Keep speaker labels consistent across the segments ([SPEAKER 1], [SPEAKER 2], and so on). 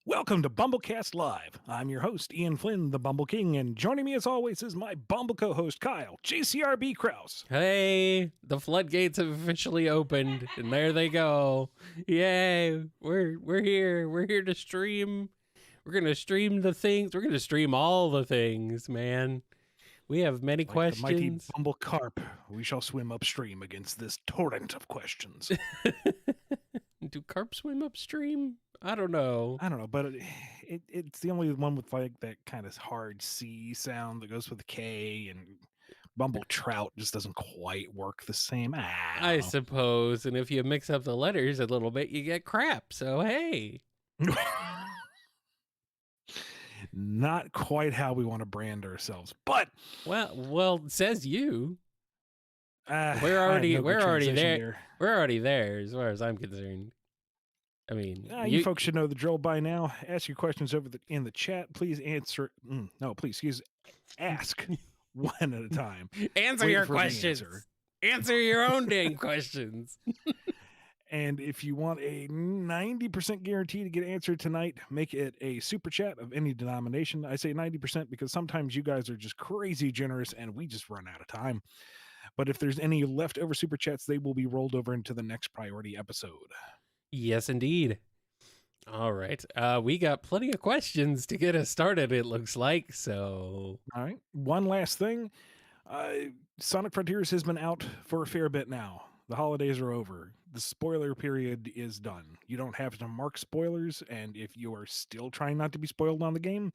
[SPEAKER 1] Welcome to BumbleKast Live. I'm your host, Ian Flynn, the Bumble King, and joining me as always is my Bumble co-host, Kyle, JCRB Kraus.
[SPEAKER 2] Hey, the floodgates have officially opened, and there they go. Yay, we're here. We're here to stream. We're gonna stream the things. We're gonna stream all the things, man. We have many
[SPEAKER 1] Like the mighty
[SPEAKER 2] questions.
[SPEAKER 1] Bumble Carp, we shall swim upstream against this torrent of questions.
[SPEAKER 2] Do carp swim upstream? I don't know.
[SPEAKER 1] I don't know, but it's the only one with like that kind of hard C sound that goes with the K, and Bumble Trout just doesn't quite work the same.
[SPEAKER 2] I suppose, and if you mix up the letters a little bit, you get crap. So hey.
[SPEAKER 1] Not quite how we want to brand ourselves, but
[SPEAKER 2] well, says you.
[SPEAKER 1] we're
[SPEAKER 2] already there. We're already there, as far as I'm concerned. I mean,
[SPEAKER 1] you folks should know the drill by now. Ask your questions in the chat. Please answer. Ask one at a time.
[SPEAKER 2] Answer your questions. Answer your own dang questions.
[SPEAKER 1] And if you want a 90% guarantee to get answered tonight, make it a super chat of any denomination. I say 90% because sometimes you guys are just crazy generous and we just run out of time. But if there's any leftover super chats, they will be rolled over into the next priority episode.
[SPEAKER 2] Yes, indeed. All right. We got plenty of questions to get us started, it looks like. So,
[SPEAKER 1] all right. One last thing. Sonic Frontiers has been out for a fair bit now. The holidays are over. The spoiler period is done. You don't have to mark spoilers, and if you are still trying not to be spoiled on the game,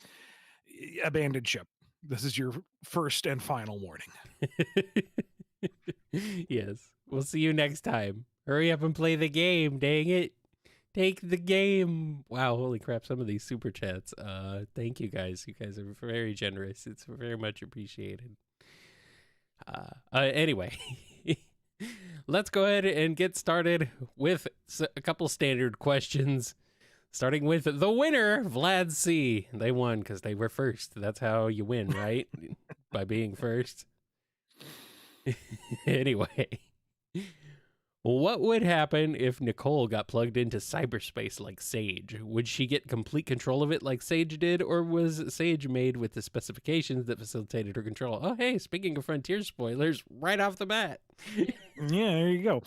[SPEAKER 1] abandon ship. This is your first and final warning.
[SPEAKER 2] Yes. We'll see you next time. Hurry up and play the game, dang it. Take the game. Wow, holy crap, some of these super chats. Thank you guys. You guys are very generous. It's very much appreciated. Anyway, let's go ahead and get started with a couple standard questions. Starting with the winner, Vlad C. They won because they were first. That's how you win, right? By being first. Anyway. What would happen if Nicole got plugged into cyberspace like Sage? Would she get complete control of it like Sage did, or was Sage made with the specifications that facilitated her control? Oh, hey, speaking of Frontier spoilers, right off the bat.
[SPEAKER 1] Yeah, there you go.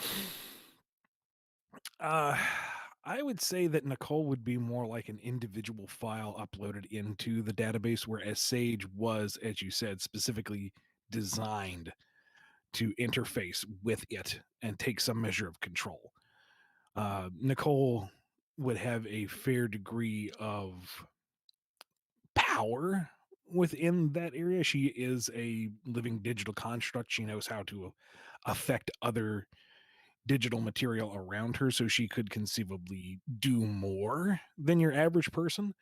[SPEAKER 1] I would say that Nicole would be more like an individual file uploaded into the database, whereas Sage was, as you said, specifically designed to interface with it and take some measure of control. Nicole would have a fair degree of power within that area. She is a living digital construct. She knows how to affect other digital material around her, so she could conceivably do more than your average person.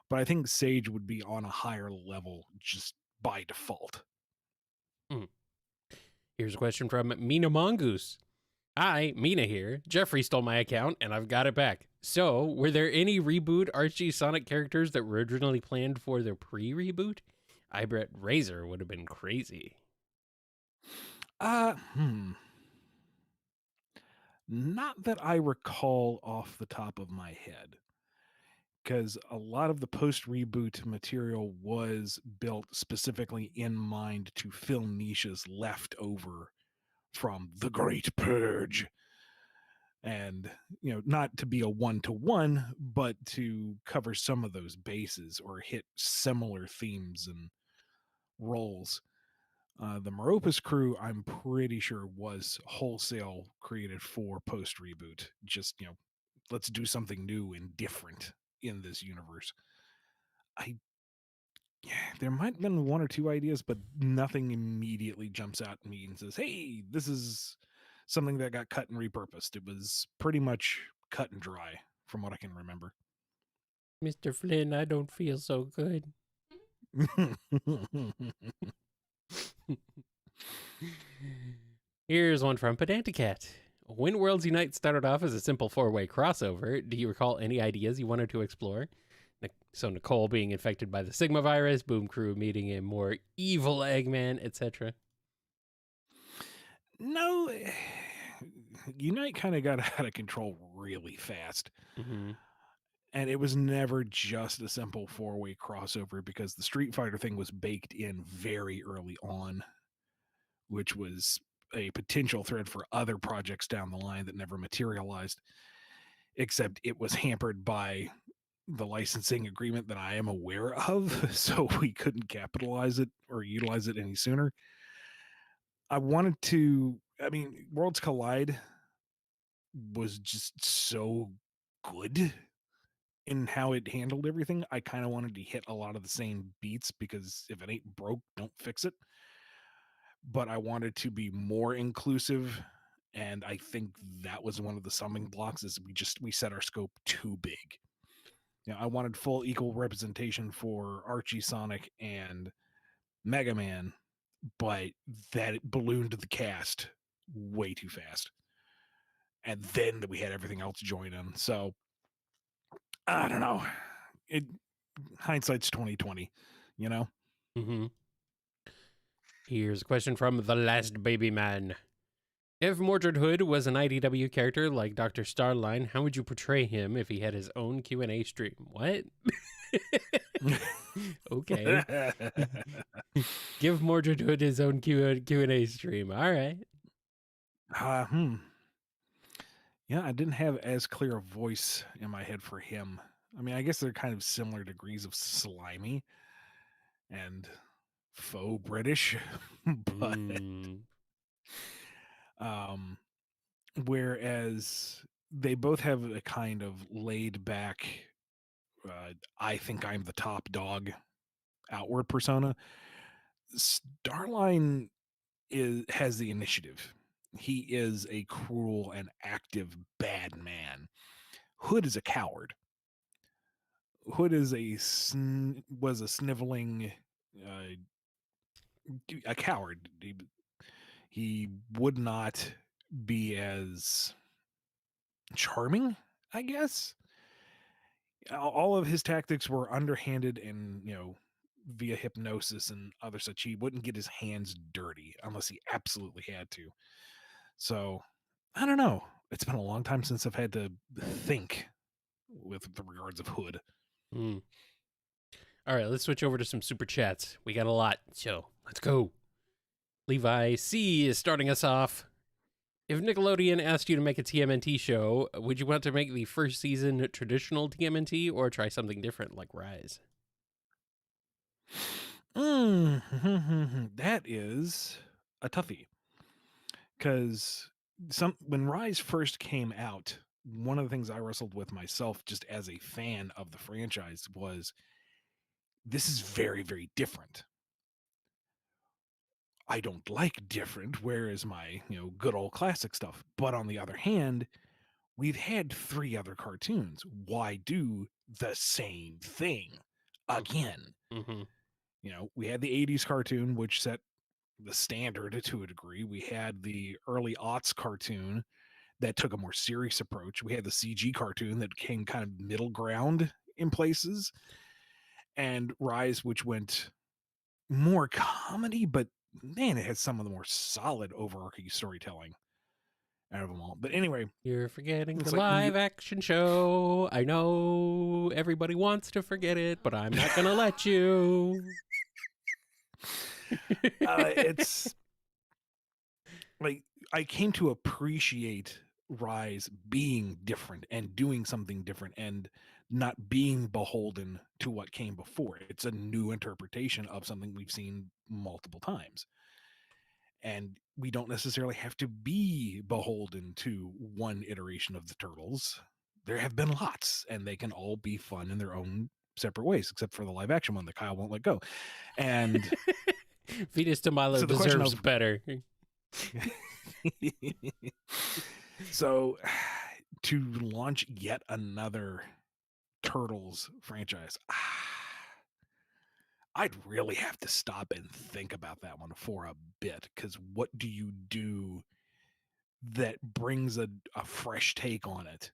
[SPEAKER 1] But I think Sage would be on a higher level just by default.
[SPEAKER 2] Here's a question from Mina Mongoose. Hi, Mina here. Jeffrey stole my account, and I've got it back. So, were there any reboot Archie Sonic characters that were originally planned for their pre-reboot? I bet Razor would have been crazy.
[SPEAKER 1] Not that I recall off the top of my head, because a lot of the post-reboot material was built specifically in mind to fill niches left over from the Great Purge. And, not to be a one-to-one, but to cover some of those bases or hit similar themes and roles. The Meropis crew, I'm pretty sure, was wholesale created for post-reboot. Just, let's do something new and different in this universe. There might have been one or two ideas, but nothing immediately jumps out at me and says, hey, this is something that got cut and repurposed. It was pretty much cut and dry from what I can remember.
[SPEAKER 2] Mr. Flynn, I don't feel so good. Here's one from Pedanticat. When Worlds Unite started off as a simple 4-way crossover, do you recall any ideas you wanted to explore? So Nicole being infected by the Sigma virus, Boom Crew meeting a more evil Eggman, etc.
[SPEAKER 1] No, Unite kind of got out of control really fast.
[SPEAKER 2] Mm-hmm.
[SPEAKER 1] And it was never just a simple 4-way crossover because the Street Fighter thing was baked in very early on, which was a potential thread for other projects down the line that never materialized, except it was hampered by the licensing agreement that I am aware of, so we couldn't capitalize it or utilize it any sooner. I wanted to, I mean, Worlds Collide was just so good in how it handled everything. I kind of wanted to hit a lot of the same beats because if it ain't broke, don't fix it. But I wanted to be more inclusive, and I think that was one of the stumbling blocks is we set our scope too big. I wanted full equal representation for Archie, Sonic, and Mega Man, but that it ballooned the cast way too fast. And then we had everything else join in. So I don't know. It hindsight's 2020, you know?
[SPEAKER 2] Mm-hmm. Here's a question from The Last Baby Man. If Mordred Hood was an IDW character like Dr. Starline, how would you portray him if he had his own Q&A stream? What? Okay. Give Mordred Hood his own Q&A stream. All right.
[SPEAKER 1] Yeah, I didn't have as clear a voice in my head for him. I mean, I guess they're kind of similar degrees of slimy and faux British, but
[SPEAKER 2] Mm.
[SPEAKER 1] um, whereas they both have a kind of laid back, I think I'm the top dog outward persona. Starline has the initiative. He is a cruel and active bad man. Hood is a coward. Hood is was a sniveling, uh, a coward. He would not be as charming, I guess. All of his tactics were underhanded and, via hypnosis and other such. He wouldn't get his hands dirty unless he absolutely had to. So, I don't know. It's been a long time since I've had to think with the regards of Hood.
[SPEAKER 2] Mm. All right, let's switch over to some super chats. We got a lot, so let's go. Levi C is starting us off. If Nickelodeon asked you to make a TMNT show, would you want to make the first season traditional TMNT or try something different like Rise?
[SPEAKER 1] That is a toughie. Because when Rise first came out, one of the things I wrestled with myself just as a fan of the franchise was this is very, very different. I don't like different, whereas my, good old classic stuff. But on the other hand, we've had 3 other cartoons. Why do the same thing again?
[SPEAKER 2] Mm-hmm.
[SPEAKER 1] We had the 80s cartoon, which set the standard to a degree. We had the early aughts cartoon that took a more serious approach. We had the CG cartoon that came kind of middle ground in places, and Rise, which went more comedy, but man, it had some of the more solid overarching storytelling out of them all. But anyway,
[SPEAKER 2] You're forgetting
[SPEAKER 1] it's
[SPEAKER 2] the
[SPEAKER 1] like when
[SPEAKER 2] live action show. I know everybody wants to forget it, but I'm not going to let you.
[SPEAKER 1] it's like I came to appreciate Rise being different and doing something different and not being beholden to what came before. It's a new interpretation of something we've seen multiple times. And we don't necessarily have to be beholden to one iteration of the Turtles. There have been lots, and they can all be fun in their own separate ways, except for the live action one that Kyle won't let go. And
[SPEAKER 2] Venus de Milo
[SPEAKER 1] so the question
[SPEAKER 2] deserves
[SPEAKER 1] of
[SPEAKER 2] better.
[SPEAKER 1] so to launch yet another Turtles franchise, I'd really have to stop and think about that one for a bit, because what do you do that brings a fresh take on it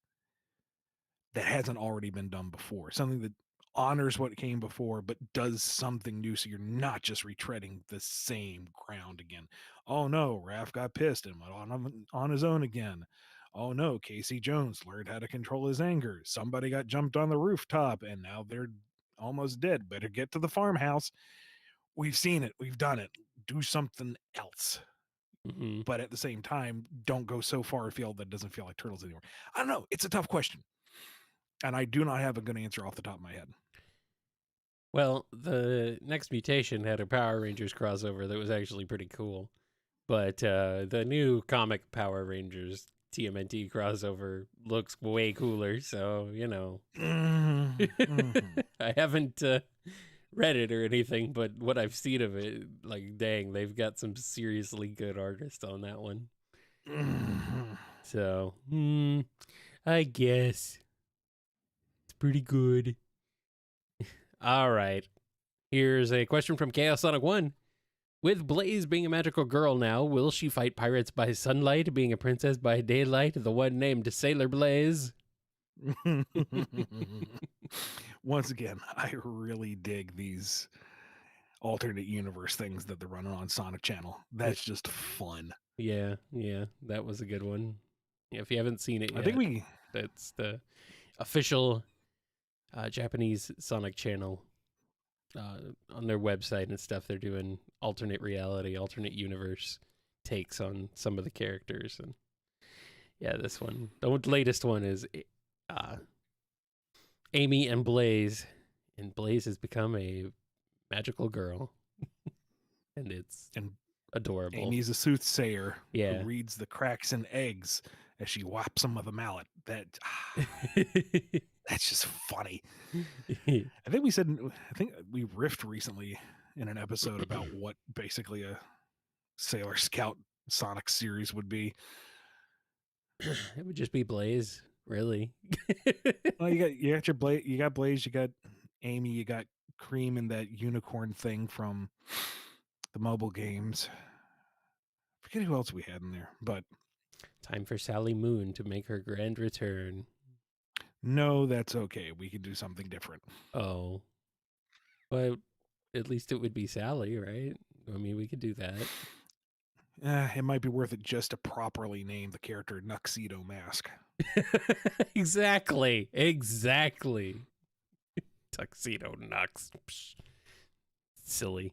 [SPEAKER 1] that hasn't already been done before? Something that honors what came before, but does something new so you're not just retreading the same ground again. Oh no, Raph got pissed and went on his own again. Oh no, Casey Jones learned how to control his anger. Somebody got jumped on the rooftop and now they're almost dead. Better get to the farmhouse. We've seen it. We've done it. Do something else.
[SPEAKER 2] Mm-hmm.
[SPEAKER 1] But at the same time, don't go so far afield that it doesn't feel like Turtles anymore. I don't know. It's a tough question. And I do not have a good answer off the top of my head.
[SPEAKER 2] Well, the Next Mutation had a Power Rangers crossover that was actually pretty cool. But the new comic Power Rangers TMNT crossover looks way cooler. So,
[SPEAKER 1] Mm-hmm.
[SPEAKER 2] I haven't read it or anything, but what I've seen of it, like, dang, they've got some seriously good artists on that one.
[SPEAKER 1] Mm-hmm.
[SPEAKER 2] So, I guess it's pretty good. All right. Here's a question from Chaos Sonic 1. With Blaze being a magical girl now, will she fight pirates by sunlight, being a princess by daylight, the one named Sailor Blaze?
[SPEAKER 1] Once again, I really dig these alternate universe things that they're running on Sonic Channel. That's just fun.
[SPEAKER 2] Yeah, that was a good one. Yeah, if you haven't seen it
[SPEAKER 1] I think
[SPEAKER 2] yet, that's the official Japanese Sonic Channel. On their website and stuff, they're doing alternate reality, alternate universe takes on some of the characters. And yeah, this one, the latest one is Amy and Blaze. And Blaze has become a magical girl. And it's adorable.
[SPEAKER 1] Amy's a soothsayer
[SPEAKER 2] who
[SPEAKER 1] reads the cracks in eggs as she whaps them with a mallet. That's just funny. I think we riffed recently in an episode about what basically a Sailor Scout Sonic series would be.
[SPEAKER 2] It would just be Blaze, really.
[SPEAKER 1] Well, you got Blaze, you got Amy, you got Cream and that unicorn thing from the mobile games. I forget who else we had in there, but
[SPEAKER 2] time for Sally Moon to make her grand return.
[SPEAKER 1] No, that's okay. We can do something different.
[SPEAKER 2] Oh. But at least it would be Sally, right? I mean, we could do that.
[SPEAKER 1] It might be worth it just to properly name the character Nuxedo Mask.
[SPEAKER 2] Exactly. Tuxedo Nux. Psh. Silly.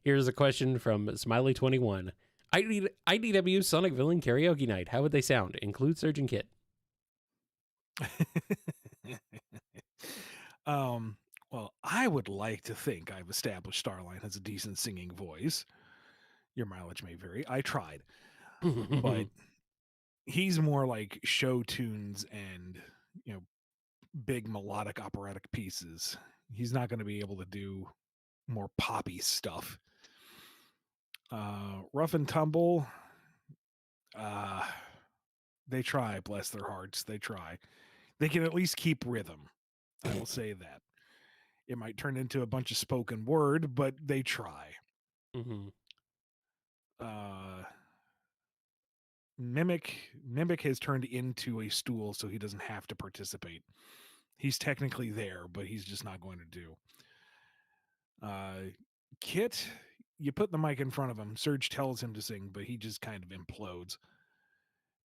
[SPEAKER 2] Here's a question from Smiley21. IDW Sonic Villain Karaoke Night. How would they sound? Include Surgeon Kit.
[SPEAKER 1] Well, I would like to think I've established Starline has a decent singing voice. Your mileage may vary. I tried. But he's more like show tunes and, big melodic operatic pieces. He's not going to be able to do more poppy stuff. Rough and Tumble, they try, bless their hearts. They try. They can at least keep rhythm. I will say that. It might turn into a bunch of spoken word, but they try.
[SPEAKER 2] Mm-hmm.
[SPEAKER 1] Mimic has turned into a stool, so he doesn't have to participate. He's technically there, but he's just not going to do. Kit, you put the mic in front of him. Surge tells him to sing, but he just kind of implodes.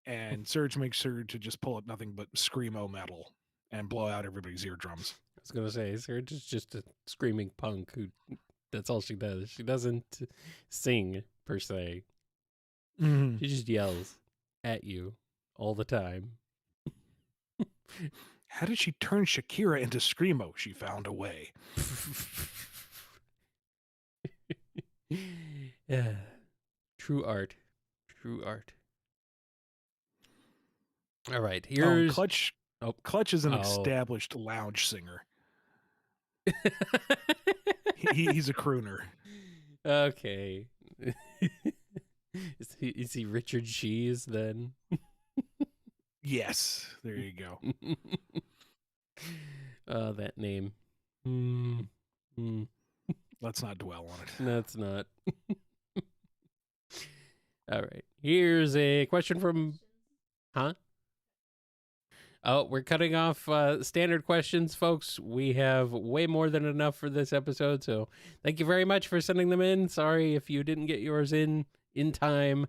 [SPEAKER 1] And Surge makes sure to just pull up nothing but screamo metal and blow out everybody's eardrums.
[SPEAKER 2] I was going to say, Surge is just a screaming punk who, that's all she does. She doesn't sing, per se.
[SPEAKER 1] Mm-hmm.
[SPEAKER 2] She just yells at you all the time.
[SPEAKER 1] How did she turn Shakira into Screamo? She found a way.
[SPEAKER 2] Yeah. True art. All right, here's
[SPEAKER 1] Clutch. Clutch is an established lounge singer. He's a crooner.
[SPEAKER 2] Okay. Is he Richard Cheese then?
[SPEAKER 1] Yes, there you go.
[SPEAKER 2] That name.
[SPEAKER 1] Let's not dwell on it.
[SPEAKER 2] That's not. All right. Here's a question from... Huh? Oh, we're cutting off standard questions, folks. We have way more than enough for this episode, so thank you very much for sending them in. Sorry if you didn't get yours in in time.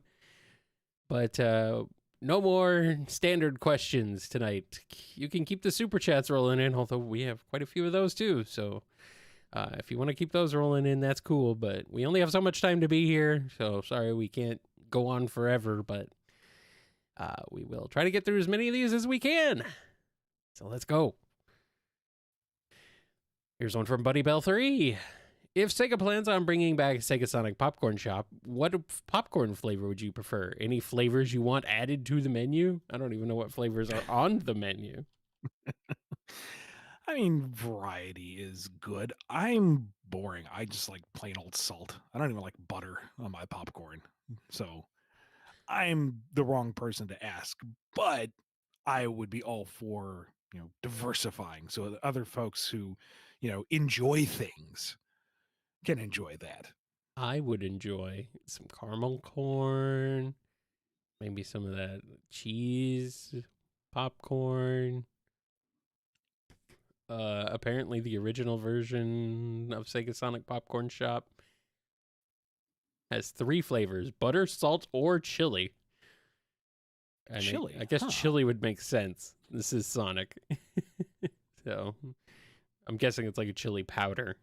[SPEAKER 2] But no more standard questions tonight. You can keep the super chats rolling in, although we have quite a few of those too. So if you want to keep those rolling in, that's cool. But we only have so much time to be here. So sorry we can't go on forever, but we will try to get through as many of these as we can. So let's go. Here's one from Buddy Bell 3. If Sega plans on bringing back Sega Sonic Popcorn Shop, what popcorn flavor would you prefer? Any flavors you want added to the menu? I don't even know what flavors are on the menu.
[SPEAKER 1] I mean, variety is good. I'm boring. I just like plain old salt. I don't even like butter on my popcorn. So I'm the wrong person to ask, but I would be all for, diversifying so that other folks who, enjoy things can enjoy that.
[SPEAKER 2] I would enjoy some caramel corn, maybe some of that cheese popcorn. Apparently, the original version of Sega Sonic Popcorn Shop has 3 flavors: butter, salt, or chili. And
[SPEAKER 1] Chili,
[SPEAKER 2] I guess
[SPEAKER 1] huh?
[SPEAKER 2] chili would make sense. This is Sonic. So I'm guessing it's like a chili powder.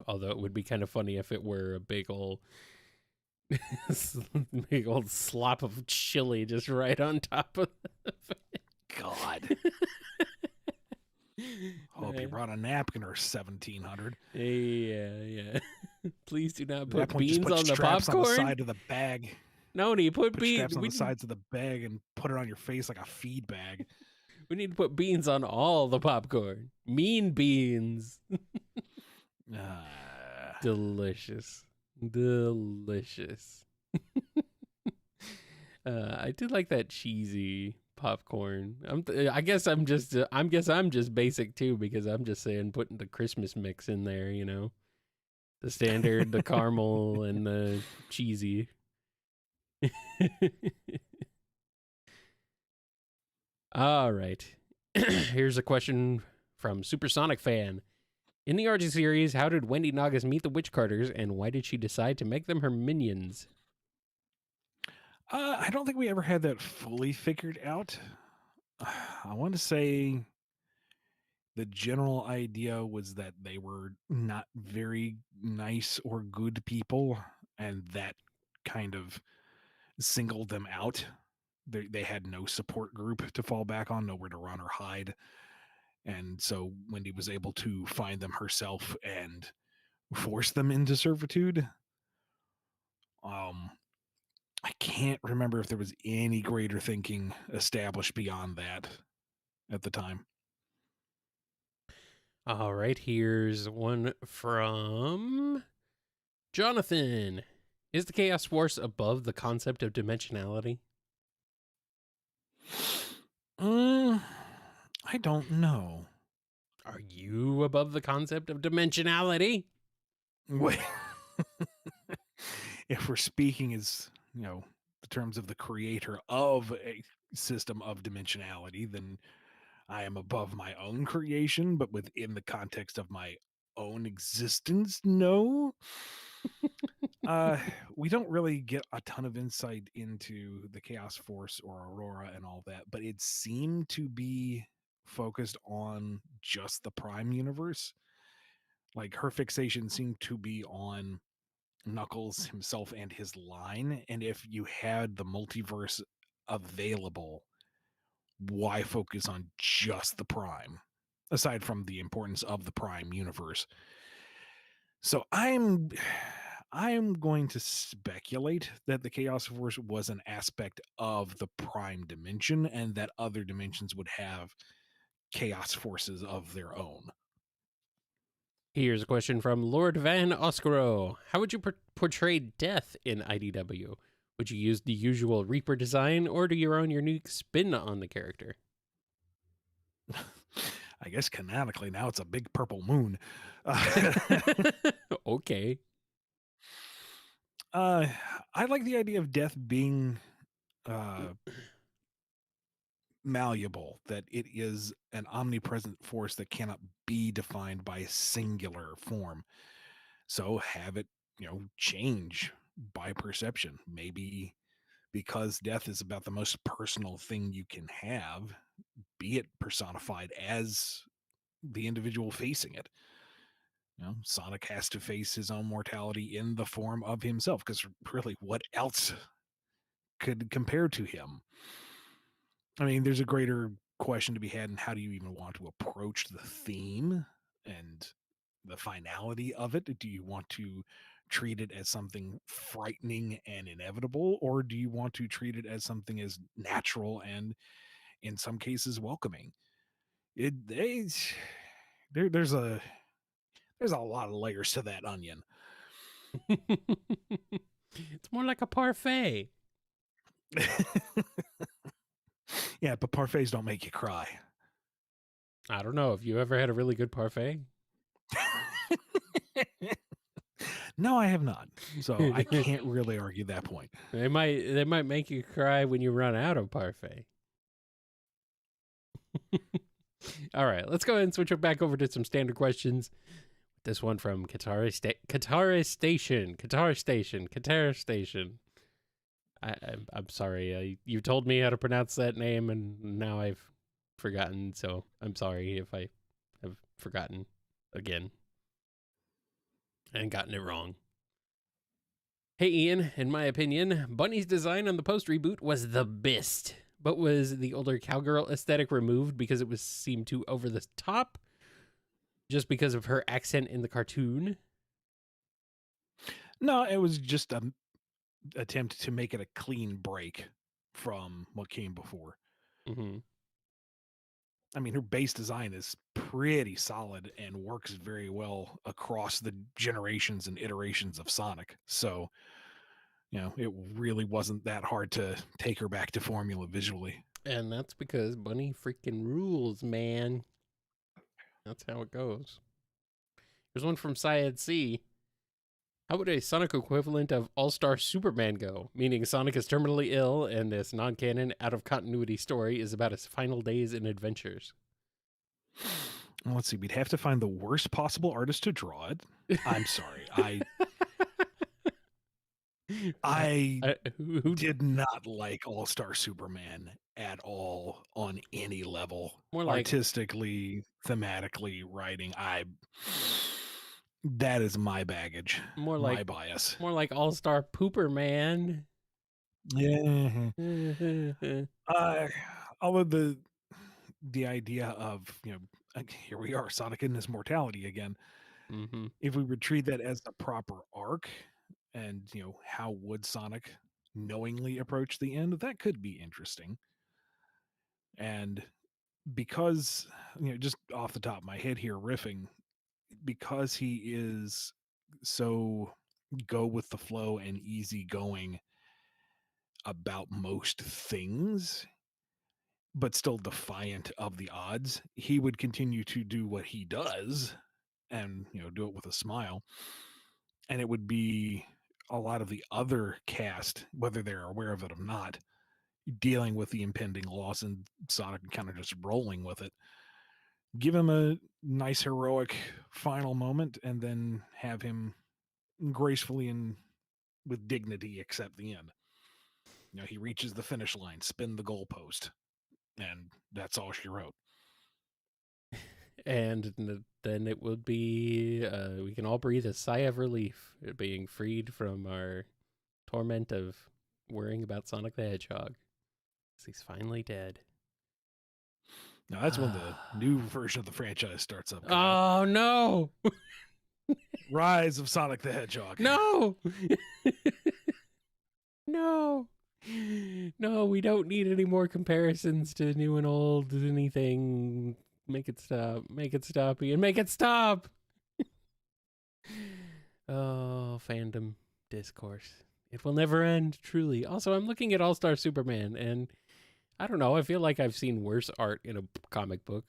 [SPEAKER 2] Although it would be kind of funny if it were a big old slop of chili just right on top of it.
[SPEAKER 1] God. Hope you brought a napkin or 1700.
[SPEAKER 2] Yeah. Please do not
[SPEAKER 1] At that
[SPEAKER 2] put
[SPEAKER 1] point, just
[SPEAKER 2] beans
[SPEAKER 1] put
[SPEAKER 2] on the
[SPEAKER 1] straps on the
[SPEAKER 2] popcorn.
[SPEAKER 1] side of the bag.
[SPEAKER 2] No, you put
[SPEAKER 1] Put
[SPEAKER 2] beans.
[SPEAKER 1] straps on the sides of the bag and put it on your face like a feed bag.
[SPEAKER 2] We need to put beans on all the popcorn. Mean beans. Delicious. I did like that cheesy popcorn. I guess I'm just basic too, because I'm just saying putting the Christmas mix in there, the standard, the caramel and the cheesy. All right. Here's a question from Supersonic Fan. In the RG series, how did Wendy Nagas meet the Witch Carters, and why did she decide to make them her minions?
[SPEAKER 1] I don't think we ever had that fully figured out. I want to say the general idea was that they were not very nice or good people, and that kind of singled them out. They had no support group to fall back on, nowhere to run or hide. And so Wendy was able to find them herself and force them into servitude. Um, I can't remember if there was any greater thinking established beyond that at the time.
[SPEAKER 2] All right, here's one from Jonathan. Is the Chaos Force above the concept of dimensionality?
[SPEAKER 1] I don't know.
[SPEAKER 2] Are you above the concept of dimensionality?
[SPEAKER 1] Wait. If we're speaking as, the terms of the creator of a system of dimensionality, then I am above my own creation, but within the context of my own existence, no. We don't really get a ton of insight into the Chaos Force or Aurora and all that, but it seemed to be focused on just the Prime universe. Like her fixation seemed to be on Knuckles himself and his line, and if you had the multiverse available, why focus on just the Prime aside from the importance of the Prime universe? So I'm going to speculate that the Chaos Force was an aspect of the Prime dimension, and that other dimensions would have Chaos Forces of their own.
[SPEAKER 2] Here's a question from Lord Van Oscaro. How would you portray death in IDW? Would you use the usual Reaper design, or do your own unique spin on the character?
[SPEAKER 1] I guess canonically now it's a big purple moon.
[SPEAKER 2] Okay.
[SPEAKER 1] I like the idea of death being malleable, that it is an omnipresent force that cannot be defined by a singular form. So have it, change by perception. Maybe because death is about the most personal thing you can have, be it personified as the individual facing it. Sonic has to face his own mortality in the form of himself, because really, what else could compare to him? I mean, there's a greater question to be had in how do you even want to approach the theme and the finality of it? Do you want to treat it as something frightening and inevitable, or do you want to treat it as something as natural and, in some cases, welcoming? It they, there's a lot of layers to that onion.
[SPEAKER 2] It's more like a parfait.
[SPEAKER 1] Yeah, but parfaits don't make you cry.
[SPEAKER 2] I don't know. Have you ever had a really good parfait?
[SPEAKER 1] No, I have not. So I can't really argue that point.
[SPEAKER 2] They might make you cry when you run out of parfait. All right, let's go ahead and switch it back over to some standard questions. This one from Qatar Station. I'm sorry. You told me how to pronounce that name, and now I've forgotten. So I'm sorry if I have forgotten again and gotten it wrong. Hey Ian, in my opinion, Bunny's design on the post reboot was the best. But was the older cowgirl aesthetic removed because it was seemed too over the top? Just because of her accent in the cartoon?
[SPEAKER 1] No, it was just a attempt to make it a clean break from what came before.
[SPEAKER 2] Mm-hmm.
[SPEAKER 1] I mean, her base design is pretty solid and works very well across the generations and iterations of Sonic. So, it really wasn't that hard to take her back to formula visually.
[SPEAKER 2] And that's because Bunny freaking rules, man. That's how it goes. There's one from Syed C. How would a Sonic equivalent of All-Star Superman go? Meaning Sonic is terminally ill, and this non-canon, out-of-continuity story is about his final days and adventures.
[SPEAKER 1] Well, let's see. We'd have to find the worst possible artist to draw it. I'm sorry. I
[SPEAKER 2] Who
[SPEAKER 1] did not like All-Star Superman at all on any level.
[SPEAKER 2] more like
[SPEAKER 1] Artistically, thematically, writing, that is my baggage,
[SPEAKER 2] more
[SPEAKER 1] my
[SPEAKER 2] like
[SPEAKER 1] bias.
[SPEAKER 2] more like All-Star Pooper Man?
[SPEAKER 1] Yeah.
[SPEAKER 2] Mm-hmm.
[SPEAKER 1] Although the idea of, here we are, Sonic and his mortality again. If we would treat that as the proper arc and, how would Sonic knowingly approach the end, that could be interesting. And because, just off the top of my head here, riffing, because he is so go with the flow and easygoing about most things, but still defiant of the odds, he would continue to do what he does and, do it with a smile. And it would be a lot of the other cast, whether they're aware of it or not, dealing with the impending loss, and Sonic kind of just rolling with it. Give him a nice heroic final moment and then have him gracefully and with dignity accept the end. He reaches the finish line, spin the goalpost, and that's all she wrote.
[SPEAKER 2] And then it would be we can all breathe a sigh of relief at being freed from our torment of worrying about Sonic the Hedgehog. 'Cause he's finally dead.
[SPEAKER 1] Now that's when the new version of the franchise starts up.
[SPEAKER 2] Oh no!
[SPEAKER 1] Rise of Sonic the Hedgehog.
[SPEAKER 2] No! No! No, we don't need any more comparisons to new and old anything. Make it stop. Make it stop, Ian. Make it stop! Oh, fandom discourse. It will never end, truly. Also, I'm looking at All-Star Superman, and I don't know, I feel like I've seen worse art in a comic book.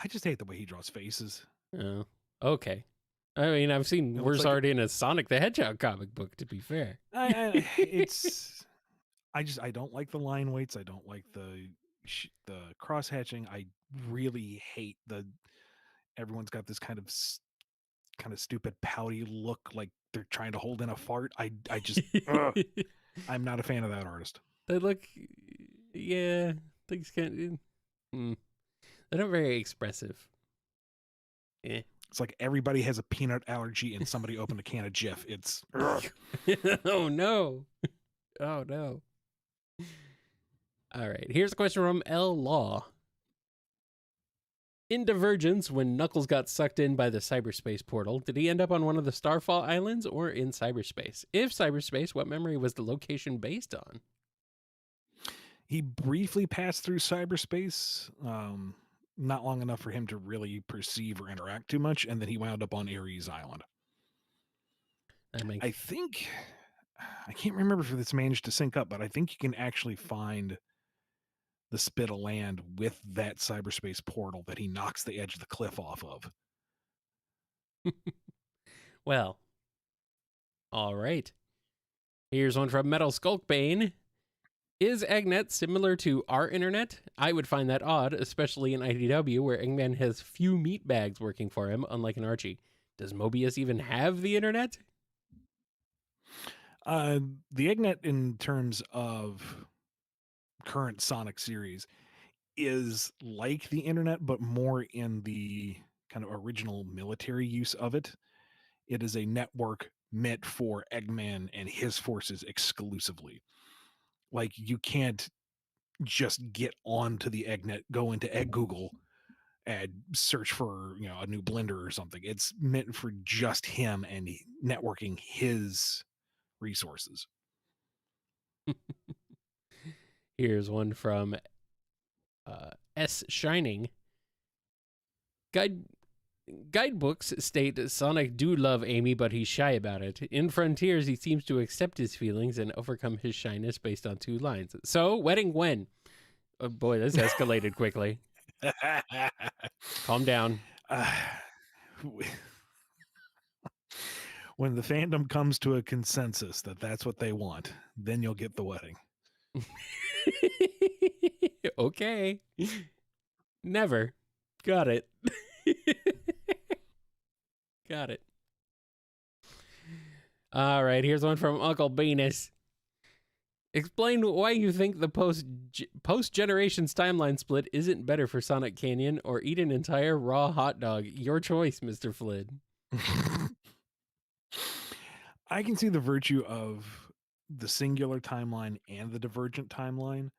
[SPEAKER 1] I just hate the way he draws faces.
[SPEAKER 2] Oh, okay. I mean, I've seen
[SPEAKER 1] It looks
[SPEAKER 2] worse
[SPEAKER 1] like
[SPEAKER 2] art in a Sonic the Hedgehog comic book, to be fair.
[SPEAKER 1] it's. I don't like the line weights. I don't like the cross hatching. I really hate everyone's got this kind of stupid pouty look, like they're trying to hold in a fart. I just ugh, I'm not a fan of that artist.
[SPEAKER 2] They look, yeah, things can't. They're not very expressive. Yeah.
[SPEAKER 1] It's like everybody has a peanut allergy and somebody opened a can of Jif. It's ugh.
[SPEAKER 2] Oh no. Oh no. All right. Here's a question from L Law. In Divergence, when Knuckles got sucked in by the cyberspace portal, did he end up on one of the Starfall Islands or in cyberspace? If cyberspace, what memory was the location based on?
[SPEAKER 1] He briefly passed through cyberspace, not long enough for him to really perceive or interact too much, and then he wound up on Ares Island. I think I can't remember if this managed to sync up, but I think you can actually find the spit of land with that cyberspace portal that he knocks the edge of the cliff off of.
[SPEAKER 2] Well, all right. Here's one from Metal Skulkbane. Is Eggnet similar to our internet? I would find that odd, especially in IDW, where Eggman has few meat bags working for him, unlike an Archie. Does Mobius even have the internet?
[SPEAKER 1] The Eggnet, in terms of current Sonic series, is like the internet, but more in the kind of original military use of it. It is a network meant for Eggman and his forces exclusively. Like, you can't just get onto the Eggnet, go into Egg Google, and search for a new blender or something. It's meant for just him and networking his resources.
[SPEAKER 2] Here's one from S Shining. Guidebooks state Sonic do love Amy, but he's shy about it. In Frontiers, he seems to accept his feelings and overcome his shyness based on 2 lines. So, wedding when? Oh boy, this escalated quickly. Calm down.
[SPEAKER 1] When the fandom comes to a consensus that that's what they want, then you'll get the wedding.
[SPEAKER 2] Okay. Never. Got it. Got it. All right, here's one from Uncle Venus. Explain why you think the post-generations timeline split isn't better for Sonic Canyon, or eat an entire raw hot dog. Your choice, Mr. Flynn.
[SPEAKER 1] I can see the virtue of the singular timeline and the divergent timeline.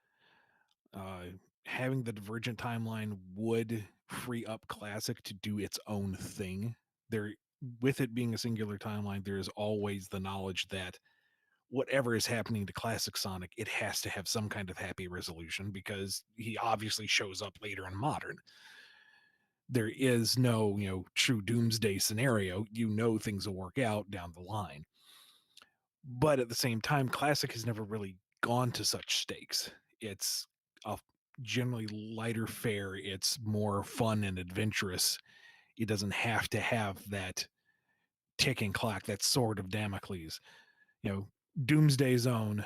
[SPEAKER 1] Having the divergent timeline would free up Classic to do its own thing. With it being a singular timeline, there is always the knowledge that whatever is happening to Classic Sonic, it has to have some kind of happy resolution, because he obviously shows up later in Modern. There is no, true doomsday scenario. Things will work out down the line. But at the same time, Classic has never really gone to such stakes. It's a generally lighter fare. It's more fun and adventurous. It doesn't have to have that ticking clock, that sword of Damocles. Doomsday Zone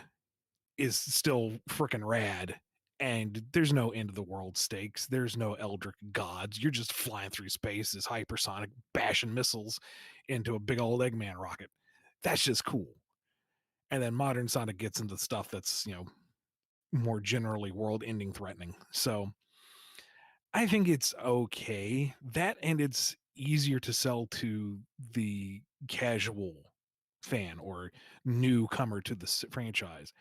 [SPEAKER 1] is still freaking rad, and there's no end of the world stakes. There's no Eldritch gods. You're just flying through space as hypersonic, bashing missiles into a big old Eggman rocket. That's just cool. And then modern Sonic gets into stuff that's, more generally world-ending threatening. So I think it's okay. That, and it's easier to sell to the casual fan or newcomer to the franchise.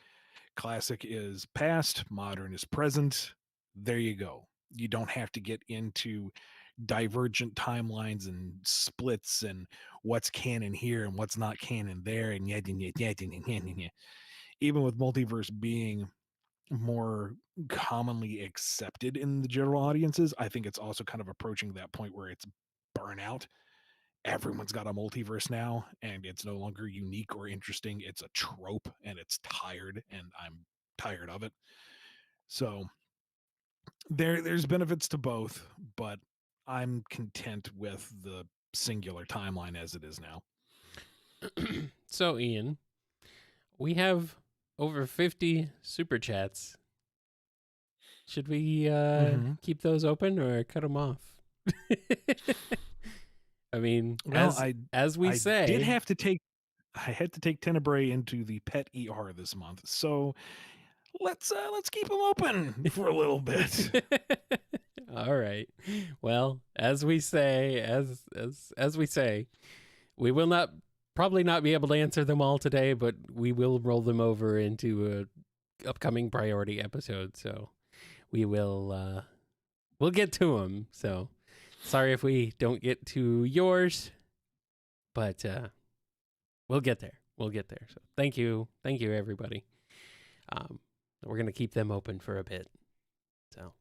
[SPEAKER 1] Classic is past, modern is present. There you go. You don't have to get into divergent timelines and splits and what's canon here and what's not canon there, and yet. Even with multiverse being more commonly accepted in the general audiences, I think it's also kind of approaching that point where it's burnout. Everyone's got a multiverse now, and it's no longer unique or interesting. It's a trope, and it's tired, and I'm tired of it. So there's benefits to both, but I'm content with the singular timeline as it is now.
[SPEAKER 2] So, Ian, we have over 50 super chats. Should we keep those open or cut them off? I mean,
[SPEAKER 1] Well,
[SPEAKER 2] as we say,
[SPEAKER 1] did have to take I had to take Tenebrae into the pet ER this month, so let's keep him open for a little bit.
[SPEAKER 2] All right. Well, as we say, as we say, we will not probably not be able to answer them all today, but we will roll them over into a upcoming priority episode. So we will we'll get to them. So sorry if we don't get to yours, but we'll get there. We'll get there. So thank you everybody. We're gonna keep them open for a bit. So.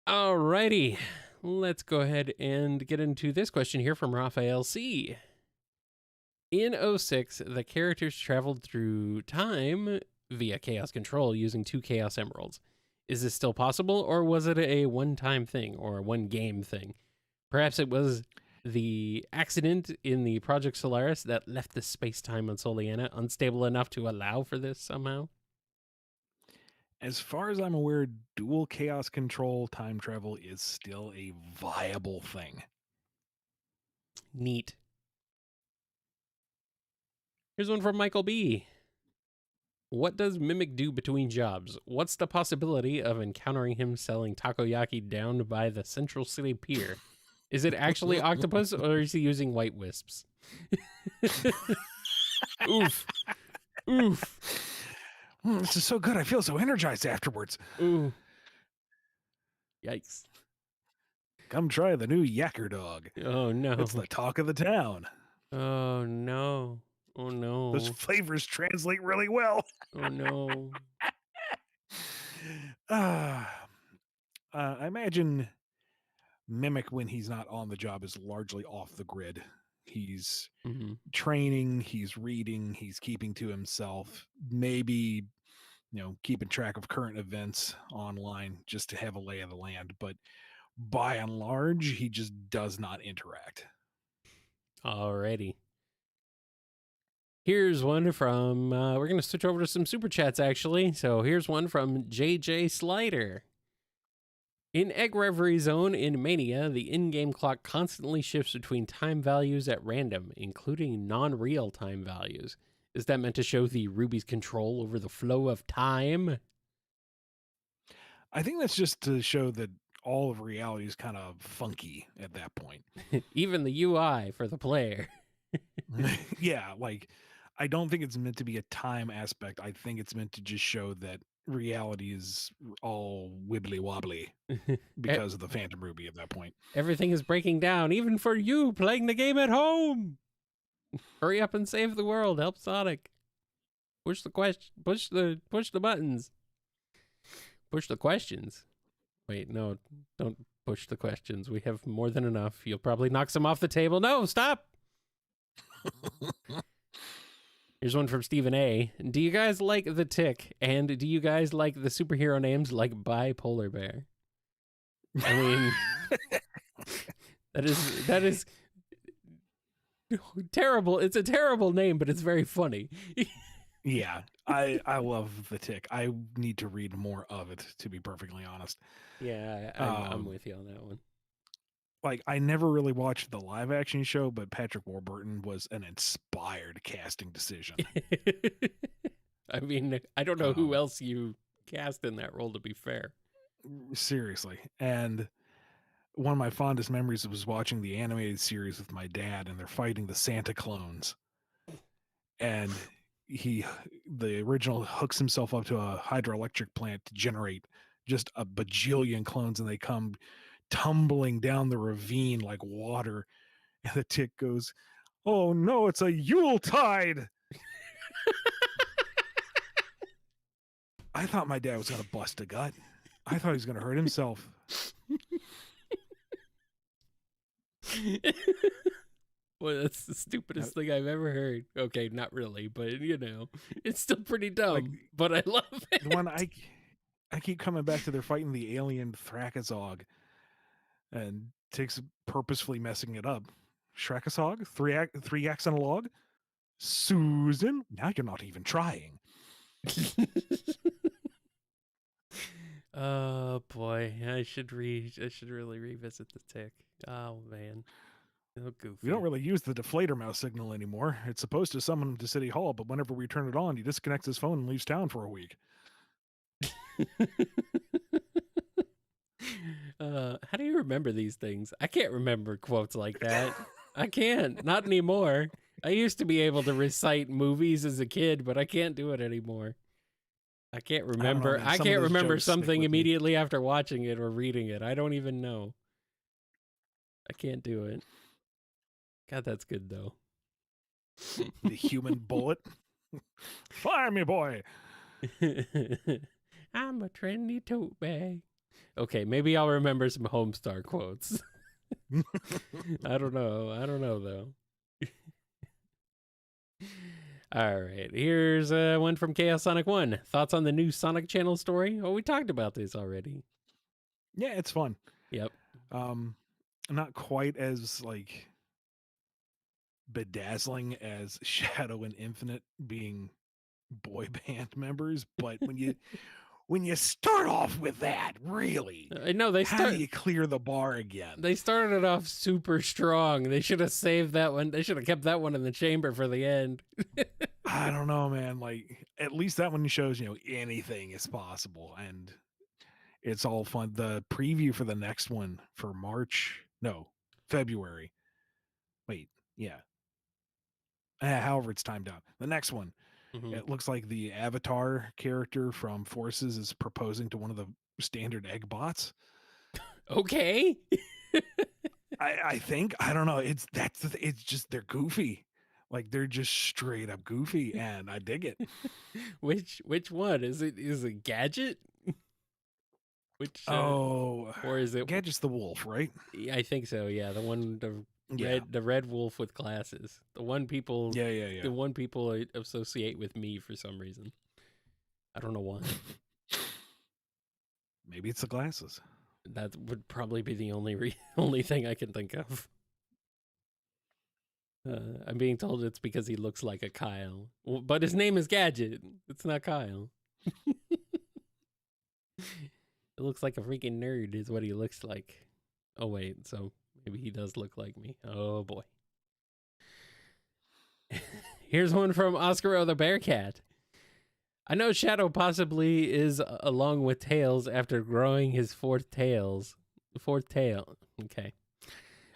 [SPEAKER 2] Alrighty, let's go ahead and get into this question here from Raphael C. In 06, the characters traveled through time via Chaos Control using 2 Chaos Emeralds. Is this still possible, or was it a one-time thing, or a one-game thing? Perhaps it was the accident in the Project Solaris that left the space-time on Soliana unstable enough to allow for this somehow?
[SPEAKER 1] As far as I'm aware, dual chaos control time travel is still a viable thing.
[SPEAKER 2] Neat. Here's one from Michael B. What does Mimic do between jobs? What's the possibility of encountering him selling takoyaki down by the Central City Pier? Is it actually octopus, or is he using white wisps? Oof. Oof.
[SPEAKER 1] This is so good. I feel so energized afterwards.
[SPEAKER 2] Ooh. Yikes.
[SPEAKER 1] Come try the new Yacker Dog.
[SPEAKER 2] Oh, no.
[SPEAKER 1] It's the talk of the town.
[SPEAKER 2] Oh, no. Oh, no.
[SPEAKER 1] Those flavors translate really well.
[SPEAKER 2] Oh, no.
[SPEAKER 1] I imagine Mimic, when he's not on the job, is largely off the grid. He's training, he's reading, he's keeping to himself, maybe, keeping track of current events online just to have a lay of the land. But by and large, he just does not interact.
[SPEAKER 2] Alrighty. Here's one from, we're going to switch over to some super chats, actually. So here's one from JJ Slider. In Egg Reverie Zone in Mania, the in-game clock constantly shifts between time values at random, including non-real time values. Is that meant to show the Ruby's control over the flow of time?
[SPEAKER 1] I think that's just to show that all of reality is kind of funky at that point.
[SPEAKER 2] Even the UI for the player.
[SPEAKER 1] Yeah, like, I don't think it's meant to be a time aspect. I think it's meant to just show that reality is all wibbly wobbly because of the Phantom Ruby at that point.
[SPEAKER 2] Everything is breaking down, even for you playing the game at home. Hurry up and save the world. Help Sonic. Push the buttons. Push the questions. Wait, no, don't push the questions. We have more than enough. You'll probably knock some off the table. No, stop. Here's one from Stephen A. Do you guys like the Tick? And do you guys like the superhero names like Bipolar Bear? I mean, that is terrible. It's a terrible name, but it's very funny.
[SPEAKER 1] Yeah, I love the Tick. I need to read more of it, to be perfectly honest.
[SPEAKER 2] Yeah, I'm with you on that one.
[SPEAKER 1] Like, I never really watched the live action show, but Patrick Warburton was an inspired casting decision.
[SPEAKER 2] I mean, I don't know who else you cast in that role, to be fair.
[SPEAKER 1] Seriously. And one of my fondest memories was watching the animated series with my dad, and they're fighting the Santa clones. And the original hooks himself up to a hydroelectric plant to generate just a bajillion clones, and they come tumbling down the ravine like water. And the Tick goes, "Oh no, it's a Yuletide." I thought my dad was going to bust a gut. I thought he was going to hurt himself.
[SPEAKER 2] Well, that's the stupidest thing I've ever heard. Okay, not really, but it's still pretty dumb, but I love it.
[SPEAKER 1] The one I keep coming back to, they're fighting the alien Thrakazog, and Tick's purposefully messing it up. Shrakazog? Three yaks on a log? Susan? Now you're not even trying.
[SPEAKER 2] Oh boy, I should really revisit the Tick. Oh man. Oh, goofy.
[SPEAKER 1] We don't really use the deflator mouse signal anymore. It's supposed to summon him to City Hall, but whenever we turn it on, he disconnects his phone and leaves town for a week.
[SPEAKER 2] How do you remember these things? I can't remember quotes like that. I can't. Not anymore. I used to be able to recite movies as a kid, but I can't do it anymore. I can't remember.
[SPEAKER 1] Man.
[SPEAKER 2] I
[SPEAKER 1] Some of
[SPEAKER 2] can't
[SPEAKER 1] those
[SPEAKER 2] remember
[SPEAKER 1] jokes stick
[SPEAKER 2] something
[SPEAKER 1] with me.
[SPEAKER 2] immediately after watching it or reading it. I don't even know. I can't do it. God, that's good though.
[SPEAKER 1] The human bullet. Fire me, boy.
[SPEAKER 2] I'm a trendy tote bag. Okay, maybe I'll remember some Homestar quotes. I don't know though. All right, here's one from Chaos Sonic 1. Thoughts on the new Sonic Channel story? Oh, we talked about this already.
[SPEAKER 1] Yeah, it's fun.
[SPEAKER 2] Yep.
[SPEAKER 1] Not quite as like bedazzling as Shadow and Infinite being boy band members, but when you start off with that, really,
[SPEAKER 2] I know
[SPEAKER 1] how do you clear the bar again?
[SPEAKER 2] They started off super strong. They should have saved that one. They should have kept that one in the chamber for the end.
[SPEAKER 1] I don't know, man. Like, at least that one shows, anything is possible, and it's all fun. The preview for the next one for February. Wait, yeah. However, it's timed out. The next one, it looks like the Avatar character from Forces is proposing to one of the standard egg bots.
[SPEAKER 2] Okay.
[SPEAKER 1] I think, I don't know. It's just they're goofy. Like, they're just straight up goofy, and I dig it.
[SPEAKER 2] Which one is it? Gadget? Or is it
[SPEAKER 1] Gadget's the wolf, right?
[SPEAKER 2] I think so. Yeah, the one the red wolf with glasses. The one people the one people associate with me for some reason. I don't know why.
[SPEAKER 1] Maybe it's the glasses.
[SPEAKER 2] That would probably be the only thing I can think of. I'm being told it's because he looks like a Kyle. Well, but his name is Gadget. It's not Kyle. It looks like a freaking nerd is what he looks like. Oh, wait. So maybe he does look like me. Oh, boy. Here's one from Oscar O. the Bearcat. I know Shadow possibly is along with Tails after growing his fourth tail. Okay.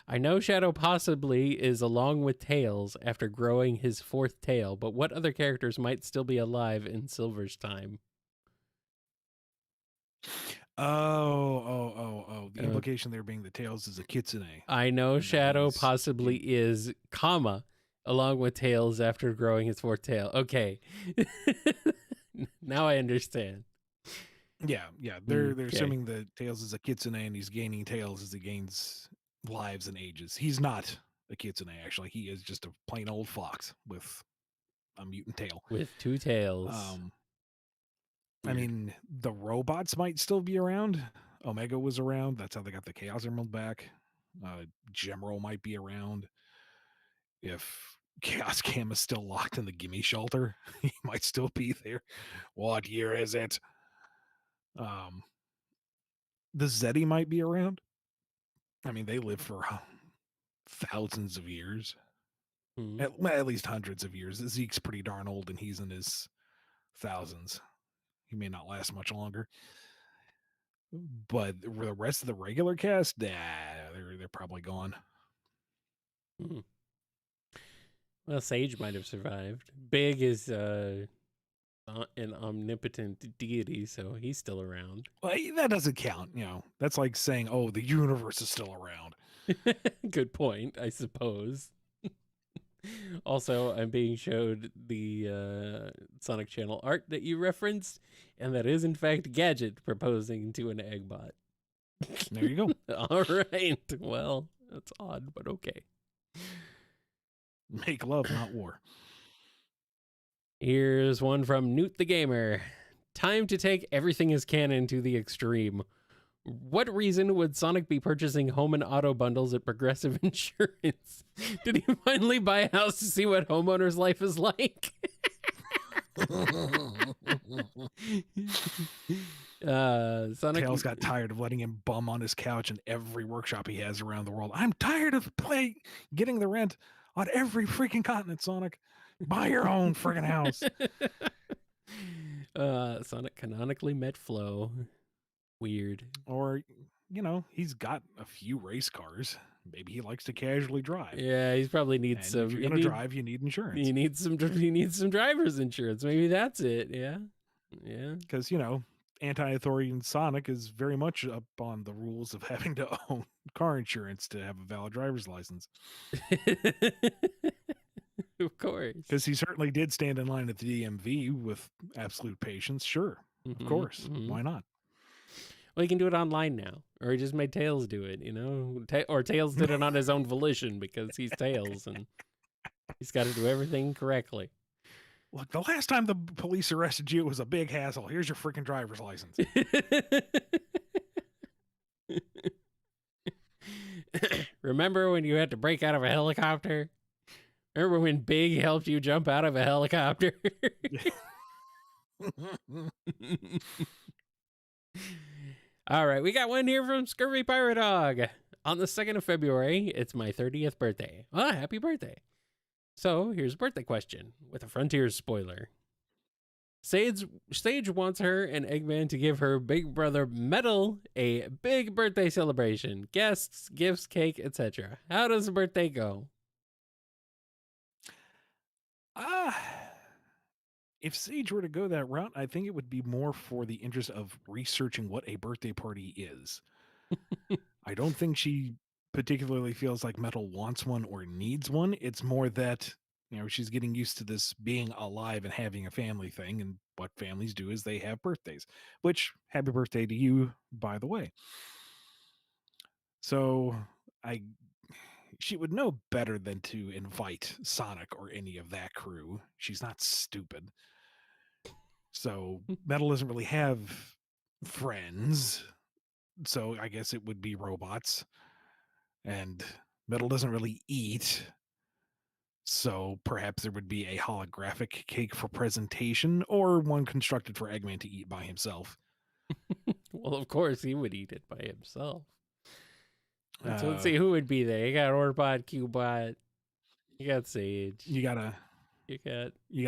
[SPEAKER 2] I know Shadow possibly is along with Tails after growing his fourth tail, but what other characters might still be alive in Silver's time?
[SPEAKER 1] Oh. The implication there being that Tails is a kitsune.
[SPEAKER 2] I know Shadow possibly is, along with Tails after growing his fourth tail. Okay. Now I understand.
[SPEAKER 1] Yeah. They're assuming that Tails is a kitsune and he's gaining tails as he gains lives and ages. He's not a kitsune, actually. He is just a plain old fox with a mutant tail.
[SPEAKER 2] With two tails.
[SPEAKER 1] I mean, the robots might still be around. Omega was around. That's how they got the Chaos Emerald back. Gemro might be around. If Chaos Cam is still locked in the Gimme Shelter, he might still be there. What year is it? The Zeddy might be around. I mean, they live for thousands of years. At least hundreds of years. Zeke's pretty darn old, and he's in his thousands. He may not last much longer. But the rest of the regular cast, they're probably gone.
[SPEAKER 2] Well, Sage might have survived. Big is an omnipotent deity, so he's still around.
[SPEAKER 1] Well, that doesn't count. That's like saying, oh, the universe is still around.
[SPEAKER 2] Good point, I suppose. Also, I'm being showed the Sonic Channel art that you referenced, and that is in fact Gadget proposing to an Eggbot.
[SPEAKER 1] There you go.
[SPEAKER 2] All right. Well, that's odd, but okay.
[SPEAKER 1] Make love, not war.
[SPEAKER 2] Here's one from Newt the Gamer. Time to take everything as canon to the extreme. What reason would Sonic be purchasing home and auto bundles at Progressive Insurance? Did he finally buy a house to see what homeowner's life is like? Sonic.
[SPEAKER 1] Tails got tired of letting him bum on his couch in every workshop he has around the world. I'm tired of getting the rent on every freaking continent, Sonic. Buy your own friggin' house.
[SPEAKER 2] Sonic canonically met Flo. Weird.
[SPEAKER 1] Or, he's got a few race cars. Maybe he likes to casually drive.
[SPEAKER 2] Yeah, he's probably needs
[SPEAKER 1] And
[SPEAKER 2] some.
[SPEAKER 1] if you're going to drive, you need insurance.
[SPEAKER 2] He needs some driver's insurance. Maybe that's it. Yeah.
[SPEAKER 1] Because, anti-authorian Sonic is very much up on the rules of having to own car insurance to have a valid driver's license.
[SPEAKER 2] Of course.
[SPEAKER 1] Because he certainly did stand in line at the DMV with absolute patience. Sure. Of course. Why not?
[SPEAKER 2] Well, he can do it online now. Or he just made Tails do it, or Tails did it on his own volition because he's Tails and he's got to do everything correctly.
[SPEAKER 1] Look, the last time the police arrested you, it was a big hassle. Here's your freaking driver's license.
[SPEAKER 2] Remember when you had to break out of a helicopter? Remember when Big helped you jump out of a helicopter? All right, we got one here from Scurvy Pirate Dog. On the 2nd of February, it's my 30th birthday. Ah, happy birthday. So here's a birthday question with a Frontiers spoiler. Sage wants her and Eggman to give her big brother Metal a big birthday celebration. Guests, gifts, cake, etc. How does the birthday go?
[SPEAKER 1] If Sage were to go that route, I think it would be more for the interest of researching what a birthday party is. I don't think she particularly feels like Metal wants one or needs one. It's more that, she's getting used to this being alive and having a family thing. And what families do is they have birthdays, which, happy birthday to you, by the way. So she would know better than to invite Sonic or any of that crew. She's not stupid. So Metal doesn't really have friends. So I guess it would be robots. And Metal doesn't really eat. So perhaps there would be a holographic cake for presentation or one constructed for Eggman to eat by himself.
[SPEAKER 2] Well, of course, he would eat it by himself. So let's see who would be there. You got Orbot, Cubot. You got Sage.
[SPEAKER 1] You got a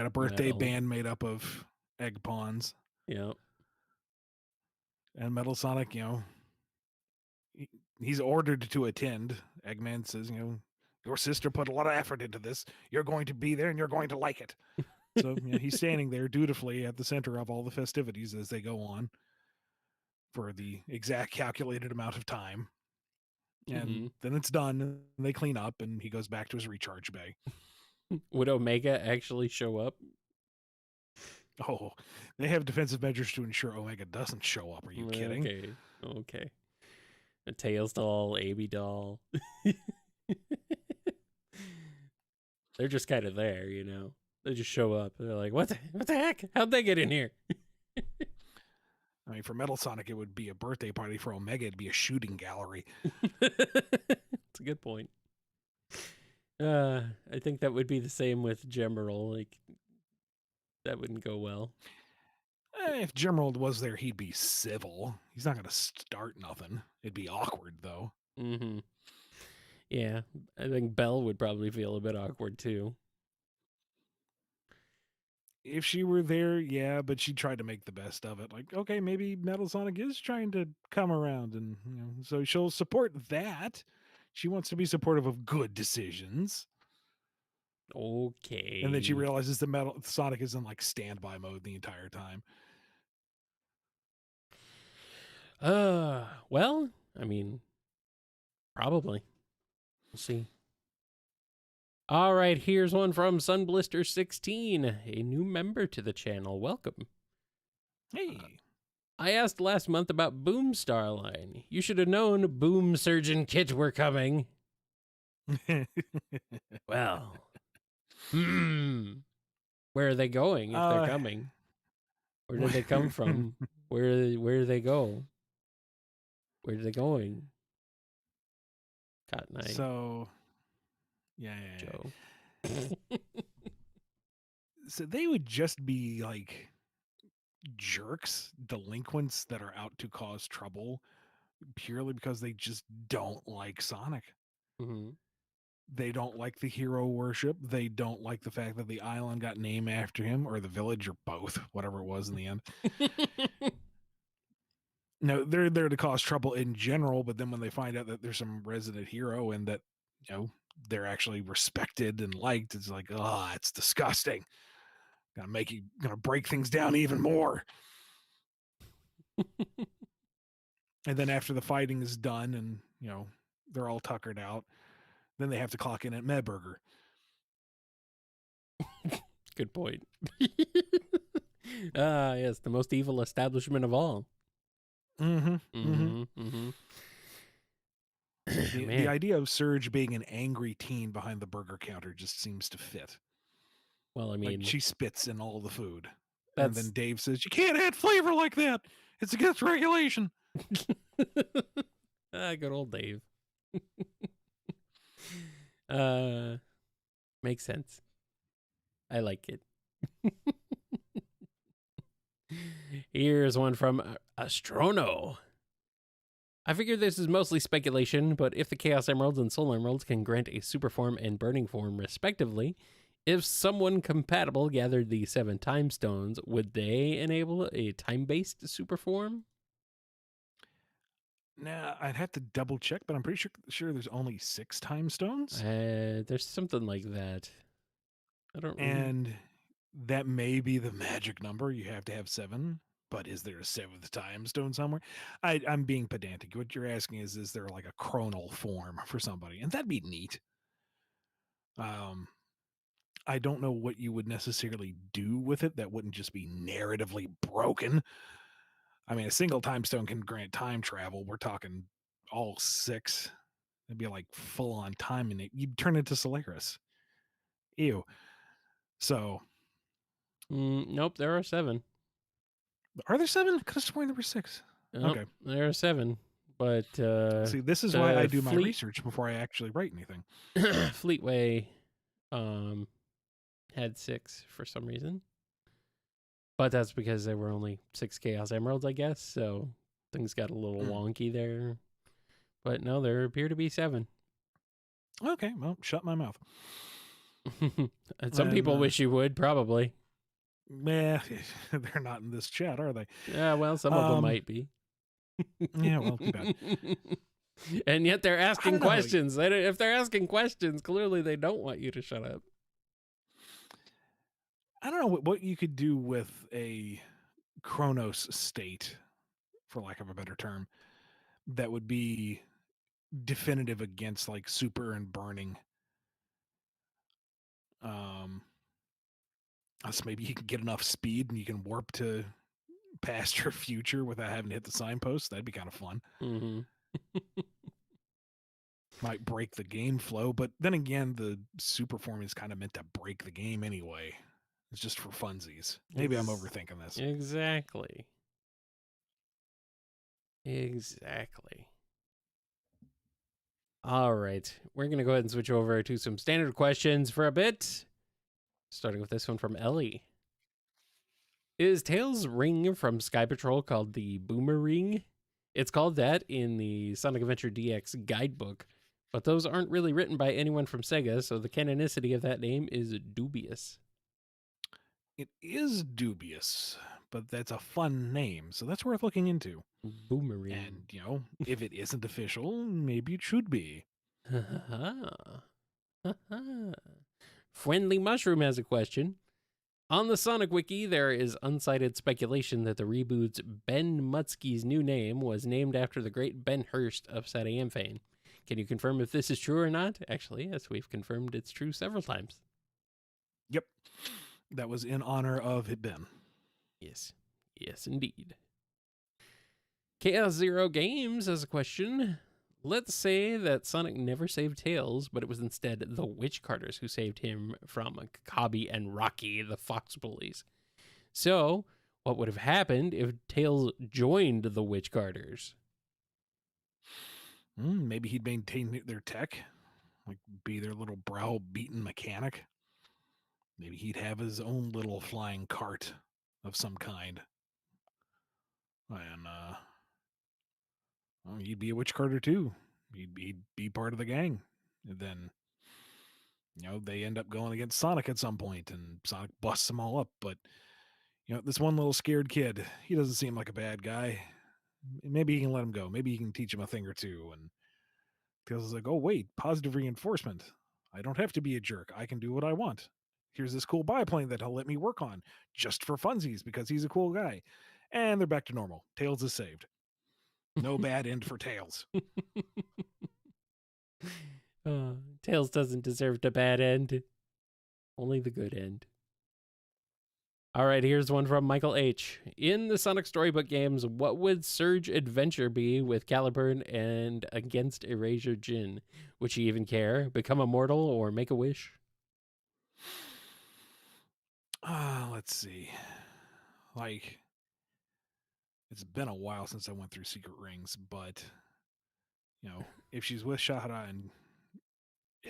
[SPEAKER 1] birthday
[SPEAKER 2] Metal
[SPEAKER 1] band made up of egg pawns.
[SPEAKER 2] Yep.
[SPEAKER 1] And Metal Sonic, he's ordered to attend. Eggman says, your sister put a lot of effort into this. You're going to be there and you're going to like it. So he's standing there dutifully at the center of all the festivities as they go on for the exact calculated amount of time. And then it's done, and they clean up, and he goes back to his recharge bay.
[SPEAKER 2] Would Omega actually show up?
[SPEAKER 1] Oh, they have defensive measures to ensure Omega doesn't show up. Are you kidding?
[SPEAKER 2] Okay. A Tails doll, AB doll. They're just kind of there, They just show up. They're like, what the heck? How'd they get in here?
[SPEAKER 1] I mean, for Metal Sonic, it would be a birthday party. For Omega, it'd be a shooting gallery.
[SPEAKER 2] That's a good point. I think that would be the same with Gemerald. Like, that wouldn't go well.
[SPEAKER 1] If Gemerald was there, he'd be civil. He's not going to start nothing. It'd be awkward, though.
[SPEAKER 2] Mm-hmm. Yeah, I think Belle would probably feel a bit awkward, too.
[SPEAKER 1] If she were there, yeah, but she tried to make the best of it. Like, okay, maybe Metal Sonic is trying to come around, and so she'll support that. She wants to be supportive of good decisions.
[SPEAKER 2] Okay.
[SPEAKER 1] And then she realizes that Metal Sonic is in like standby mode the entire time.
[SPEAKER 2] Well, I mean, probably. We'll see. All right, here's one from Sunblister16, a new member to the channel. Welcome.
[SPEAKER 1] Hey.
[SPEAKER 2] I asked last month about Boom Starline. You should have known Boom Surgeon Kit were coming. Well, where are they going if they're coming? Where did they come from? Where do they go? Where are they going? Cotton Eye.
[SPEAKER 1] So, yeah.
[SPEAKER 2] Joe.
[SPEAKER 1] So they would just be like jerks, delinquents that are out to cause trouble purely because they just don't like Sonic.
[SPEAKER 2] Hmm.
[SPEAKER 1] They don't like the hero worship. They don't like the fact that the island got named after him, or the village, or both, whatever it was in the end. No, they're there to cause trouble in general, but then when they find out that there's some resident hero and that, you know, they're actually respected and liked, it's like, oh, it's disgusting. Gonna break things down even more. And then after the fighting is done and, you know, they're all tuckered out, then they have to clock in at Medburger.
[SPEAKER 2] Good point. Ah, yes, the most evil establishment of all.
[SPEAKER 1] Mm-hmm. Mm-hmm.
[SPEAKER 2] Mm-hmm. Mm-hmm.
[SPEAKER 1] The
[SPEAKER 2] Man,
[SPEAKER 1] idea of Surge being an angry teen behind the burger counter just seems to fit.
[SPEAKER 2] well, I
[SPEAKER 1] Like
[SPEAKER 2] mean,
[SPEAKER 1] she spits in all the food. And then
[SPEAKER 2] that's
[SPEAKER 1] Dave says, "You can't add flavor like that. It's against regulation."
[SPEAKER 2] good old Dave. uh, Makes sense. I like it. Here's one from Astrono. I figure this is mostly speculation, but if the Chaos Emeralds and Soul Emeralds can grant a super form and burning form respectively, if someone compatible gathered the 7 time stones, would they enable a time-based super form?
[SPEAKER 1] Nah, I'd have to double check, but I'm pretty sure there's only 6 time stones.
[SPEAKER 2] There's something like that. I don't.
[SPEAKER 1] And that may be the magic number. You have to have 7. But is there a 7th time stone somewhere? I'm being pedantic. What you're asking is there like a chronal form for somebody? And that'd be neat. Um, I don't know what you would necessarily do with it that wouldn't just be narratively broken. I mean, a single time stone can grant time travel. We're talking all 6. It'd be like full on time, and you'd turn into Solaris. Ew. So,
[SPEAKER 2] Nope, there are 7.
[SPEAKER 1] are there 7? Could have sworn there were 6.
[SPEAKER 2] Nope,
[SPEAKER 1] Okay.
[SPEAKER 2] there are 7. But
[SPEAKER 1] See, this is why I
[SPEAKER 2] the
[SPEAKER 1] do my research before I actually write anything.
[SPEAKER 2] Fleetway had 6 for some reason. But that's because there were only 6 Chaos Emeralds, I guess. So things got a little wonky there. But no, there appear to be 7.
[SPEAKER 1] Okay, well, shut my mouth.
[SPEAKER 2] And some people wish you would, probably.
[SPEAKER 1] Meh, they're not in this chat, are they?
[SPEAKER 2] Yeah, well, some of them might be.
[SPEAKER 1] Yeah, well, too bad.
[SPEAKER 2] And yet they're asking
[SPEAKER 1] know.
[SPEAKER 2] questions. If they're asking questions, clearly they don't want you to shut up.
[SPEAKER 1] I don't know what you could do with a Chronos state, for lack of a better term, that would be definitive against like super and burning. So maybe you can get enough speed and you can warp to past or future without having to hit the signpost. That'd be kind of fun.
[SPEAKER 2] Mm-hmm.
[SPEAKER 1] Might break the game flow, but then again, the super form is kind of meant to break the game anyway. It's just for funsies. Maybe I'm overthinking this.
[SPEAKER 2] Exactly. Exactly. All right. We're going to go ahead and switch over to some standard questions for a bit. Starting with this one from Ellie. Is Tails' ring from Sky Patrol called the Boomerang? It's called that in the Sonic Adventure DX guidebook, but those aren't really written by anyone from Sega, so the canonicity of that name is dubious.
[SPEAKER 1] It is dubious, but that's a fun name, so that's worth looking into.
[SPEAKER 2] Boomerang.
[SPEAKER 1] And, you know, if it isn't official, maybe it should be.
[SPEAKER 2] Friendly Mushroom has a question. On the Sonic Wiki, there is unsighted speculation that the reboot's Ben Mutsky's new name was named after the great Ben Hurst of SatAM fame. Can you confirm if this is true or not? Actually, as we've confirmed, it's true several times.
[SPEAKER 1] Yep. That was in honor of Ben.
[SPEAKER 2] Yes. Yes, indeed. Chaos Zero Games has a question. Let's say that Sonic never saved Tails, but it was instead the Witch Carters who saved him from Kabi and Rocky, the Fox Bullies. So, what would have happened if Tails joined the Witch Carters?
[SPEAKER 1] Maybe he'd maintain their tech, like be their little brow-beaten mechanic. Maybe he'd have his own little flying cart of some kind. And well, he'd be a witch carter too. He'd be part of the gang. And then, they end up going against Sonic at some point, and Sonic busts them all up. But, this one little scared kid, he doesn't seem like a bad guy. Maybe he can let him go. Maybe he can teach him a thing or two. And feels like, oh, wait, positive reinforcement. I don't have to be a jerk. I can do what I want. Here's this cool biplane that he'll let me work on just for funsies because he's a cool guy. And they're back to normal. Tails is saved. No bad end for Tails.
[SPEAKER 2] Tails doesn't deserve the bad end. Only the good end. All right, here's one from Michael H. In the Sonic Storybook games, what would Surge Adventure be with Caliburn and against Erasure Jin? Would she even care? Become immortal or make a wish?
[SPEAKER 1] Let's see. Like, it's been a while since I went through Secret Rings, but, if she's with Shahara and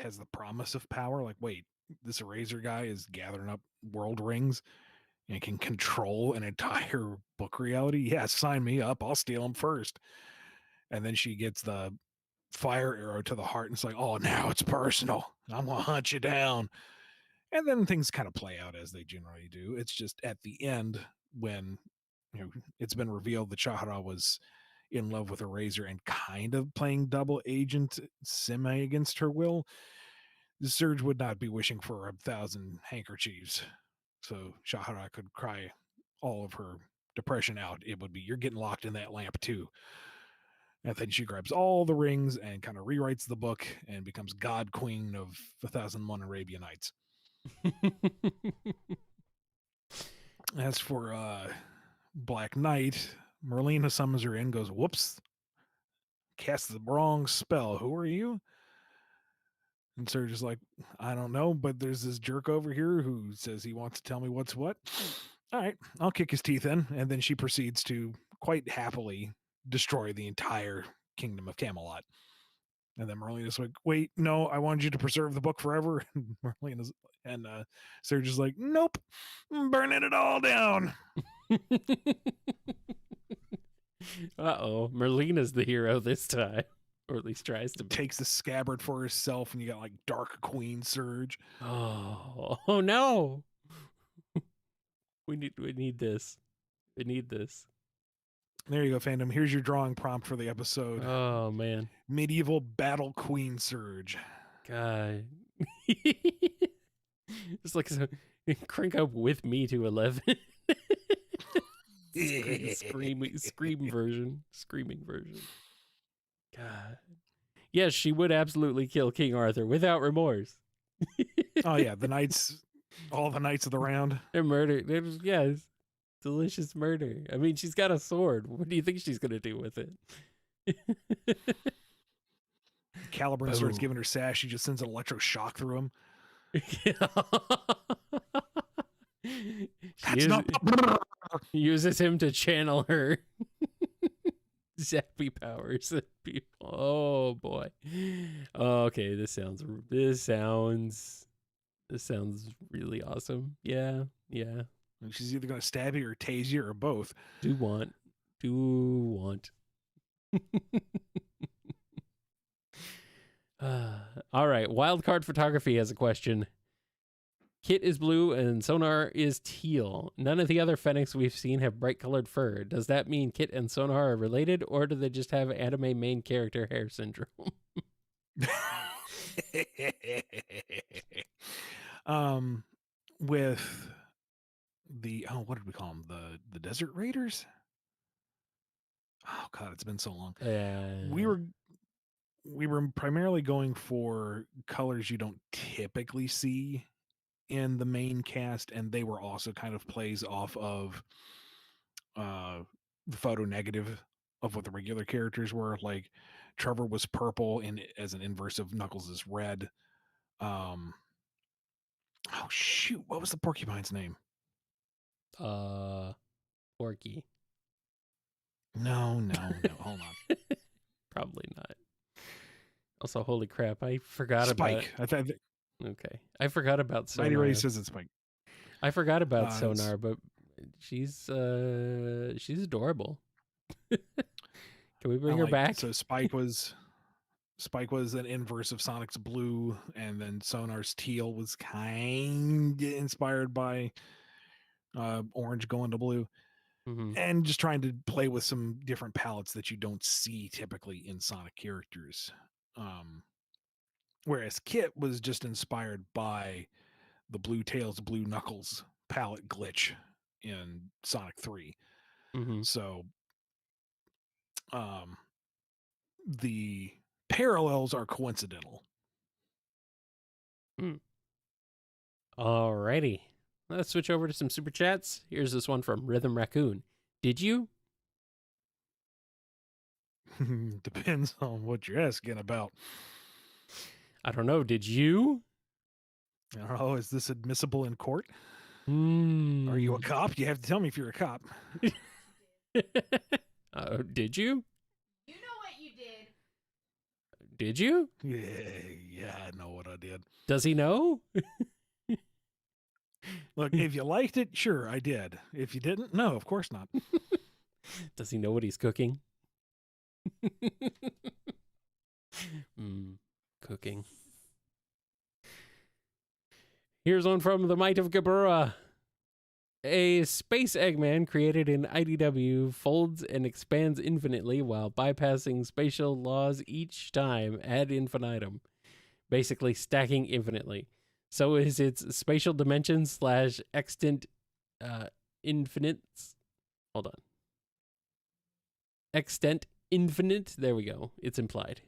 [SPEAKER 1] has the promise of power, like, wait, this Eraser guy is gathering up world rings and can control an entire book reality. Yeah, sign me up. I'll steal them first. And then she gets the fire arrow to the heart and it's like, oh, now it's personal. I'm going to hunt you down. And then things kind of play out as they generally do. It's just at the end when, it's been revealed that Chahara was in love with Eraser and kind of playing double agent semi against her will. Surge would not be wishing for 1,000 handkerchiefs so Shahara could cry all of her depression out. It would be, you're getting locked in that lamp too. And then she grabs all the rings and kind of rewrites the book and becomes God Queen of 1,001 Arabian Nights. As for Black Knight, Merlina summons her in, goes, whoops, cast the wrong spell. Who are you? And Surge is like, I don't know, but there's this jerk over here who says he wants to tell me what's what. All right, I'll kick his teeth in. And then she proceeds to quite happily destroy the entire kingdom of Camelot. And then Merlina's like, wait, no, I wanted you to preserve the book forever. And Merlina's and Surge is like, nope, burning it all down.
[SPEAKER 2] Uh-oh, Merlina's the hero this time. Or at least tries to be.
[SPEAKER 1] Takes the scabbard for herself, and you got like Dark Queen Surge.
[SPEAKER 2] Oh no. We need this. We need this.
[SPEAKER 1] There you go, fandom. Here's your drawing prompt for the episode.
[SPEAKER 2] Oh man.
[SPEAKER 1] Medieval Battle Queen Surge.
[SPEAKER 2] God. It's like crank up with me to 11. Screaming version. God. Yes, she would absolutely kill King Arthur without remorse.
[SPEAKER 1] Oh yeah, all the knights of the round.
[SPEAKER 2] They're murder. Yes, delicious murder. I mean, she's got a sword. What do you think she's gonna do with it?
[SPEAKER 1] Caliburn starts giving her sash. She just sends an electroshock through him.
[SPEAKER 2] Uses him to channel her zappy powers. Oh boy. Okay, this sounds really awesome. Yeah.
[SPEAKER 1] She's either gonna stab you or tase you or both.
[SPEAKER 2] Do want. All right. Wildcard Photography has a question. Kit is blue and Sonar is teal. None of the other Fennecs we've seen have bright colored fur. Does that mean Kit and Sonar are related, or do they just have anime main character hair syndrome?
[SPEAKER 1] With the what did we call them? The Desert Raiders? Oh god, it's been so long. We were primarily going for colors you don't typically see in the main cast, and they were also kind of plays off of the photo negative of what the regular characters were. Like Trevor was purple as an inverse of Knuckles is red. Oh shoot, what was the porcupine's name?
[SPEAKER 2] Porky.
[SPEAKER 1] No, hold on.
[SPEAKER 2] Probably not. Also, holy crap, I forgot
[SPEAKER 1] Spike.
[SPEAKER 2] about it. Okay. I forgot about
[SPEAKER 1] Mighty Ray
[SPEAKER 2] Sonar.
[SPEAKER 1] says it's Spike.
[SPEAKER 2] I forgot about
[SPEAKER 1] S-
[SPEAKER 2] Sonar, but she's adorable. Can we
[SPEAKER 1] I
[SPEAKER 2] bring her
[SPEAKER 1] like
[SPEAKER 2] back?
[SPEAKER 1] so Spike was an inverse of Sonic's blue, and then Sonar's teal was kind of inspired by orange going to blue,
[SPEAKER 2] Mm-hmm.
[SPEAKER 1] and just trying to play with some different palettes that you don't see typically in Sonic characters. Um, Whereas Kit was just inspired by the Blue Tails, Blue Knuckles palette glitch in Sonic 3.
[SPEAKER 2] Mm-hmm.
[SPEAKER 1] So um, the parallels are coincidental.
[SPEAKER 2] Mm. Alrighty. Let's switch over to some super chats. Here's this one from Rhythm Raccoon. Did you?
[SPEAKER 1] Depends on what you're asking about.
[SPEAKER 2] I don't know. Did you?
[SPEAKER 1] Oh, is this admissible in court? Are you a
[SPEAKER 2] Hmm.
[SPEAKER 1] cop? You have to tell me if you're a cop.
[SPEAKER 2] Did you?
[SPEAKER 3] You know what you did.
[SPEAKER 2] Did you?
[SPEAKER 1] Yeah, I know what I did.
[SPEAKER 2] Does he know?
[SPEAKER 1] Look, if you liked it, sure, I did. If you didn't, no, of course not.
[SPEAKER 2] Does he know what he's cooking? Cooking. Here's one from the Might of Gabura. A space Eggman created in IDW folds and expands infinitely while bypassing spatial laws each time ad infinitum, basically stacking infinitely. So is its spatial dimensions / extant infinites. Hold on. Extent infinite. There we go. It's implied.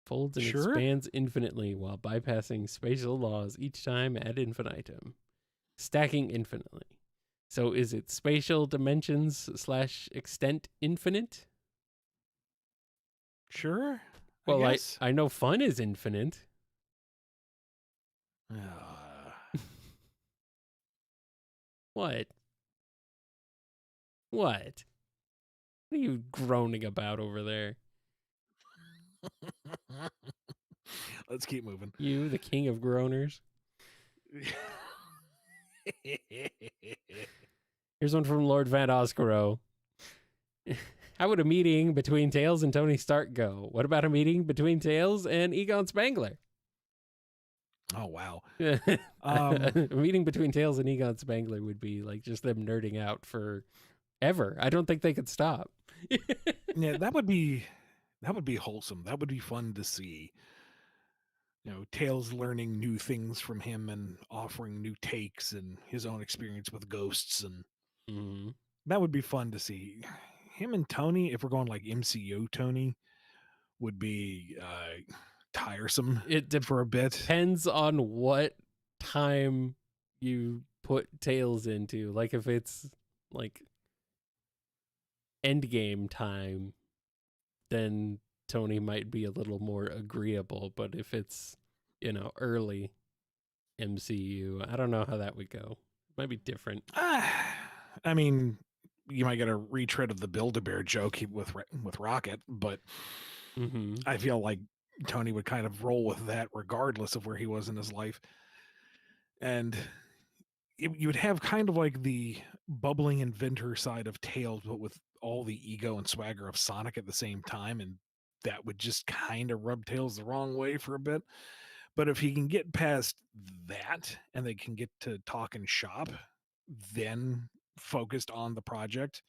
[SPEAKER 2] Folds and
[SPEAKER 1] Sure.
[SPEAKER 2] expands infinitely while bypassing spatial laws each time ad infinitum. Stacking infinitely. So is it spatial dimensions / extent infinite?
[SPEAKER 1] Sure.
[SPEAKER 2] Well,
[SPEAKER 1] I guess.
[SPEAKER 2] I know fun is infinite. What? What? What are you groaning about over there?
[SPEAKER 1] Let's keep moving.
[SPEAKER 2] You, the king of groaners. Here's one from Lord Van Oscaro. How would a meeting between Tails and Tony Stark go? What about a meeting between Tails and Egon Spangler?
[SPEAKER 1] Oh, wow.
[SPEAKER 2] A meeting between Tails and Egon Spangler would be like just them nerding out for ever. I don't think they could stop.
[SPEAKER 1] Yeah, that would be wholesome. That would be fun to see. You know, Tails learning new things from him and offering new takes and his own experience with ghosts, and
[SPEAKER 2] Mm-hmm.
[SPEAKER 1] that would be fun to see. Him and Tony, if we're going like MCU Tony, would be tiresome for a bit.
[SPEAKER 2] Depends on what time you put Tails into. Like if it's like endgame time, then Tony might be a little more agreeable. But if it's, early MCU, I don't know how that would go. It might be different.
[SPEAKER 1] I mean, you might get a retread of the Build-A-Bear joke with Rocket, but I feel like Tony would kind of roll with that regardless of where he was in his life. And you would have kind of like the bubbling inventor side of Tails, but with all the ego and swagger of Sonic at the same time, and that would just kind of rub Tails the wrong way for a bit. But if he can get past that and they can get to talking shop, then focused on the project,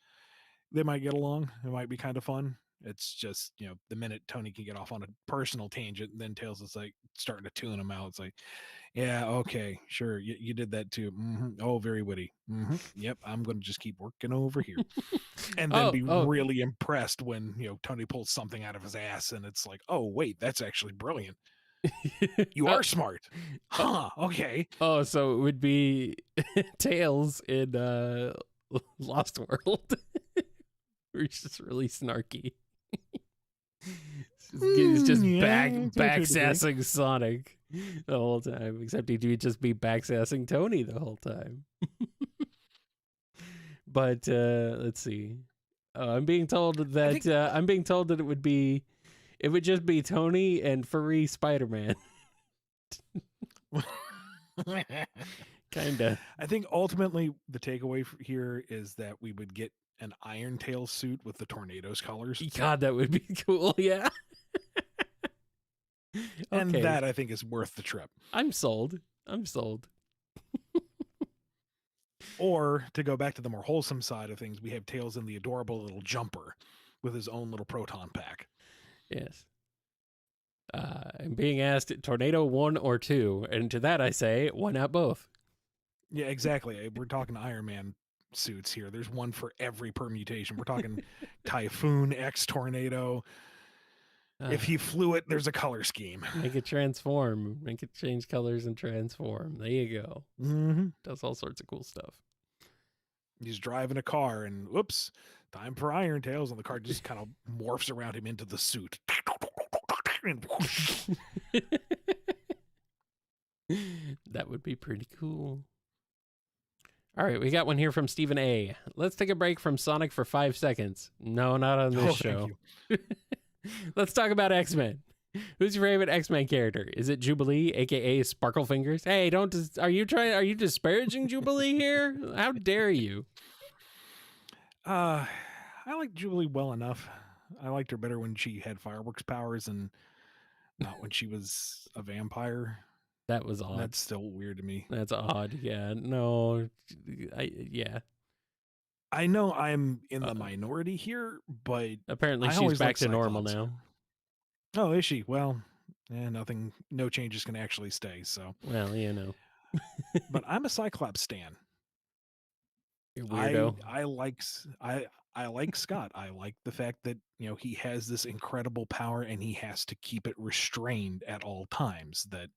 [SPEAKER 1] they might get along. It might be kind of fun. It's just, the minute Tony can get off on a personal tangent, then Tails is like starting to tune him out. It's like, yeah, okay, sure. You did that too. Mm-hmm. Oh, very witty. Mm-hmm. Yep. I'm going to just keep working over here. And then be really impressed when, Tony pulls something out of his ass and it's like, oh, wait, that's actually brilliant. You are smart. Huh. Okay.
[SPEAKER 2] Oh, so it would be Tails in Lost World. Where he's just really snarky. He's just backsassing Sonic the whole time, except he'd just be backsassing Tony the whole time. But let's see. I'm being told that it would be It would just be Tony and furry Spider-Man. Kinda.
[SPEAKER 1] I think ultimately the takeaway here is that we would get an Iron Tail suit with the Tornadoes colors.
[SPEAKER 2] God, that would be cool. Yeah.
[SPEAKER 1] And
[SPEAKER 2] Okay.
[SPEAKER 1] that I think is worth the trip.
[SPEAKER 2] I'm sold. I'm sold.
[SPEAKER 1] Or to go back to the more wholesome side of things, we have Tails in the adorable little jumper with his own little proton pack.
[SPEAKER 2] Yes. I'm being asked Tornado 1 or 2, and to that I say, why not both?
[SPEAKER 1] Yeah, exactly. We're talking Iron Man suits here. There's one for every permutation. We're talking Typhoon, X Tornado. If he flew it, there's a color scheme.
[SPEAKER 2] Make it transform. Make it change colors and transform. There you go.
[SPEAKER 1] Mm-hmm.
[SPEAKER 2] Does all sorts of cool stuff.
[SPEAKER 1] He's driving a car and whoops, time for Iron Tails, and the car just kind of morphs around him into the suit.
[SPEAKER 2] That would be pretty cool. All right, we got one here from Stephen A. Let's take a break from Sonic for 5 seconds. No, not on this show. Let's talk about X-Men. Who's your favorite X-Men character? Is it Jubilee, aka Sparkle Fingers? Hey, are you disparaging Jubilee here? How dare you?
[SPEAKER 1] I like Jubilee well enough. I liked her better when she had fireworks powers and not when she was a vampire.
[SPEAKER 2] That was odd.
[SPEAKER 1] That's still weird to me.
[SPEAKER 2] That's odd. Yeah. No. Yeah.
[SPEAKER 1] I know I'm in the minority here, but
[SPEAKER 2] apparently
[SPEAKER 1] I
[SPEAKER 2] she's
[SPEAKER 1] always
[SPEAKER 2] back
[SPEAKER 1] liked
[SPEAKER 2] to normal
[SPEAKER 1] Cyclops.
[SPEAKER 2] now.
[SPEAKER 1] Oh, is she? Well, no changes can actually stay. So,
[SPEAKER 2] well, you know.
[SPEAKER 1] But I'm a Cyclops stan.
[SPEAKER 2] You're weirdo.
[SPEAKER 1] I like Scott. I like the fact that he has this incredible power and he has to keep it restrained at all times. That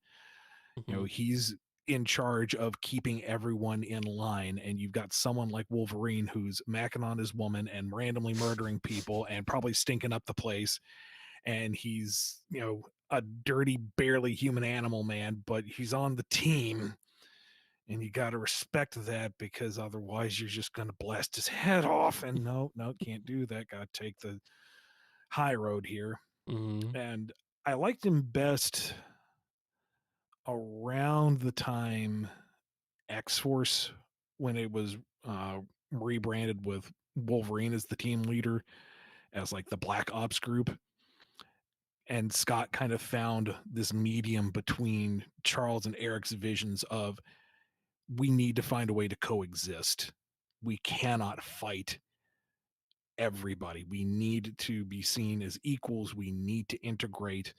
[SPEAKER 1] he's in charge of keeping everyone in line, and you've got someone like Wolverine who's macking on his woman and randomly murdering people and probably stinking up the place, and he's a dirty, barely human animal man, but he's on the team, and you got to respect that, because otherwise you're just going to blast his head off, and no, can't do that. Got to take the high road here. And I liked him best around the time X-Force, when it was rebranded with Wolverine as the team leader, as like the Black Ops group. And Scott kind of found this medium between Charles and Eric's visions of, we need to find a way to coexist. We cannot fight everybody. We need to be seen as equals. We need to integrate,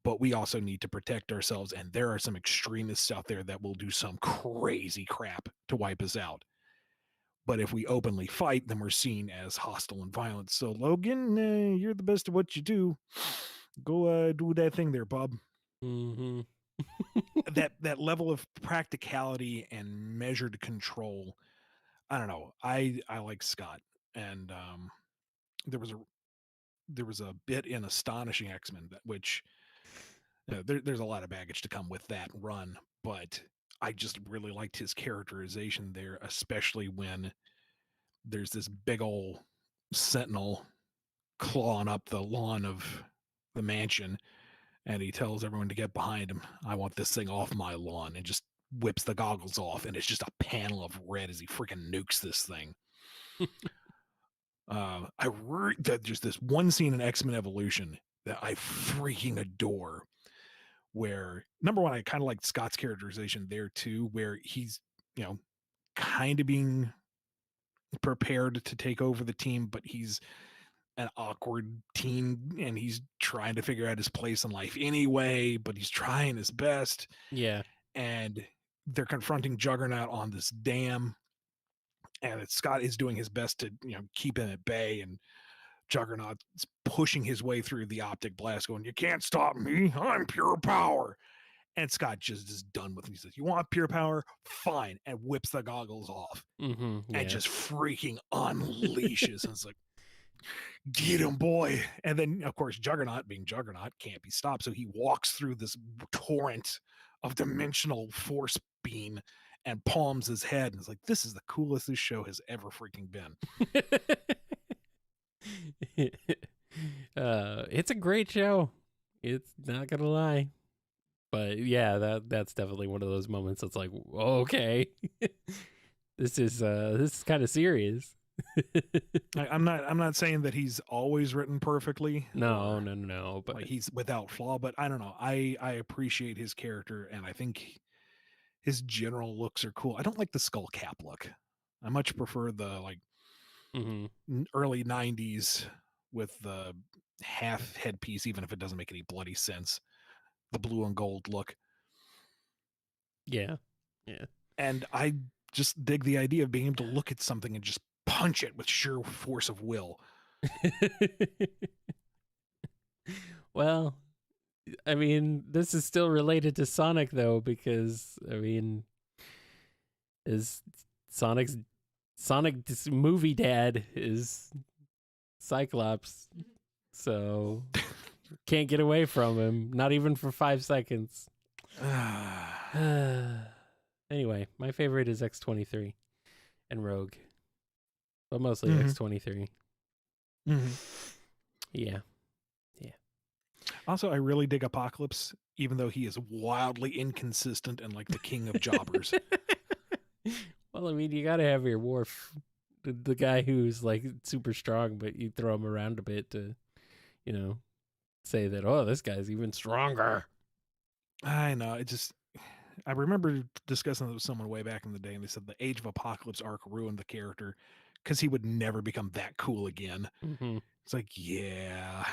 [SPEAKER 1] but we also need to protect ourselves. And there are some extremists out there that will do some crazy crap to wipe us out. But if we openly fight, then we're seen as hostile and violent. So Logan, you're the best at what you do. Go do that thing there, Bob. that level of practicality and measured control. I don't know. I like Scott, and there was a bit in Astonishing X-Men which there's a lot of baggage to come with that run, but I just really liked his characterization there, especially when there's this big old sentinel clawing up the lawn of the mansion, and he tells everyone to get behind him. I want this thing off my lawn, and just whips the goggles off, and it's just a panel of red as he freaking nukes this thing. There's this one scene in X-Men Evolution that I freaking adore, where number one, I kind of like Scott's characterization there too, where he's kind of being prepared to take over the team, but he's an awkward teen and he's trying to figure out his place in life anyway, but he's trying his best.
[SPEAKER 2] Yeah.
[SPEAKER 1] And they're confronting Juggernaut on this dam, and Scott is doing his best to keep him at bay, and Juggernaut's pushing his way through the optic blast going, "You can't stop me, I'm pure power." And Scott just is done with it. He says, "You want pure power? Fine," and whips the goggles off.
[SPEAKER 2] Yeah.
[SPEAKER 1] And just freaking unleashes. And it's like, get him, boy. And then, of course, Juggernaut, being Juggernaut, can't be stopped. So he walks through this torrent of dimensional force beam and palms his head. And it's like, this is the coolest this show has ever freaking been.
[SPEAKER 2] It's a great show. It's not gonna lie. But yeah, that's definitely one of those moments that's like, okay. this is kind of serious.
[SPEAKER 1] I'm not saying that he's always written perfectly.
[SPEAKER 2] No, but
[SPEAKER 1] like he's without flaw, but I don't know. I appreciate his character, and I think his general looks are cool. I don't like the skull cap look. I much prefer the like
[SPEAKER 2] mhm.
[SPEAKER 1] early 90s with the half headpiece, even if it doesn't make any bloody sense. The blue and gold look.
[SPEAKER 2] Yeah.
[SPEAKER 1] And I just dig the idea of being able to look at something and just punch it with sheer force of will.
[SPEAKER 2] Well, I mean, this is still related to Sonic though, because I mean, is Sonic movie dad is Cyclops, so can't get away from him, not even for 5 seconds. Anyway, my favorite is X-23 and Rogue, but mostly X-23. Yeah.
[SPEAKER 1] Also, I really dig Apocalypse, even though he is wildly inconsistent and like the king of jobbers.
[SPEAKER 2] Well, I mean, you gotta have your Worf, the guy who's like super strong, but you throw him around a bit to, say that, oh, this guy's even stronger.
[SPEAKER 1] I know. I remember discussing it with someone way back in the day, and they said the Age of Apocalypse arc ruined the character because he would never become that cool again.
[SPEAKER 2] Mm-hmm.
[SPEAKER 1] It's like, yeah.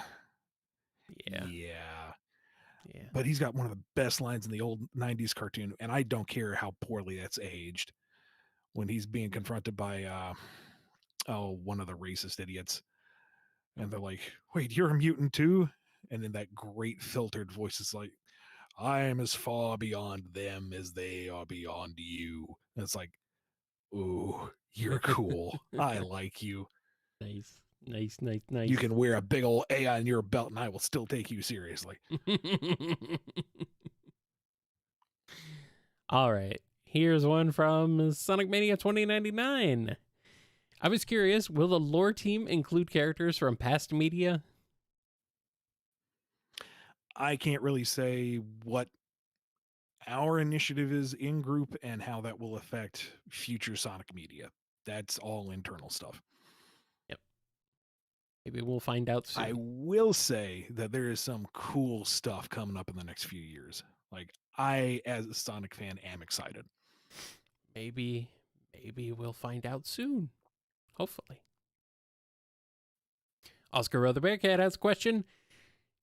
[SPEAKER 1] But he's got one of the best lines in the old 90s cartoon, and I don't care how poorly that's aged. When he's being confronted by, one of the racist idiots. And they're like, wait, you're a mutant too? And then that great filtered voice is like, I am as far beyond them as they are beyond you. And it's like, ooh, you're cool. I like you.
[SPEAKER 2] Nice.
[SPEAKER 1] You can wear a big old A on your belt and I will still take you seriously.
[SPEAKER 2] All right. Here's one from Sonic Mania 2099. I was curious, will the lore team include characters from past media?
[SPEAKER 1] I can't really say what our initiative is in group and how that will affect future Sonic media. That's all internal stuff.
[SPEAKER 2] Yep. Maybe we'll find out soon.
[SPEAKER 1] I will say that there is some cool stuff coming up in the next few years. Like, I, as a Sonic fan, am excited.
[SPEAKER 2] Maybe we'll find out soon. Hopefully. Oscar the Bearcat has a question.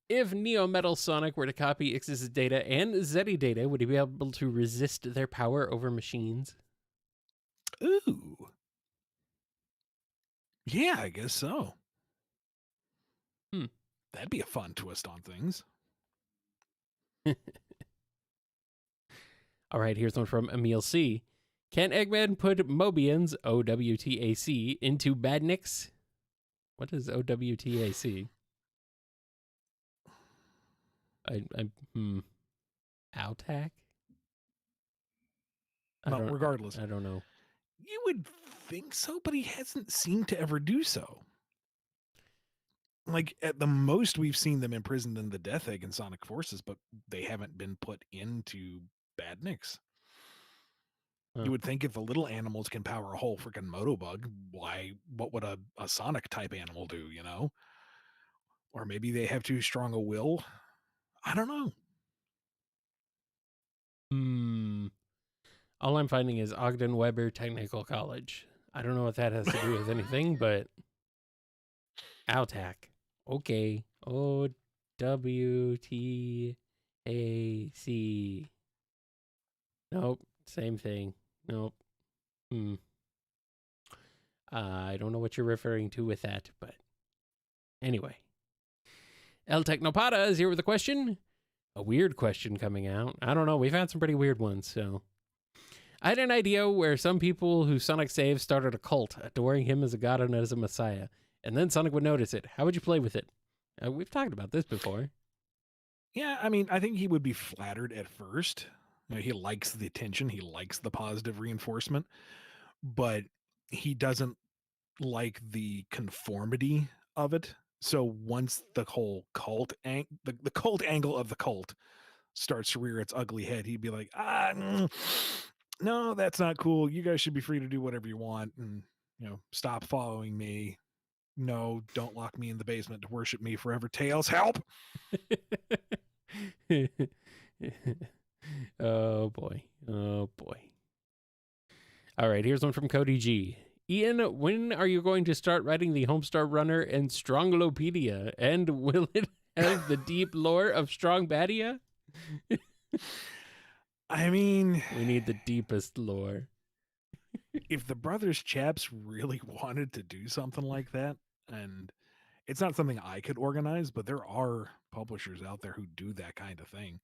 [SPEAKER 2] If Neo Metal Sonic were to copy Ix's data and Zeddy data, would he be able to resist their power over machines?
[SPEAKER 1] Ooh. Yeah, I guess so. That'd be a fun twist on things.
[SPEAKER 2] All right, here's one from Emil C. Can Eggman put Mobians, OWTAC, into Badniks? What is OWTAC? Altac?
[SPEAKER 1] Regardless.
[SPEAKER 2] I don't know.
[SPEAKER 1] You would think so, but he hasn't seemed to ever do so. Like, at the most, we've seen them imprisoned in the Death Egg in Sonic Forces, but they haven't been put into Badniks.
[SPEAKER 2] Huh.
[SPEAKER 1] You would think if the little animals can power a whole freaking Motobug, what would a Sonic type animal do, you know? Or maybe they have too strong a will. I don't know.
[SPEAKER 2] All I'm finding is Ogden Weber Technical College. I don't know what that has to do with anything, but Altac. Okay. OWTAC. Nope. Same thing. Nope. I don't know what you're referring to with that, but anyway. El Technopada is here with a question. A weird question coming out. I don't know. We've had some pretty weird ones, so. I had an idea where some people who Sonic saved started a cult, adoring him as a god and as a messiah, and then Sonic would notice it. How would you play with it? We've talked about this before.
[SPEAKER 1] Yeah, I mean, I think he would be flattered at first. You know, he likes the attention, he likes the positive reinforcement, but he doesn't like the conformity of it. So once the whole the cult angle of the cult starts to rear its ugly head, he'd be like, no, that's not cool. You guys should be free to do whatever you want, and stop following me. No, don't lock me in the basement to worship me forever. Tails, help!
[SPEAKER 2] Oh boy. Oh boy. All right, here's one from Cody G. Ian, when are you going to start writing the Homestar Runner and Stronglopedia? And will it have the deep lore of Strong Badia?
[SPEAKER 1] I mean,
[SPEAKER 2] we need the deepest lore.
[SPEAKER 1] If the Brothers Chaps really wanted to do something like that, and it's not something I could organize, but there are publishers out there who do that kind of thing.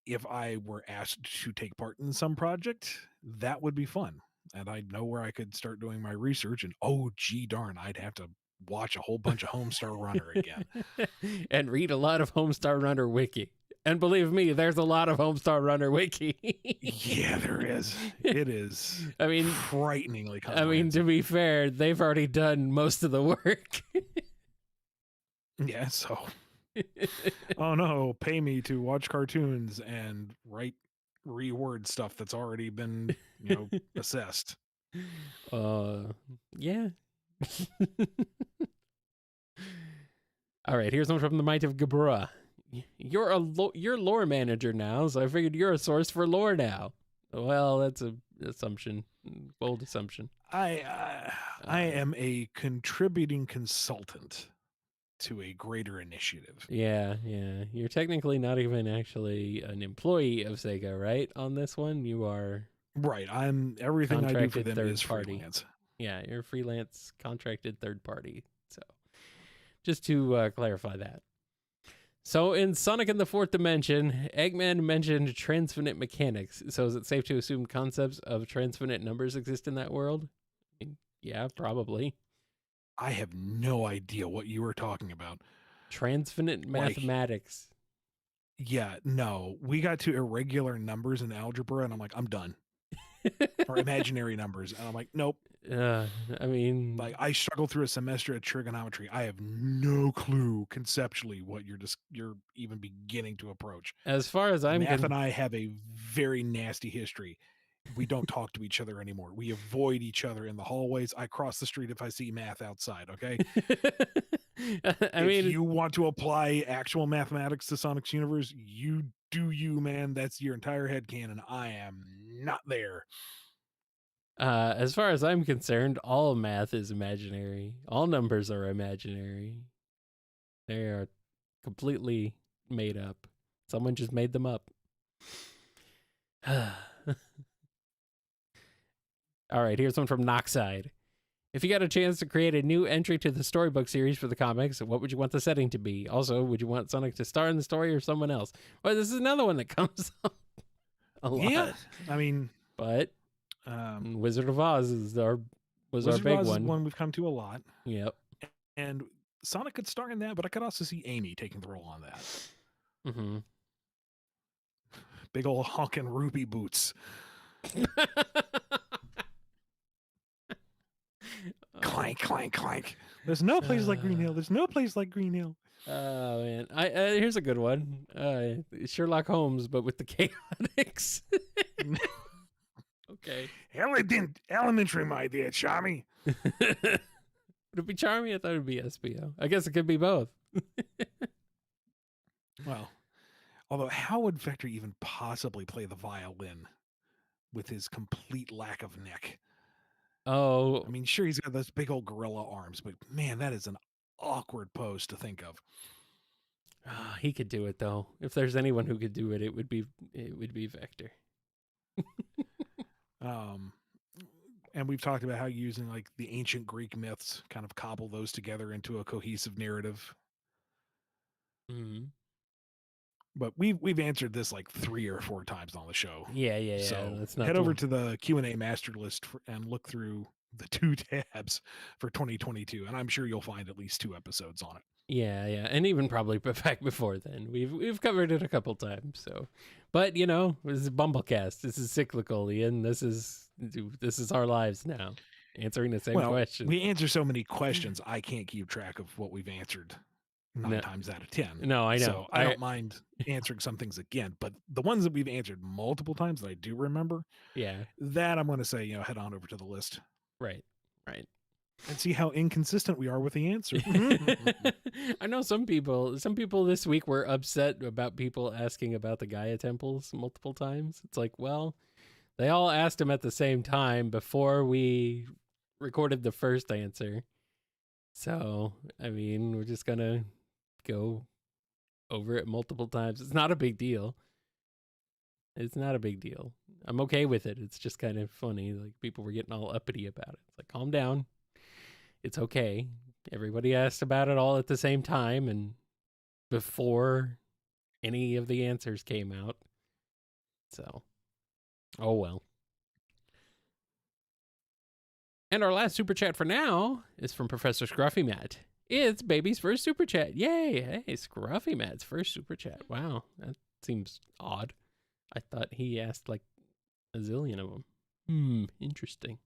[SPEAKER 1] If I were asked to take part in some project, that would be fun. And I'd know where I could start doing my research. And oh, gee darn, I'd have to watch a whole bunch of Homestar Runner again.
[SPEAKER 2] And read a lot of Homestar Runner wiki. And believe me, there's a lot of Homestar Runner wiki.
[SPEAKER 1] Yeah, there is. It is.
[SPEAKER 2] I mean,
[SPEAKER 1] frighteningly.
[SPEAKER 2] I mean, to be fair, they've already done most of the work.
[SPEAKER 1] Yeah, so. Oh no, pay me to watch cartoons and reword stuff that's already been, assessed.
[SPEAKER 2] Yeah. All right, here's one from the Might of Gabra. You're lore manager now, so I figured you're a source for lore now. Well, that's an assumption, bold assumption.
[SPEAKER 1] I am a contributing consultant to a greater initiative.
[SPEAKER 2] Yeah. You're technically not even actually an employee of Sega, right? On this one, you are.
[SPEAKER 1] Right. Everything I do for them is freelance.
[SPEAKER 2] Yeah, you're a freelance contracted third party. So, just to clarify that. So in Sonic in the Fourth Dimension, Eggman mentioned transfinite mechanics. So is it safe to assume concepts of transfinite numbers exist in that world? I mean, yeah, probably.
[SPEAKER 1] I have no idea what you were talking about.
[SPEAKER 2] Transfinite mathematics.
[SPEAKER 1] Yeah, no. We got to irregular numbers in algebra, and I'm like, I'm done. Or imaginary numbers. And I'm like, nope.
[SPEAKER 2] I mean,
[SPEAKER 1] like I struggled through a semester of trigonometry. I have no clue conceptually what you're even beginning to approach.
[SPEAKER 2] As far as I'm
[SPEAKER 1] Math and I have a very nasty history. We don't talk to each other anymore. We avoid each other in the hallways. I cross the street if I see math outside, okay? If you want to apply actual mathematics to Sonic's universe, you do you, man. That's your entire headcanon. I am not there.
[SPEAKER 2] As far as I'm concerned, all math is imaginary. All numbers are imaginary. They are completely made up. Someone just made them up. All right, here's one from Noxide. If you got a chance to create a new entry to the storybook series for the comics, what would you want the setting to be? Also, would you want Sonic to star in the story or someone else? Well, this is another one that comes up a lot.
[SPEAKER 1] Yeah, I mean,
[SPEAKER 2] but Wizard of Oz was our big one.
[SPEAKER 1] One we've come to a lot.
[SPEAKER 2] Yep.
[SPEAKER 1] And Sonic could star in that, but I could also see Amy taking the role on that.
[SPEAKER 2] Mm-hmm.
[SPEAKER 1] Big old honkin' ruby boots. Clank, clank, clank. There's no place like Green Hill. There's no place like Green Hill.
[SPEAKER 2] Oh, man. Here's a good one. Sherlock Holmes, but with the chaotics. Okay.
[SPEAKER 1] Elementary, my dear Charmy.
[SPEAKER 2] Would it be Charmy? I thought it would be SPO. I guess it could be both.
[SPEAKER 1] Well, although how would Vector even possibly play the violin with his complete lack of neck?
[SPEAKER 2] Oh.
[SPEAKER 1] I mean, sure, he's got those big old gorilla arms, but man, that is an awkward pose to think of.
[SPEAKER 2] He could do it, though. If there's anyone who could do it, it would be Vector.
[SPEAKER 1] And we've talked about how using like the ancient Greek myths kind of cobble those together into a cohesive narrative.
[SPEAKER 2] Mm-hmm.
[SPEAKER 1] But we've answered this like 3 or 4 times on the show.
[SPEAKER 2] Yeah.
[SPEAKER 1] So
[SPEAKER 2] that's not
[SPEAKER 1] head over to the Q&A master list and look through the 2 tabs for 2022, and I'm sure you'll find at least 2 episodes on it.
[SPEAKER 2] Yeah, and even probably back before then. We've covered it a couple times. So, but this is BumbleKast. This is cyclical, Ian. This is our lives now. answering the same
[SPEAKER 1] Well,
[SPEAKER 2] question.
[SPEAKER 1] we answer so many questions, I can't keep track of what we've answered 9
[SPEAKER 2] No.
[SPEAKER 1] times out of 10.
[SPEAKER 2] No, I know.
[SPEAKER 1] So I don't mind answering some things again, but the ones that we've answered multiple times that I do remember,
[SPEAKER 2] Yeah.
[SPEAKER 1] that I'm going to say, head on over to the list
[SPEAKER 2] Right.
[SPEAKER 1] and see how inconsistent we are with the answer.
[SPEAKER 2] I know some people this week were upset about people asking about the Gaia temples multiple times. It's like, well, they all asked them at the same time before we recorded the first answer. So, I mean, we're just going to go over it multiple times. It's not a big deal. It's not a big deal. I'm okay with it. It's just kind of funny. Like, people were getting all uppity about it. It's like, calm down. It's okay. Everybody asked about it all at the same time and before any of the answers came out. So, oh well. And our last super chat for now is from Professor Scruffy Matt. It's baby's first super chat. Yay. Hey, Scruffy Matt's first super chat. Wow. That seems odd. I thought he asked like a zillion of them. Interesting.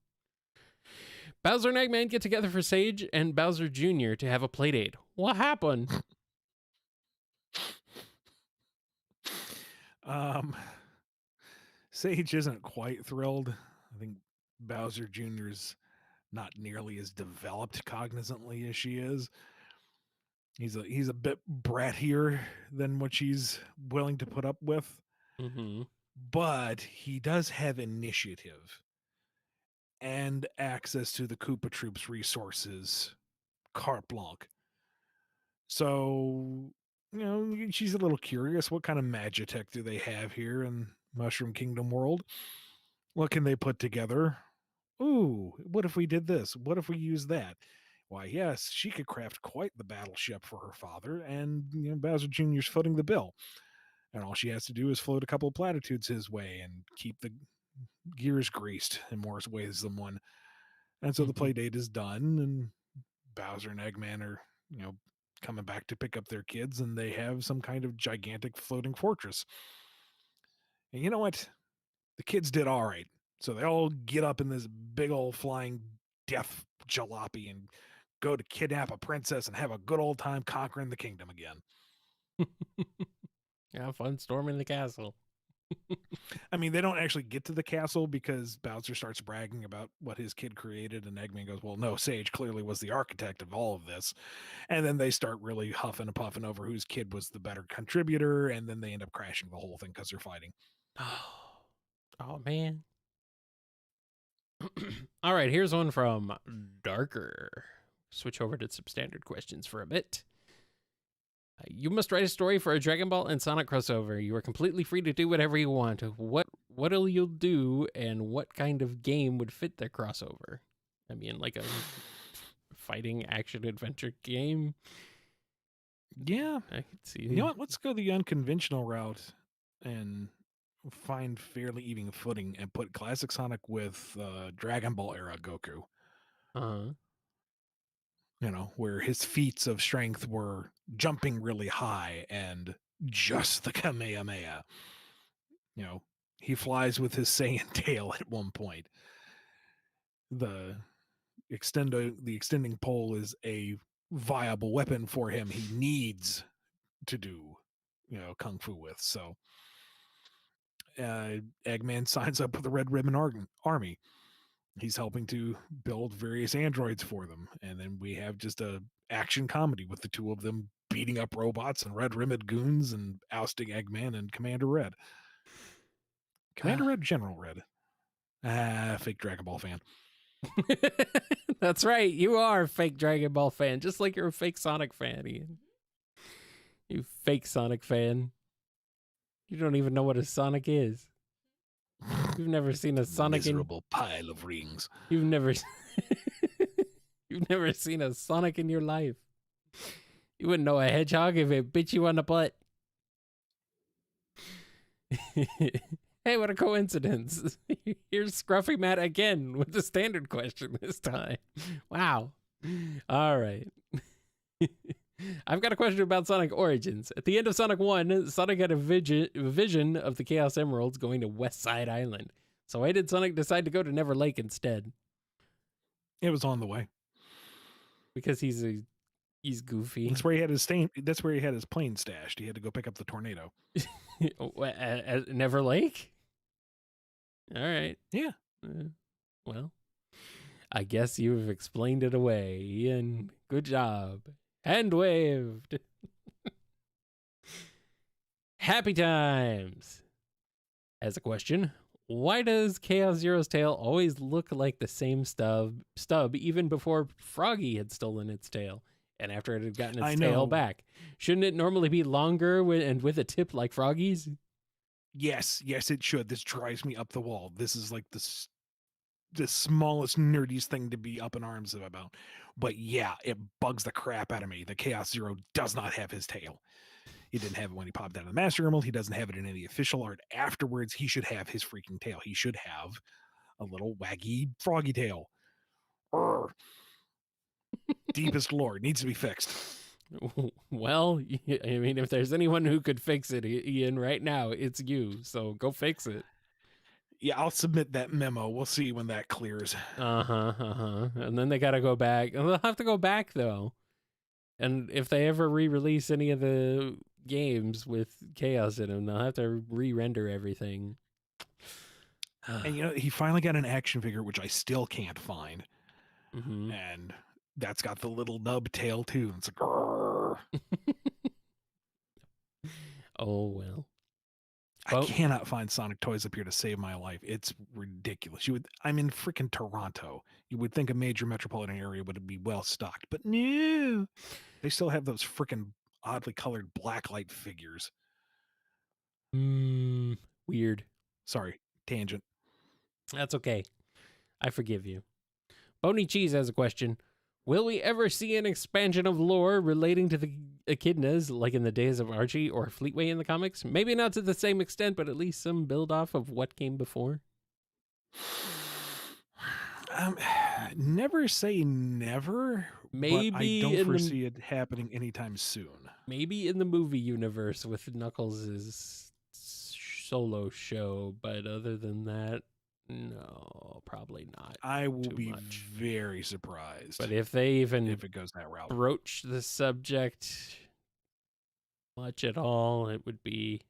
[SPEAKER 2] Bowser and Eggman get together for Sage and Bowser Jr. to have a playdate. What happened?
[SPEAKER 1] Sage isn't quite thrilled. I think Bowser Jr.'s not nearly as developed cognizantly as she is. He's a bit brattier than what she's willing to put up with.
[SPEAKER 2] Mm-hmm.
[SPEAKER 1] But he does have initiative and access to the Koopa Troop's resources, carte blanche. So, she's a little curious. What kind of magitech do they have here in Mushroom Kingdom world? What can they put together? Ooh, what if we did this? What if we used that? Why, yes, she could craft quite the battleship for her father, and Bowser Jr.'s footing the bill. And all she has to do is float a couple of platitudes his way and keep the gears greased in more ways than one. And so the play date is done, and Bowser and Eggman are, coming back to pick up their kids, and they have some kind of gigantic floating fortress. And you know what? The kids did all right. So they all get up in this big old flying death jalopy and go to kidnap a princess and have a good old time conquering the kingdom again.
[SPEAKER 2] Have fun storming the castle.
[SPEAKER 1] I mean, they don't actually get to the castle because Bowser starts bragging about what his kid created, and Eggman goes, well, no, Sage clearly was the architect of all of this. And then they start really huffing and puffing over whose kid was the better contributor, and then they end up crashing the whole thing because they're fighting.
[SPEAKER 2] Oh man. All right, here's one from Darker. Switch over to some standard questions for a bit. You must write a story for a Dragon Ball and Sonic crossover. You are completely free to do whatever you want. What'll you do, and what kind of game would fit the crossover? I mean, like a fighting action adventure game.
[SPEAKER 1] Yeah,
[SPEAKER 2] I could see.
[SPEAKER 1] You know what? Let's go the unconventional route and find fairly even footing and put classic Sonic with Dragon Ball era Goku. Where his feats of strength were jumping really high and just the Kamehameha. He flies with his Saiyan tail at one point. The extending pole is a viable weapon for him. He needs to do, kung fu with. So Eggman signs up with the Red Ribbon Army. He's helping to build various androids for them. And then we have just a action comedy with the two of them beating up robots and Red Ribbon goons and ousting Eggman and Commander Red. Commander Red, General Red. Fake Dragon Ball fan.
[SPEAKER 2] That's right. You are a fake Dragon Ball fan, just like you're a fake Sonic fan, Ian. You fake Sonic fan. You don't even know what a Sonic is. You've never seen a Sonic
[SPEAKER 1] miserable pile of rings.
[SPEAKER 2] You've never seen a Sonic in your life. You wouldn't know a hedgehog if it bit you on the butt. Hey, what a coincidence. Here's Scruffy Matt again with the standard question this time. Wow. All right. I've got a question about Sonic Origins. At the end of Sonic 1, Sonic had a vision of the Chaos Emeralds going to West Side Island. So why did Sonic decide to go to Never Lake instead?
[SPEAKER 1] It was on the way.
[SPEAKER 2] Because he's goofy.
[SPEAKER 1] That's where he had his That's where he had his plane stashed. He had to go pick up the tornado.
[SPEAKER 2] At Never Lake? All right.
[SPEAKER 1] Yeah.
[SPEAKER 2] Well, I guess you've explained it away, Ian. Good job. Hand waved. Happy times. As a question, why does Chaos Zero's tail always look like the same stub even before Froggy had stolen its tail and after it had gotten its tail back? Shouldn't it normally be longer and with a tip like Froggy's?
[SPEAKER 1] Yes, it should. This drives me up the wall. This is like the smallest, nerdiest thing to be up in arms about. But yeah, it bugs the crap out of me. The Chaos Zero does not have his tail. He didn't have it when he popped out of the Master Emerald. He doesn't have it in any official art afterwards. He should have his freaking tail. He should have a little waggy froggy tail. Urgh. Deepest lore needs to be fixed.
[SPEAKER 2] Well, I mean, if there's anyone who could fix it, Ian, right now, it's you. So go fix it.
[SPEAKER 1] Yeah, I'll submit that memo. We'll see when that clears.
[SPEAKER 2] And then they got to go back. And they'll have to go back, though. And if they ever re-release any of the games with Chaos in them, they'll have to re-render everything.
[SPEAKER 1] And, he finally got an action figure, which I still can't find.
[SPEAKER 2] Mm-hmm.
[SPEAKER 1] And that's got the little nub tail, too. It's like, grrr.
[SPEAKER 2] Oh, well.
[SPEAKER 1] I cannot find Sonic toys up here to save my life. It's ridiculous. I'm in freaking Toronto. You would think a major metropolitan area would be well stocked, but no. They still have those freaking oddly colored blacklight figures.
[SPEAKER 2] Weird.
[SPEAKER 1] Sorry, tangent.
[SPEAKER 2] That's okay. I forgive you. Bony Cheese has a question. Will we ever see an expansion of lore relating to the echidnas, like in the days of Archie or Fleetway in the comics? Maybe not to the same extent, but at least some build-off of what came before?
[SPEAKER 1] Never say never,
[SPEAKER 2] maybe
[SPEAKER 1] but I don't foresee it happening anytime soon.
[SPEAKER 2] Maybe in the movie universe with Knuckles' solo show, but other than that, no, probably not.
[SPEAKER 1] I will be very surprised.
[SPEAKER 2] But if it
[SPEAKER 1] goes that route,
[SPEAKER 2] broach the subject much at all, it would be.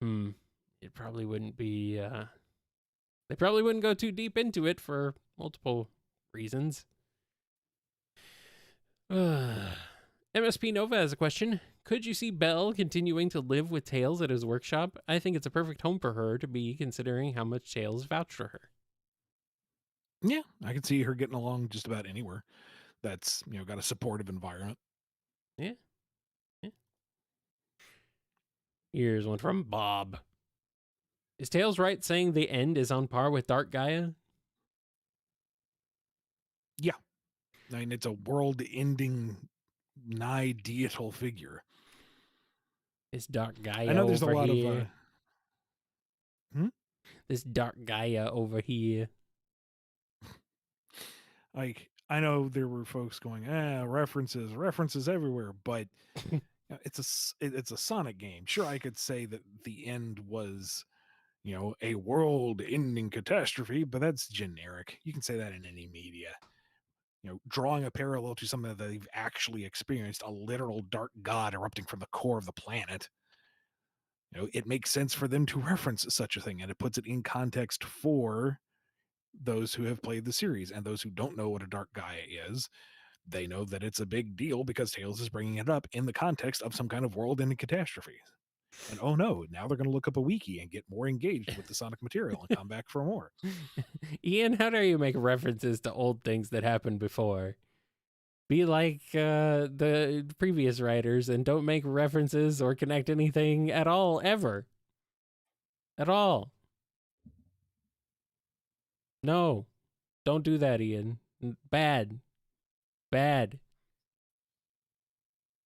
[SPEAKER 2] It probably wouldn't be. They probably wouldn't go too deep into it for multiple reasons. MSP Nova has a question. Could you see Belle continuing to live with Tails at his workshop? I think it's a perfect home for her to be, considering how much Tails vouched for her.
[SPEAKER 1] Yeah, I can see her getting along just about anywhere that's, got a supportive environment.
[SPEAKER 2] Yeah. Here's one from Bob. Is Tails right saying the end is on par with Dark Gaia?
[SPEAKER 1] Yeah. I mean, it's a world-ending, nigh deital figure.
[SPEAKER 2] This Dark Gaia.
[SPEAKER 1] I know there's
[SPEAKER 2] over
[SPEAKER 1] a lot
[SPEAKER 2] here.
[SPEAKER 1] of.
[SPEAKER 2] This Dark Gaia over here.
[SPEAKER 1] Like, I know there were folks going, references everywhere, but it's a Sonic game. Sure, I could say that the end was, a world-ending catastrophe, but that's generic. You can say that in any media. Drawing a parallel to something that they've actually experienced, a literal dark god erupting from the core of the planet. It makes sense for them to reference such a thing, and it puts it in context for those who have played the series. And those who don't know what a Dark Gaia is, they know that it's a big deal because Tails is bringing it up in the context of some kind of world-ending catastrophe. And oh no, now they're going to look up a wiki and get more engaged with the Sonic material and come back for more.
[SPEAKER 2] Ian, how dare you make references to old things that happened before? Be like the previous writers and don't make references or connect anything at all, ever. At all. No. Don't do that, Ian. Bad.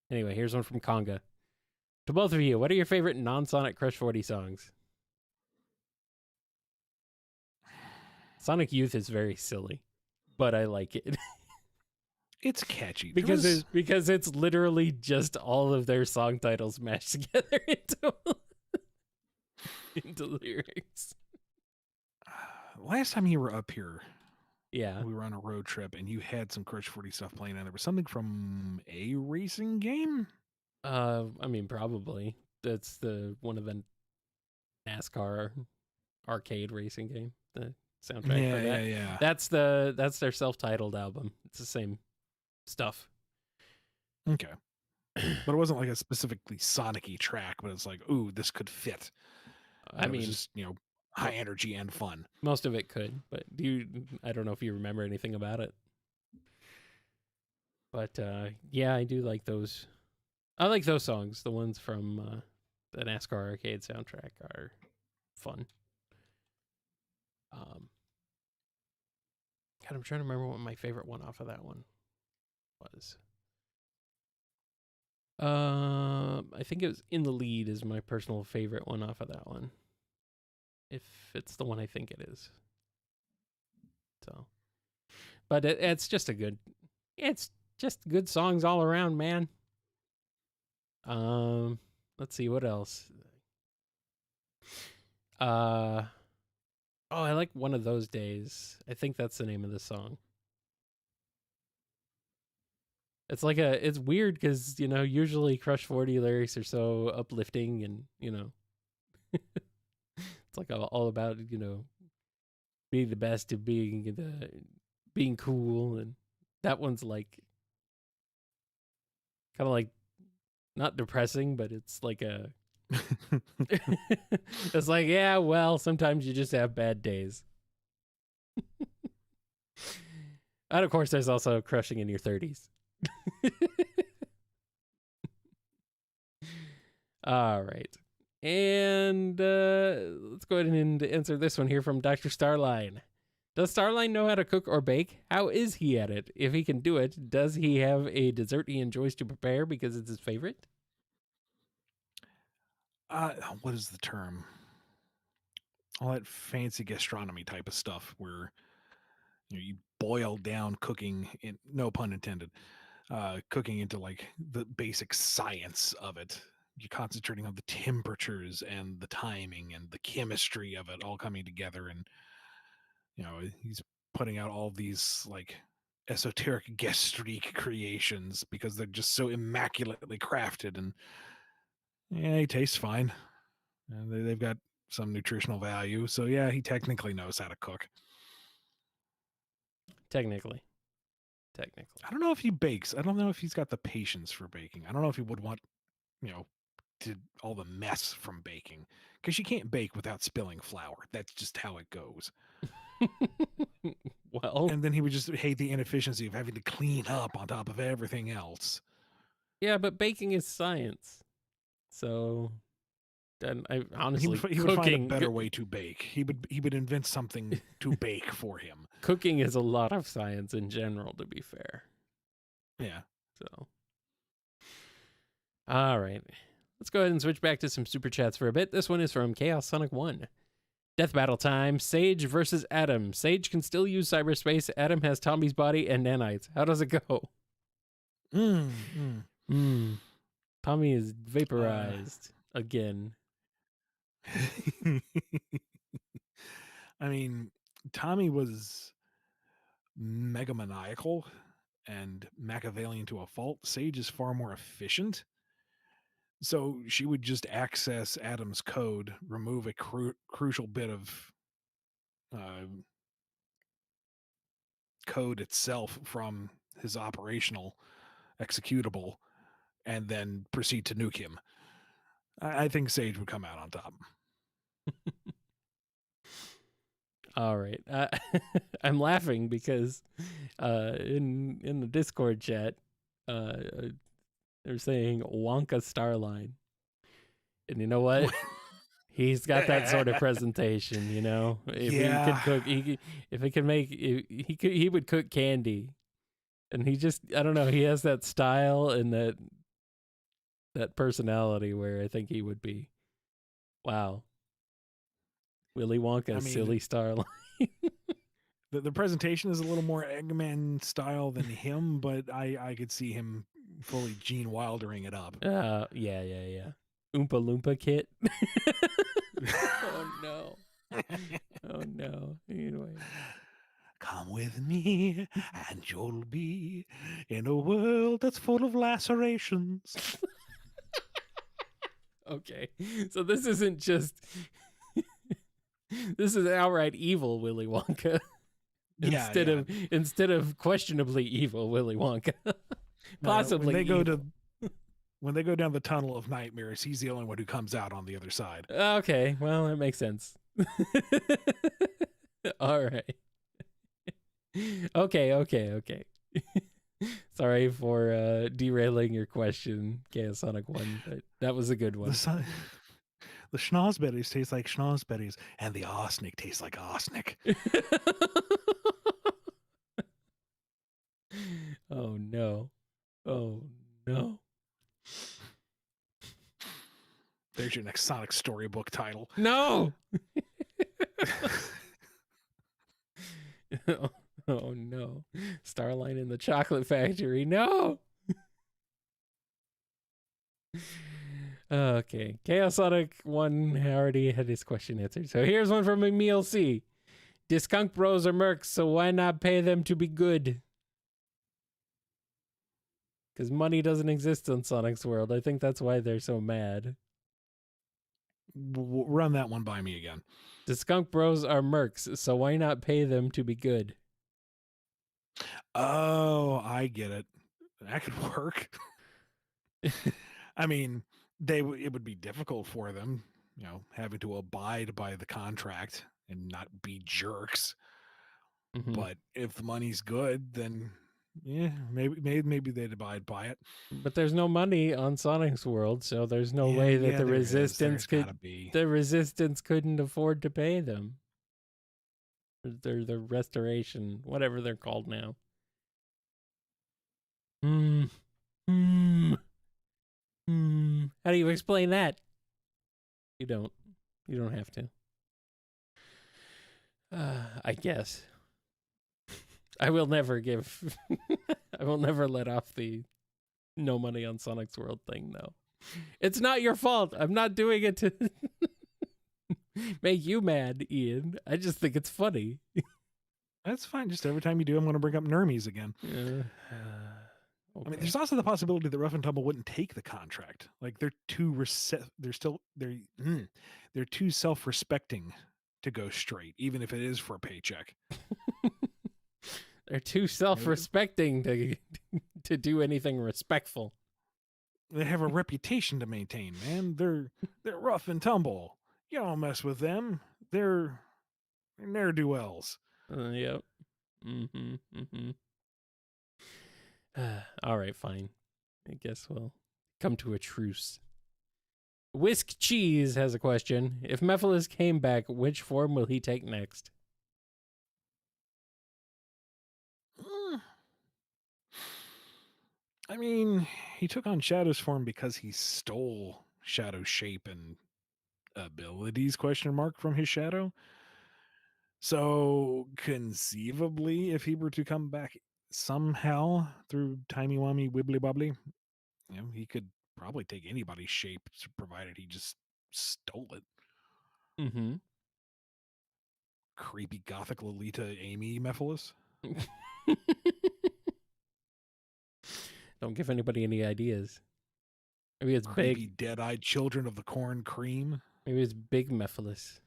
[SPEAKER 2] Anyway, here's one from Conga. To both of you, what are your favorite non-Sonic Crush 40 songs? Sonic Youth is very silly, but I like it.
[SPEAKER 1] It's catchy.
[SPEAKER 2] because it's literally just all of their song titles mashed together into lyrics.
[SPEAKER 1] Last time you were up here,
[SPEAKER 2] Yeah.
[SPEAKER 1] We were on a road trip, and you had some Crush 40 stuff playing, and there was something from a racing game.
[SPEAKER 2] I mean, probably that's one of the NASCAR arcade racing game. The soundtrack for that.
[SPEAKER 1] Yeah.
[SPEAKER 2] That's their self-titled album. It's the same stuff.
[SPEAKER 1] Okay. But it wasn't like a specifically Sonic-y track, but it's like, ooh, this could fit.
[SPEAKER 2] I
[SPEAKER 1] It was
[SPEAKER 2] mean,
[SPEAKER 1] just, high energy and fun.
[SPEAKER 2] most of it could, but I don't know if you remember anything about it. But yeah, I do like those. I like those songs. The ones from the NASCAR arcade soundtrack are fun. God, I'm trying to remember what my favorite one off of that one was. I think it was In the Lead is my personal favorite one off of that one. If it's the one I think it is. So, but it's just it's just good songs all around, man. Let's see what else. Oh, I like One of Those Days. I think that's the name of the song. It's weird because, usually Crush 40 lyrics are so uplifting and, it's like all about, being the best and being cool. And that one's like, kind of like, not depressing, but it's like it's like, yeah, well, sometimes you just have bad days. And of course, there's also Crushing in Your 30s. All right. And let's go ahead and answer this one here from Dr. Starline. Does Starline know how to cook or bake? How is he at it? If he can do it, does he have a dessert he enjoys to prepare because it's his favorite?
[SPEAKER 1] What is the term? All that fancy gastronomy type of stuff where you boil down cooking, no pun intended, cooking into like the basic science of it. You're concentrating on the temperatures and the timing and the chemistry of it all coming together, and he's putting out all these like esoteric gastrique creations because they're just so immaculately crafted, and yeah, he tastes fine. And they've got some nutritional value, so yeah, he technically knows how to cook.
[SPEAKER 2] Technically.
[SPEAKER 1] I don't know if he bakes. I don't know if he's got the patience for baking. I don't know if he would want, to all the mess from baking, because you can't bake without spilling flour. That's just how it goes.
[SPEAKER 2] Well,
[SPEAKER 1] And then he would just hate the inefficiency of having to clean up on top of everything else.
[SPEAKER 2] yeah, but baking is science. So, and I honestly,
[SPEAKER 1] He would find a better way to bake. He would invent something to bake for him.
[SPEAKER 2] Cooking is a lot of science in general, to be fair.
[SPEAKER 1] Yeah.
[SPEAKER 2] So, all right. Let's go ahead and switch back to some super chats for a bit. This one is from Chaos Sonic 1. Death battle time. Sage versus Adam. Sage can still use cyberspace. Adam has Tommy's body and nanites. How does it go? Tommy is vaporized again.
[SPEAKER 1] I mean, Tommy was mega maniacal and Machiavellian to a fault. Sage is far more efficient. So she would just access Adam's code, remove a crucial bit of code itself from his operational executable, and then proceed to nuke him. I think Sage would come out on top.
[SPEAKER 2] All right. I'm laughing because in the Discord chat, they're saying Wonka Starline. And you know what? He's got that sort of presentation, If he could cook, if he could make, he would cook candy. And he just, I don't know, he has that style and that personality where I think he would be, wow. Willy Wonka, silly Starline.
[SPEAKER 1] The presentation is a little more Eggman style than him, but I could see him fully Gene Wildering it up.
[SPEAKER 2] Yeah. Oompa Loompa kit. Oh no. Anyway.
[SPEAKER 1] Come with me, and you'll be in a world that's full of lacerations.
[SPEAKER 2] Okay. So this isn't just this is outright evil Willy Wonka.
[SPEAKER 1] Yeah.
[SPEAKER 2] Instead of questionably evil Willy Wonka. Possibly evil.
[SPEAKER 1] When they go down the tunnel of nightmares, he's the only one who comes out on the other side.
[SPEAKER 2] Okay, well, that makes sense. All right. Okay. Sorry for derailing your question, Chaos Sonic 1, but that was a good one.
[SPEAKER 1] The schnozberries taste like schnozberries, and the arsenic tastes like arsenic.
[SPEAKER 2] Oh, no. Oh, no.
[SPEAKER 1] There's your next Sonic storybook title.
[SPEAKER 2] No! Oh, no. Starline in the Chocolate Factory. No! Okay. Chaos Sonic 1 already had his question answered. So here's one from Emil C. Diskunk Bros are mercs, so why not pay them to be good? Because money doesn't exist on Sonic's world. I think that's why they're so mad.
[SPEAKER 1] Run that one by me again.
[SPEAKER 2] The Skunk Bros are mercs, so why not pay them to be good?
[SPEAKER 1] Oh, I get it. That could work. I mean, it would be difficult for them, having to abide by the contract and not be jerks.
[SPEAKER 2] Mm-hmm.
[SPEAKER 1] But if the money's good, then yeah, maybe they'd abide by it.
[SPEAKER 2] But there's no money on Sonic's world, so there's no way that the resistance the resistance couldn't afford to pay them. They're the restoration, whatever they're called now. How do you explain that? You don't have to. I guess. I will never I will never let off the no money on Sonic's world thing, though. It's not your fault. I'm not doing it to make you mad, Ian. I just think it's funny.
[SPEAKER 1] That's fine. Just every time you do, I'm going to bring up Nermies again.
[SPEAKER 2] Okay.
[SPEAKER 1] I mean, there's also the possibility that Rough and Tumble wouldn't take the contract. Like they're too they're too self-respecting to go straight, even if it is for a paycheck.
[SPEAKER 2] They're too self-respecting to do anything respectful.
[SPEAKER 1] They have a reputation to maintain, man. They're Rough and Tumble. You don't mess with them. They're ne'er-do-wells.
[SPEAKER 2] Yep. All right, fine. I guess we'll come to a truce. Whisk Cheese has a question. If Mephiles came back, which form will he take next?
[SPEAKER 1] I mean, he took on Shadow's form because he stole Shadow's shape and abilities, ? From his Shadow. So conceivably, if he were to come back somehow through timey-wimey wibbly-bobbly, he could probably take anybody's shape, provided he just stole it.
[SPEAKER 2] Mm-hmm.
[SPEAKER 1] Creepy gothic Lolita Amy Mephiles.
[SPEAKER 2] Don't give anybody any ideas. Maybe it's
[SPEAKER 1] creepy
[SPEAKER 2] big.
[SPEAKER 1] Dead-eyed children of the corn cream.
[SPEAKER 2] Maybe it's big Mephiles.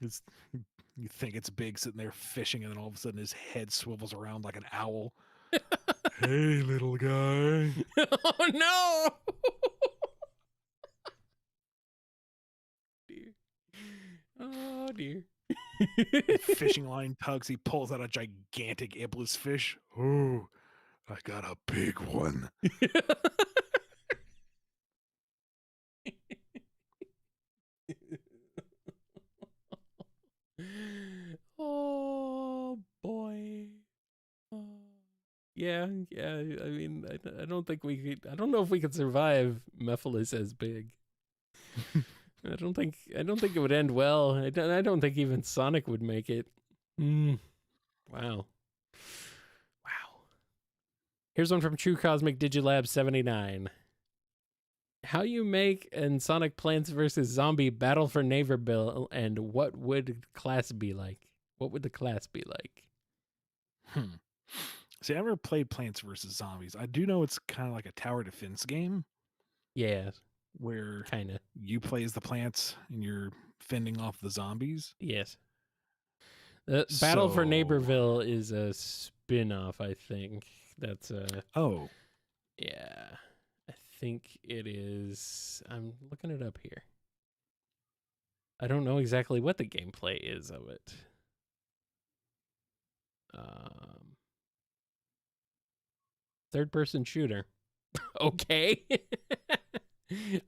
[SPEAKER 1] You think it's big sitting there fishing, and then all of a sudden his head swivels around like an owl. Hey, little guy.
[SPEAKER 2] Oh, no! Dear. Oh, dear.
[SPEAKER 1] Fishing line tugs. He pulls out a gigantic Iblis fish. Oh, I got a big one.
[SPEAKER 2] Oh, boy. Yeah. I mean, I don't think we could. I don't know if we could survive Mephiles as big. I don't think it would end well. I don't think even Sonic would make it. Wow. Here's one from True Cosmic Digilab 79. How you make in Sonic Plants vs. Zombie Battle for Neighborville, and what would class be like? What would the class be like?
[SPEAKER 1] Hmm. See, I never played Plants vs. Zombies. I do know it's kind of like a tower defense game
[SPEAKER 2] Yeah,
[SPEAKER 1] where
[SPEAKER 2] kind of.
[SPEAKER 1] you play as the plants and you're fending off the zombies.
[SPEAKER 2] Yes. The Battle for
[SPEAKER 1] So,
[SPEAKER 2] Neighborville is a spin-off, I think. That's
[SPEAKER 1] oh,
[SPEAKER 2] yeah. I think it is. I'm looking it up here. I don't know exactly what the gameplay is of it. Um, third-person shooter. Okay.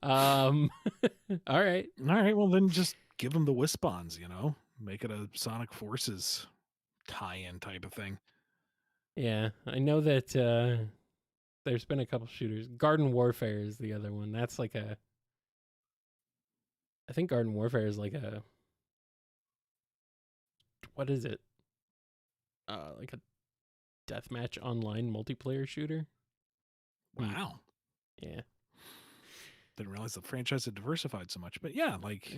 [SPEAKER 2] um, all right.
[SPEAKER 1] all right. Well, then just give them the Wispons, make it a Sonic Forces tie-in type of thing.
[SPEAKER 2] Yeah, I know that there's been a couple shooters. Garden Warfare is the other one. That's like a. I think Garden Warfare is like a. What is it? Like a deathmatch online multiplayer shooter.
[SPEAKER 1] Wow.
[SPEAKER 2] Yeah.
[SPEAKER 1] Didn't realize the franchise had diversified so much. But yeah, like,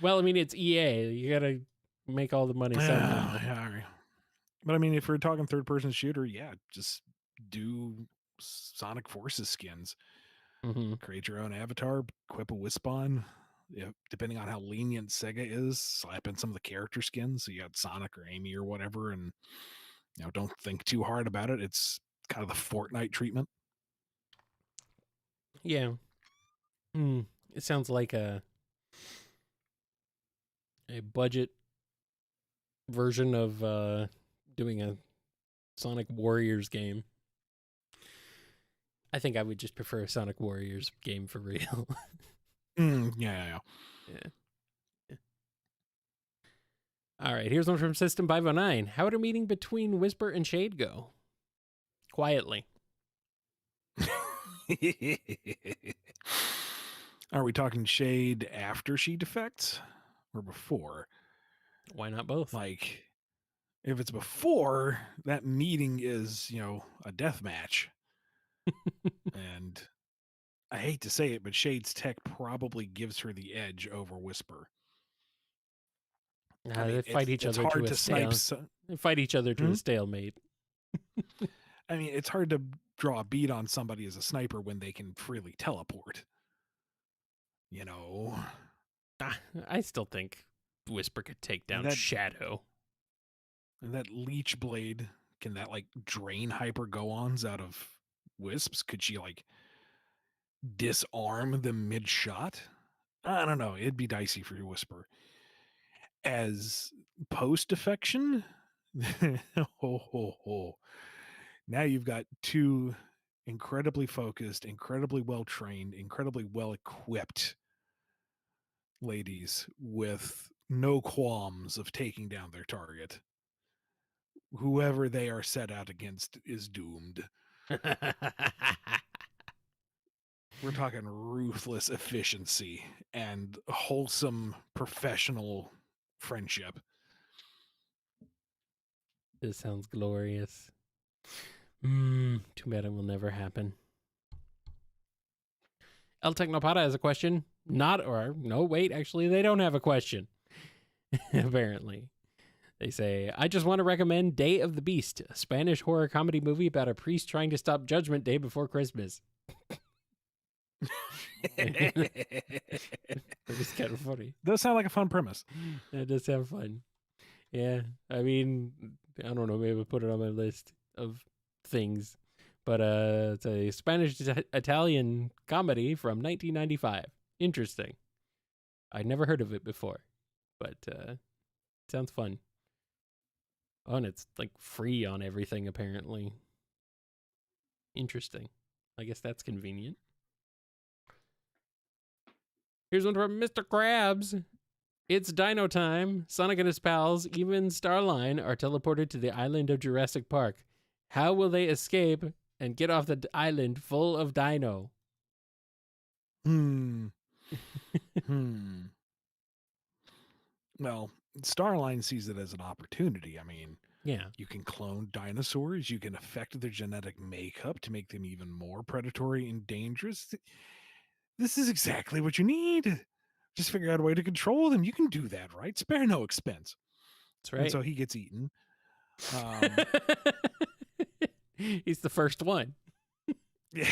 [SPEAKER 2] Well, I mean, it's EA. You gotta make all the money somehow.
[SPEAKER 1] yeah, all right. But I mean, if we're talking third-person shooter, yeah, just do Sonic Forces skins.
[SPEAKER 2] Mm-hmm.
[SPEAKER 1] Create your own avatar, equip a Wispon. Depending on how lenient Sega is, slap in some of the character skins. So you got Sonic or Amy or whatever, and don't think too hard about it. It's kind of the Fortnite treatment.
[SPEAKER 2] Yeah. It sounds like a budget version of doing a Sonic Warriors game. I think I would just prefer a Sonic Warriors game for real.
[SPEAKER 1] Yeah.
[SPEAKER 2] Yeah. All right, here's one from System 509. How would a meeting between Whisper and Shade go? Quietly.
[SPEAKER 1] Are we talking Shade after she defects or before?
[SPEAKER 2] Why not both?
[SPEAKER 1] Like, if it's before, that meeting is, a death match. And I hate to say it, but Shade's tech probably gives her the edge over Whisper. I mean,
[SPEAKER 2] They fight each
[SPEAKER 1] it's
[SPEAKER 2] other to
[SPEAKER 1] hard
[SPEAKER 2] a
[SPEAKER 1] to snipe.
[SPEAKER 2] They fight each other to
[SPEAKER 1] Hmm?
[SPEAKER 2] a stalemate.
[SPEAKER 1] I mean, it's hard to draw a bead on somebody as a sniper when they can freely teleport.
[SPEAKER 2] I still think Whisper could take
[SPEAKER 1] And
[SPEAKER 2] down Shadow.
[SPEAKER 1] that leech blade, can that like drain hyper go-ons out of Wisps? Could she like disarm them mid-shot? I don't know. It'd be dicey for your Whisper. As post-defection, now you've got two incredibly focused, incredibly well-trained, incredibly well-equipped ladies with no qualms of taking down their target. Whoever they are set out against is doomed. We're talking ruthless efficiency and wholesome professional friendship.
[SPEAKER 2] This sounds glorious. Too bad it will never happen. El Tecnopada has a question. Actually, they don't have a question. Apparently. They say, I just want to recommend Day of the Beast, a Spanish horror comedy movie about a priest trying to stop Judgment Day before Christmas. It's kind of funny.
[SPEAKER 1] Does sound like a fun premise.
[SPEAKER 2] That does sound fun. Yeah. I mean, I don't know. Maybe I'll put it on my list of things. But it's a Spanish-Italian comedy from 1995. Interesting. I'd never heard of it before. But it sounds fun. Oh, and it's like free on everything, apparently. Interesting. I guess that's convenient. Here's one from Mr. Krabs. It's dino time. Sonic and his pals, even Starline, are teleported to the island of Jurassic Park. How will they escape and get off the island full of dino?
[SPEAKER 1] Well, Starline sees it as an opportunity. I mean,
[SPEAKER 2] Yeah.
[SPEAKER 1] you can clone dinosaurs. You can affect their genetic makeup to make them even more predatory and dangerous. This is exactly what you need. Just figure out a way to control them. You can do that, right? Spare no expense.
[SPEAKER 2] That's
[SPEAKER 1] And
[SPEAKER 2] right.
[SPEAKER 1] so he gets eaten.
[SPEAKER 2] He's the first one.
[SPEAKER 1] Yeah.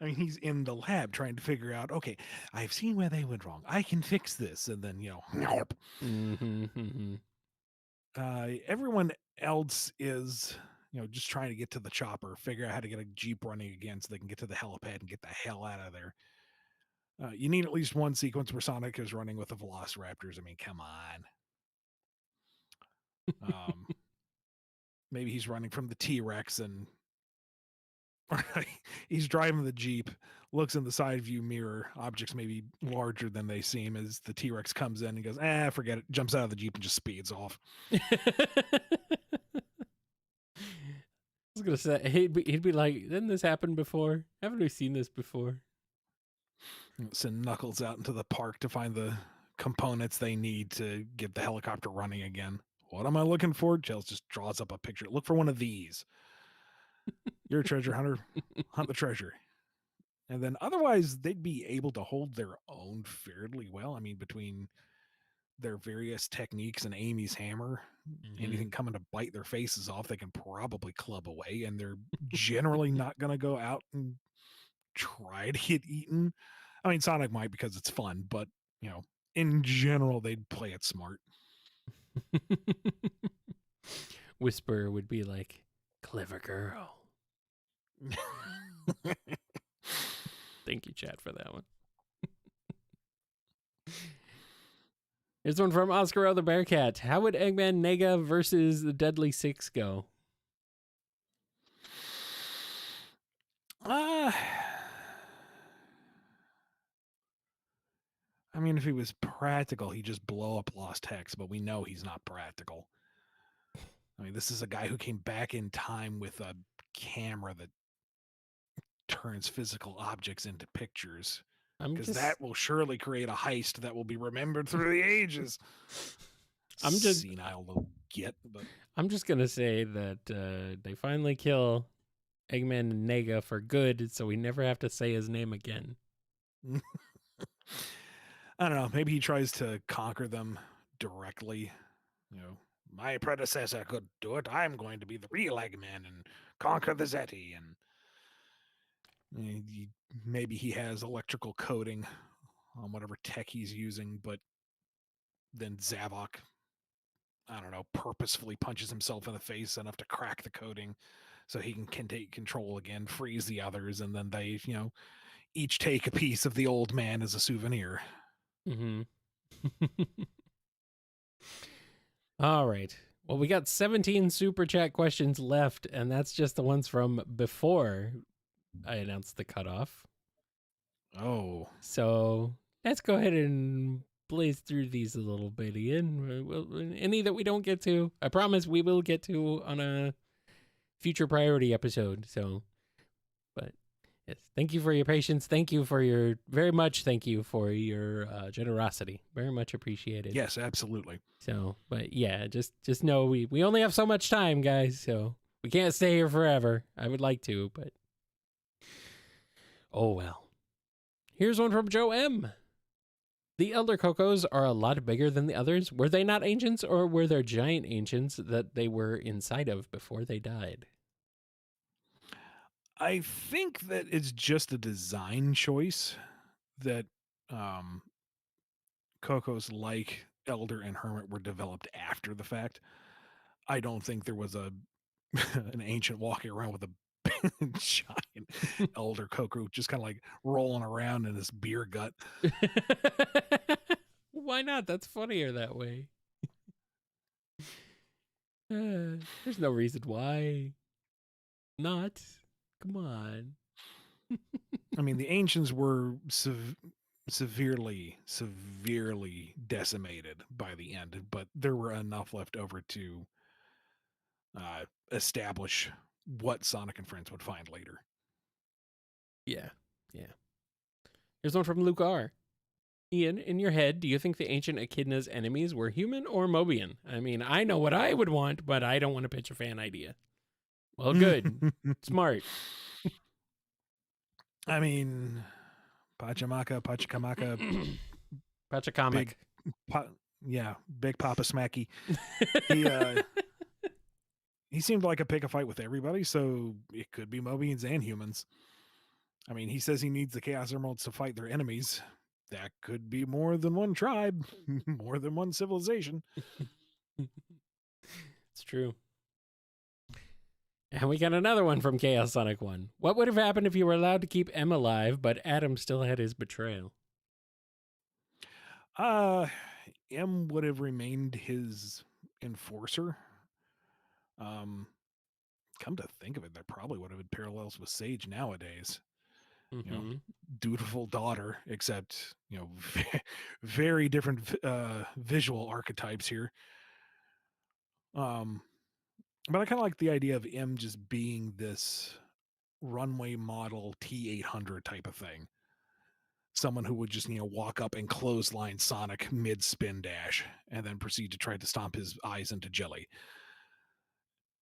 [SPEAKER 1] I mean, he's in the lab trying to figure out, okay, I've seen where they went wrong. I can fix this. And then, everyone else is, just trying to get to the chopper, figure out how to get a Jeep running again so they can get to the helipad and get the hell out of there. You need at least one sequence where Sonic is running with the Velociraptors. I mean, come on. Maybe he's running from the T-Rex and he's driving the Jeep, looks in the side view mirror, objects maybe larger than they seem as the T-Rex comes in and goes, forget it, jumps out of the Jeep and just speeds off.
[SPEAKER 2] I was gonna say he'd be like, didn't this happen before? Haven't we seen this before?
[SPEAKER 1] Send Knuckles out into the park to find the components they need to get the helicopter running again. What am I looking for? Tails just draws up a picture. Look for one of these. You're a treasure hunter. Hunt the treasure. And then otherwise, they'd be able to hold their own fairly well. I mean, between their various techniques and Amy's hammer, anything coming to bite their faces off, they can probably club away. And they're generally not going to go out and try to get eaten. I mean, Sonic might because it's fun, but, in general, they'd play it smart.
[SPEAKER 2] Whisper would be like, clever girl. Thank you, Chad, for that one. Here's one from Oscar O. the Bearcat. How would Eggman Nega versus the Deadly Six go?
[SPEAKER 1] I mean, if he was practical, he'd just blow up Lost Hex, but we know he's not practical. I mean, this is a guy who came back in time with a camera that turns physical objects into pictures. Because that will surely create a heist that will be remembered through the ages.
[SPEAKER 2] I'm just
[SPEAKER 1] senile little git, but
[SPEAKER 2] I'm just gonna say that they finally kill Eggman and Nega for good, so we never have to say his name again.
[SPEAKER 1] I don't know. Maybe he tries to conquer them directly. My predecessor could do it. I'm going to be the real Eggman and conquer the Zeti. And maybe he has electrical coating on whatever tech he's using, but then Zavok, I don't know, purposefully punches himself in the face enough to crack the coating so he can take control again, freeze the others, and then they, each take a piece of the old man as a souvenir.
[SPEAKER 2] All right. Well, we got 17 super chat questions left, and that's just the ones from before I announced the cutoff.
[SPEAKER 1] Oh.
[SPEAKER 2] So let's go ahead and blaze through these a little bit, Ian. Any that we don't get to, I promise we will get to on a future priority episode. So, but yes, thank you for your patience. Thank you for your generosity. Very much appreciated.
[SPEAKER 1] Yes, absolutely.
[SPEAKER 2] So, but yeah, just know we only have so much time, guys. So we can't stay here forever. I would like to, but oh well. Here's one from Joe M. The Elder Cocos are a lot bigger than the others. Were they not ancients, or were there giant ancients that they were inside of before they died?
[SPEAKER 1] I think that it's just a design choice that Cocos like Elder and Hermit were developed after the fact. I don't think there was an ancient walking around with a giant Elder Coco just kind of like rolling around in his beer gut.
[SPEAKER 2] Why not? That's funnier that way. There's no reason why not. Come on.
[SPEAKER 1] I mean, the ancients were severely decimated by the end, but there were enough left over to establish what Sonic and Friends would find later.
[SPEAKER 2] Yeah. Here's one from Luke R. Ian, in your head, do you think the ancient Echidna's enemies were human or Mobian? I mean, I know what I would want, but I don't want to pitch a fan idea. Well, good. Smart.
[SPEAKER 1] I mean, Pachamaka,
[SPEAKER 2] Pachacomic.
[SPEAKER 1] big, yeah, big Papa Smacky. He he seemed like a pick a fight with everybody, so it could be Mobians and humans. I mean, he says he needs the Chaos Emeralds to fight their enemies. That could be more than one tribe, more than one civilization.
[SPEAKER 2] It's true. And we got another one from Chaos Sonic 1. What would have happened if you were allowed to keep M alive, but Adam still had his betrayal?
[SPEAKER 1] M would have remained his enforcer. Come to think of it, there probably would have been parallels with Sage nowadays.
[SPEAKER 2] Mm-hmm.
[SPEAKER 1] You know, dutiful daughter, except, you know, very different visual archetypes here. But I kind of like the idea of M just being this runway model T800 type of thing. Someone who would just, you know, walk up and clothesline Sonic mid spin dash and then proceed to try to stomp his eyes into jelly.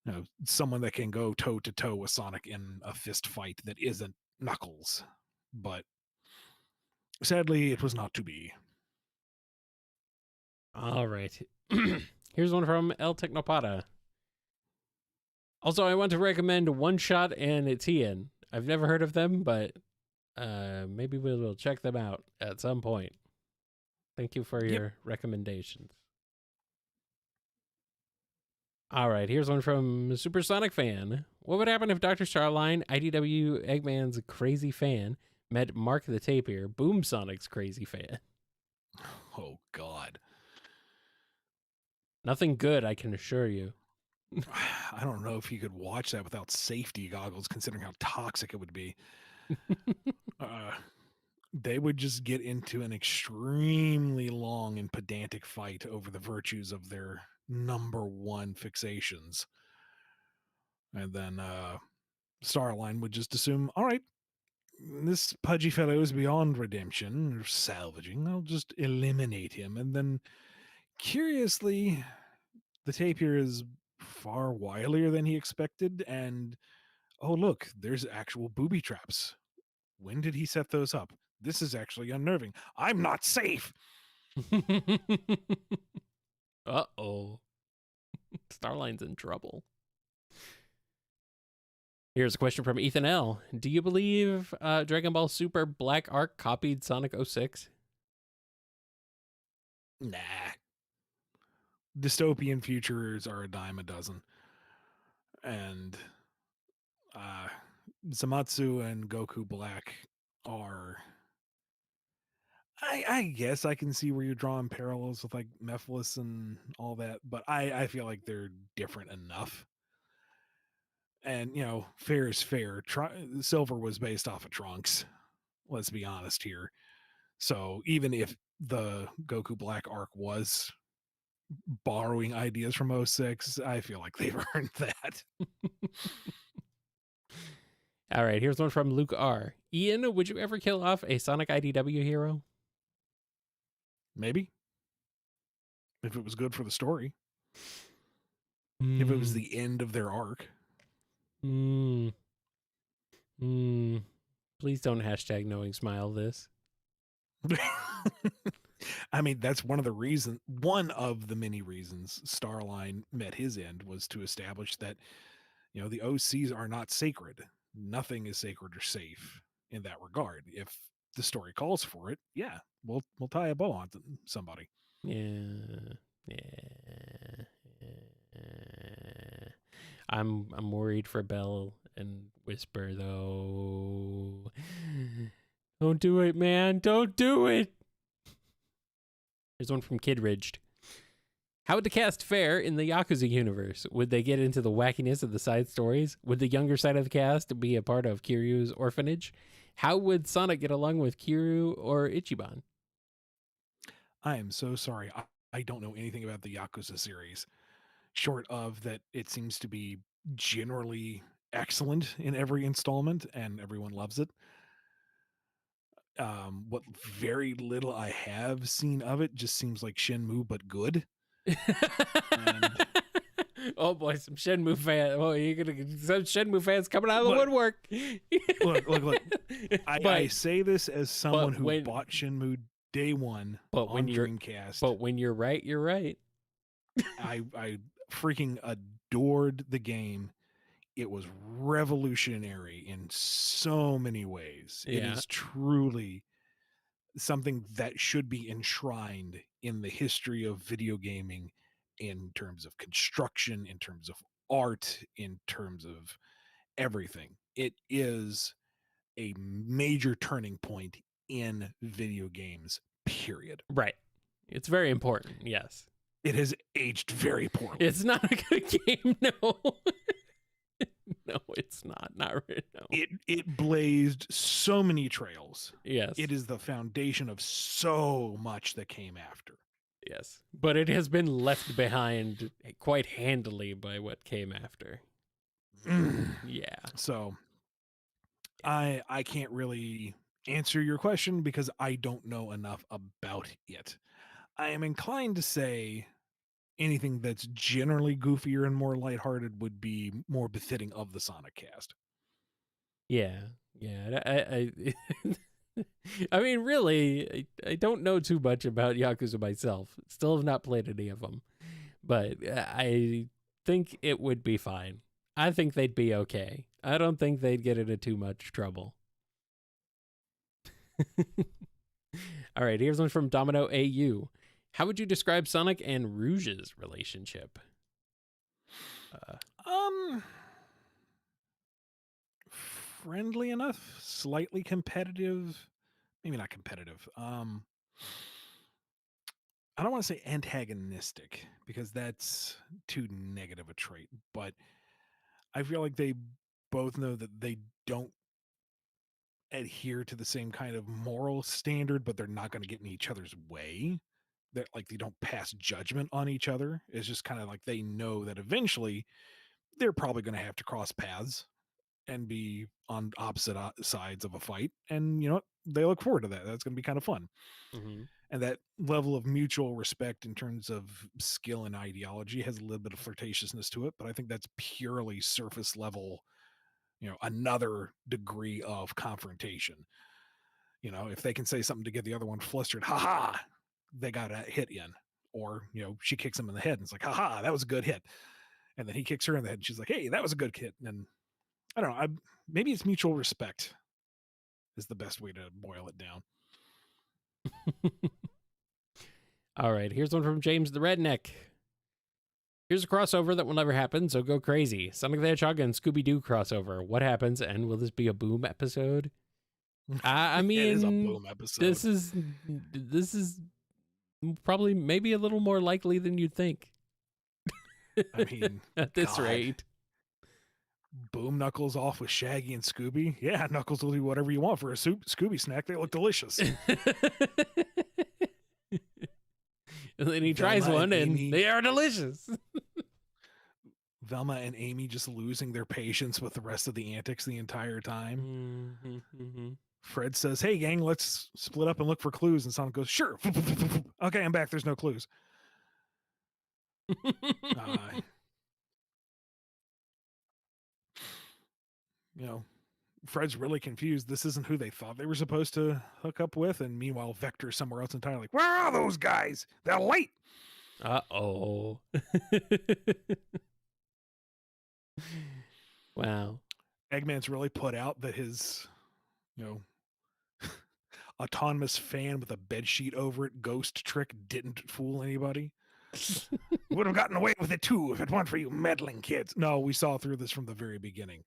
[SPEAKER 1] You know, someone that can go toe to toe with Sonic in a fist fight that isn't Knuckles. But sadly, it was not to be.
[SPEAKER 2] All right. Here's one from El Technopada. Also, I want to recommend One Shot and Etienne. I've never heard of them, but maybe we'll check them out at some point. Thank you for your recommendations. All right, here's one from Supersonic Fan. What would happen if Dr. Starline, IDW Eggman's crazy fan, met Mark the Tapir, Boom Sonic's crazy fan?
[SPEAKER 1] Oh, God.
[SPEAKER 2] Nothing good, I can assure you.
[SPEAKER 1] I don't know if you could watch that without safety goggles, considering how toxic it would be. They would just get into an extremely long and pedantic fight over the virtues of their number one fixations. And then Starline would just assume, all right, this pudgy fellow is beyond redemption or salvaging. I'll just eliminate him. And then, curiously, the tapir is far wilier than he expected. And, oh, look, there's actual booby traps. When did he set those up? This is actually unnerving. I'm not safe.
[SPEAKER 2] Uh-oh. Starline's in trouble. Here's a question from Ethan L. Do you believe Dragon Ball Super Black Arc copied Sonic 06?
[SPEAKER 1] Nah. Dystopian futures are a dime a dozen. And Zamatsu and Goku Black are... I guess I can see where you're drawing parallels with like Mephiles and all that, but I feel like they're different enough. And, you know, fair is fair. Silver was based off of Trunks. Let's be honest here. So even if the Goku Black arc was borrowing ideas from 06, I feel like they've earned that.
[SPEAKER 2] All right, here's one from Luke R. Ian, would you ever kill off a Sonic IDW hero?
[SPEAKER 1] Maybe. If it was good for the story. If it was the end of their arc.
[SPEAKER 2] Please don't hashtag knowing smile this.
[SPEAKER 1] I mean, that's one of the many reasons Starline met his end was to establish that, you know, the OCs are not sacred. Nothing is sacred or safe in that regard. If the story calls for it, yeah, we'll tie a bow on somebody.
[SPEAKER 2] Yeah. I'm worried for Belle and Whisper though. Don't do it, man. Don't do it. Here's one from Kid Ridged. How would the cast fare in the Yakuza universe? Would they get into the wackiness of the side stories? Would the younger side of the cast be a part of Kiryu's orphanage? How would Sonic get along with Kiryu or Ichiban?
[SPEAKER 1] I am so sorry. I don't know anything about the Yakuza series, short of that it seems to be generally excellent in every installment and everyone loves it. What very little I have seen of it just seems like Shenmue, but good.
[SPEAKER 2] Oh boy, some Shenmue fans. Oh, some Shenmue fans coming out of the
[SPEAKER 1] Look.
[SPEAKER 2] woodwork.
[SPEAKER 1] Look. I say this as someone who
[SPEAKER 2] when-
[SPEAKER 1] bought Shenmue day one
[SPEAKER 2] But
[SPEAKER 1] on
[SPEAKER 2] when you're-
[SPEAKER 1] Dreamcast.
[SPEAKER 2] But when you're right, you're right.
[SPEAKER 1] I freaking adored the game. It was revolutionary in so many ways. It
[SPEAKER 2] Yeah.
[SPEAKER 1] is truly something that should be enshrined in the history of video gaming in terms of construction, in terms of art, in terms of everything. It is a major turning point in video games, period.
[SPEAKER 2] Right. It's very important. Yes.
[SPEAKER 1] It has aged very poorly.
[SPEAKER 2] It's not a good game. No. No, it's not. Not right now.
[SPEAKER 1] It blazed so many trails.
[SPEAKER 2] Yes.
[SPEAKER 1] It is the foundation of so much that came after.
[SPEAKER 2] Yes. But it has been left behind quite handily by what came after. Yeah.
[SPEAKER 1] So I can't really answer your question because I don't know enough about it. I am inclined to say anything that's generally goofier and more lighthearted would be more befitting of the Sonic cast.
[SPEAKER 2] Yeah. I I mean, really, I don't know too much about Yakuza myself. Still have not played any of them. But I think it would be fine. I think they'd be okay. I don't think they'd get into too much trouble. All right, here's one from Domino AU. How would you describe Sonic and Rouge's relationship?
[SPEAKER 1] Friendly enough, slightly competitive, maybe not competitive. I don't want to say antagonistic because that's too negative a trait, but I feel like they both know that they don't adhere to the same kind of moral standard, but they're not going to get in each other's way. That like they don't pass judgment on each other. It's just kind of like they know that eventually they're probably going to have to cross paths and be on opposite sides of a fight. And you know what? They look forward to that. That's going to be kind of fun.
[SPEAKER 2] Mm-hmm.
[SPEAKER 1] And that level of mutual respect in terms of skill and ideology has a little bit of flirtatiousness to it, but I think that's purely surface level, another degree of confrontation. If they can say something to get the other one flustered, haha, they got a hit in. Or, she kicks him in the head and it's like, haha, that was a good hit. And then he kicks her in the head and she's like, hey, that was a good hit. And I don't know, maybe it's mutual respect is the best way to boil it down.
[SPEAKER 2] All right, here's one from James the Redneck. Here's a crossover that will never happen, so go crazy. Sonic the Hedgehog and Scooby-Doo crossover. What happens, and will this be a Boom episode? I mean,
[SPEAKER 1] it is a Boom episode.
[SPEAKER 2] This is probably maybe a little more likely than you'd think.
[SPEAKER 1] I mean,
[SPEAKER 2] at this rate.
[SPEAKER 1] Boom Knuckles off with Shaggy and Scooby. Yeah, Knuckles will do whatever you want for a Scooby snack. They look delicious.
[SPEAKER 2] And then he tries
[SPEAKER 1] Velma
[SPEAKER 2] one, and
[SPEAKER 1] Amy.
[SPEAKER 2] they are delicious.
[SPEAKER 1] Velma and Amy just losing their patience with the rest of the antics the entire time.
[SPEAKER 2] Mm-hmm.
[SPEAKER 1] Fred says, hey, gang, let's split up and look for clues. And Sonic goes, sure. Okay, I'm back. There's no clues. Fred's really confused. This isn't who they thought they were supposed to hook up with. And meanwhile, Vector's somewhere else entirely. Where are those guys? They're late.
[SPEAKER 2] Uh-oh. Wow.
[SPEAKER 1] Eggman's really put out that his, autonomous fan with a bedsheet over it ghost trick didn't fool anybody. Would have gotten away with it too if it weren't for you meddling kids. No, we saw through this from the very beginning.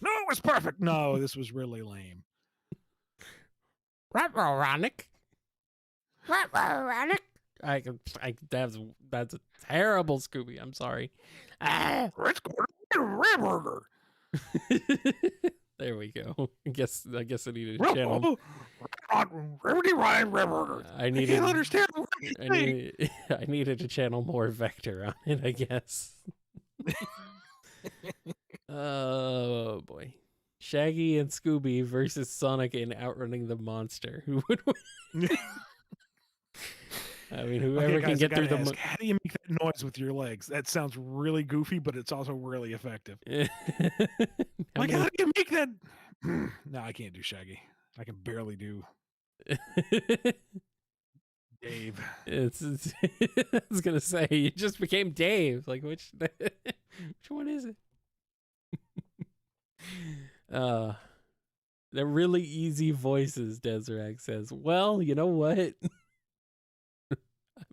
[SPEAKER 1] No, it was perfect. No, this was really lame.
[SPEAKER 2] Ironic. That's a terrible Scooby. I'm sorry.
[SPEAKER 1] Let's go to Ramburger.
[SPEAKER 2] There we go. I guess I needed a channel. I needed.
[SPEAKER 1] can't understand.
[SPEAKER 2] I needed to channel more Vector on it, I guess. Oh boy. Shaggy and Scooby versus Sonic in Outrunning the Monster. Who would win? I mean, whoever can
[SPEAKER 1] guys, I
[SPEAKER 2] get through
[SPEAKER 1] gotta
[SPEAKER 2] the.
[SPEAKER 1] ask, how do you make that noise with your legs? That sounds really goofy, but it's also really effective.
[SPEAKER 2] How
[SPEAKER 1] Like,
[SPEAKER 2] many-
[SPEAKER 1] how do you make that? No, I can't do Shaggy. I can barely do Dave.
[SPEAKER 2] I was gonna say you just became Dave. Like which one is it? They're really easy voices, Desiree says. Well, you know what?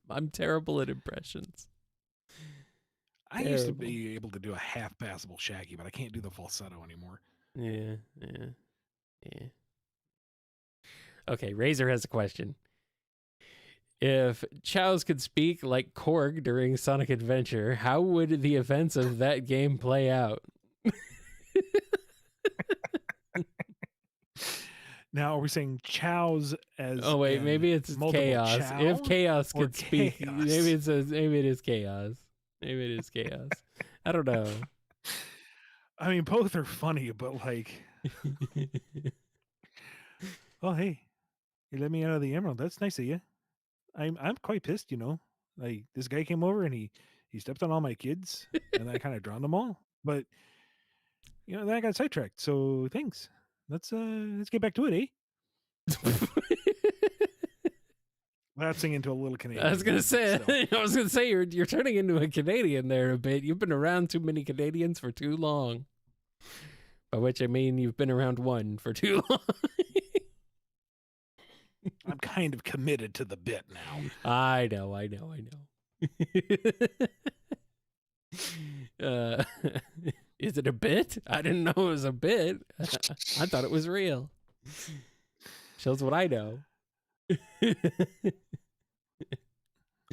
[SPEAKER 2] I'm terrible at impressions.
[SPEAKER 1] I used to
[SPEAKER 2] Terrible.
[SPEAKER 1] be able to do a half passable Shaggy, but I can't do the falsetto anymore.
[SPEAKER 2] Yeah. Okay, Razor has a question. If Chows could speak like Korg during Sonic Adventure, how would the events of that game play out?
[SPEAKER 1] Now, are we saying chows as
[SPEAKER 2] Oh wait,
[SPEAKER 1] in
[SPEAKER 2] maybe it's
[SPEAKER 1] multiple
[SPEAKER 2] chaos.
[SPEAKER 1] chow
[SPEAKER 2] If chaos
[SPEAKER 1] or
[SPEAKER 2] could speak,
[SPEAKER 1] chaos?
[SPEAKER 2] maybe it is chaos. Maybe it is chaos. I don't know.
[SPEAKER 1] I mean, both are funny, but like, oh hey, you let me out of the emerald. That's nice of you. I'm quite pissed, you know. Like this guy came over and he stepped on all my kids, and I kind of drowned them all. But you know, then I got sidetracked. So thanks. Let's get back to it, eh? Without singing to a little Canadian.
[SPEAKER 2] I was gonna
[SPEAKER 1] but
[SPEAKER 2] say,
[SPEAKER 1] still.
[SPEAKER 2] you're turning into a Canadian there a bit. You've been around too many Canadians for too long. By which I mean you've been around one for too long.
[SPEAKER 1] I'm kind of committed to the bit now.
[SPEAKER 2] I know. Is it a bit? I didn't know it was a bit. I thought it was real. Shows what I know.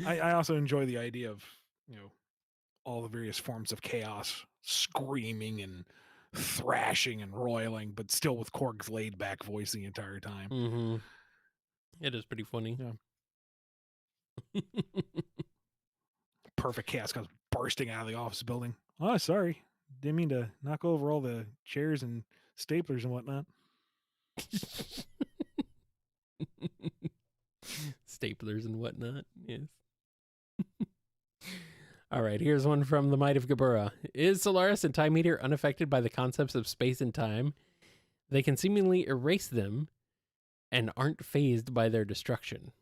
[SPEAKER 1] I also enjoy the idea of, you know, all the various forms of chaos, screaming and thrashing and roiling, but still with Korg's laid back voice the entire time.
[SPEAKER 2] Mm-hmm. It is pretty funny.
[SPEAKER 1] Yeah. Perfect Kast comes bursting out of the office building. Oh, sorry. Didn't mean to knock over all the chairs and staplers and whatnot.
[SPEAKER 2] Staplers and whatnot. Yes. All right, here's one from the Might of Gabura. Is Solaris and Time Eater unaffected by the concepts of space and time? They can seemingly erase them and aren't phased by their destruction.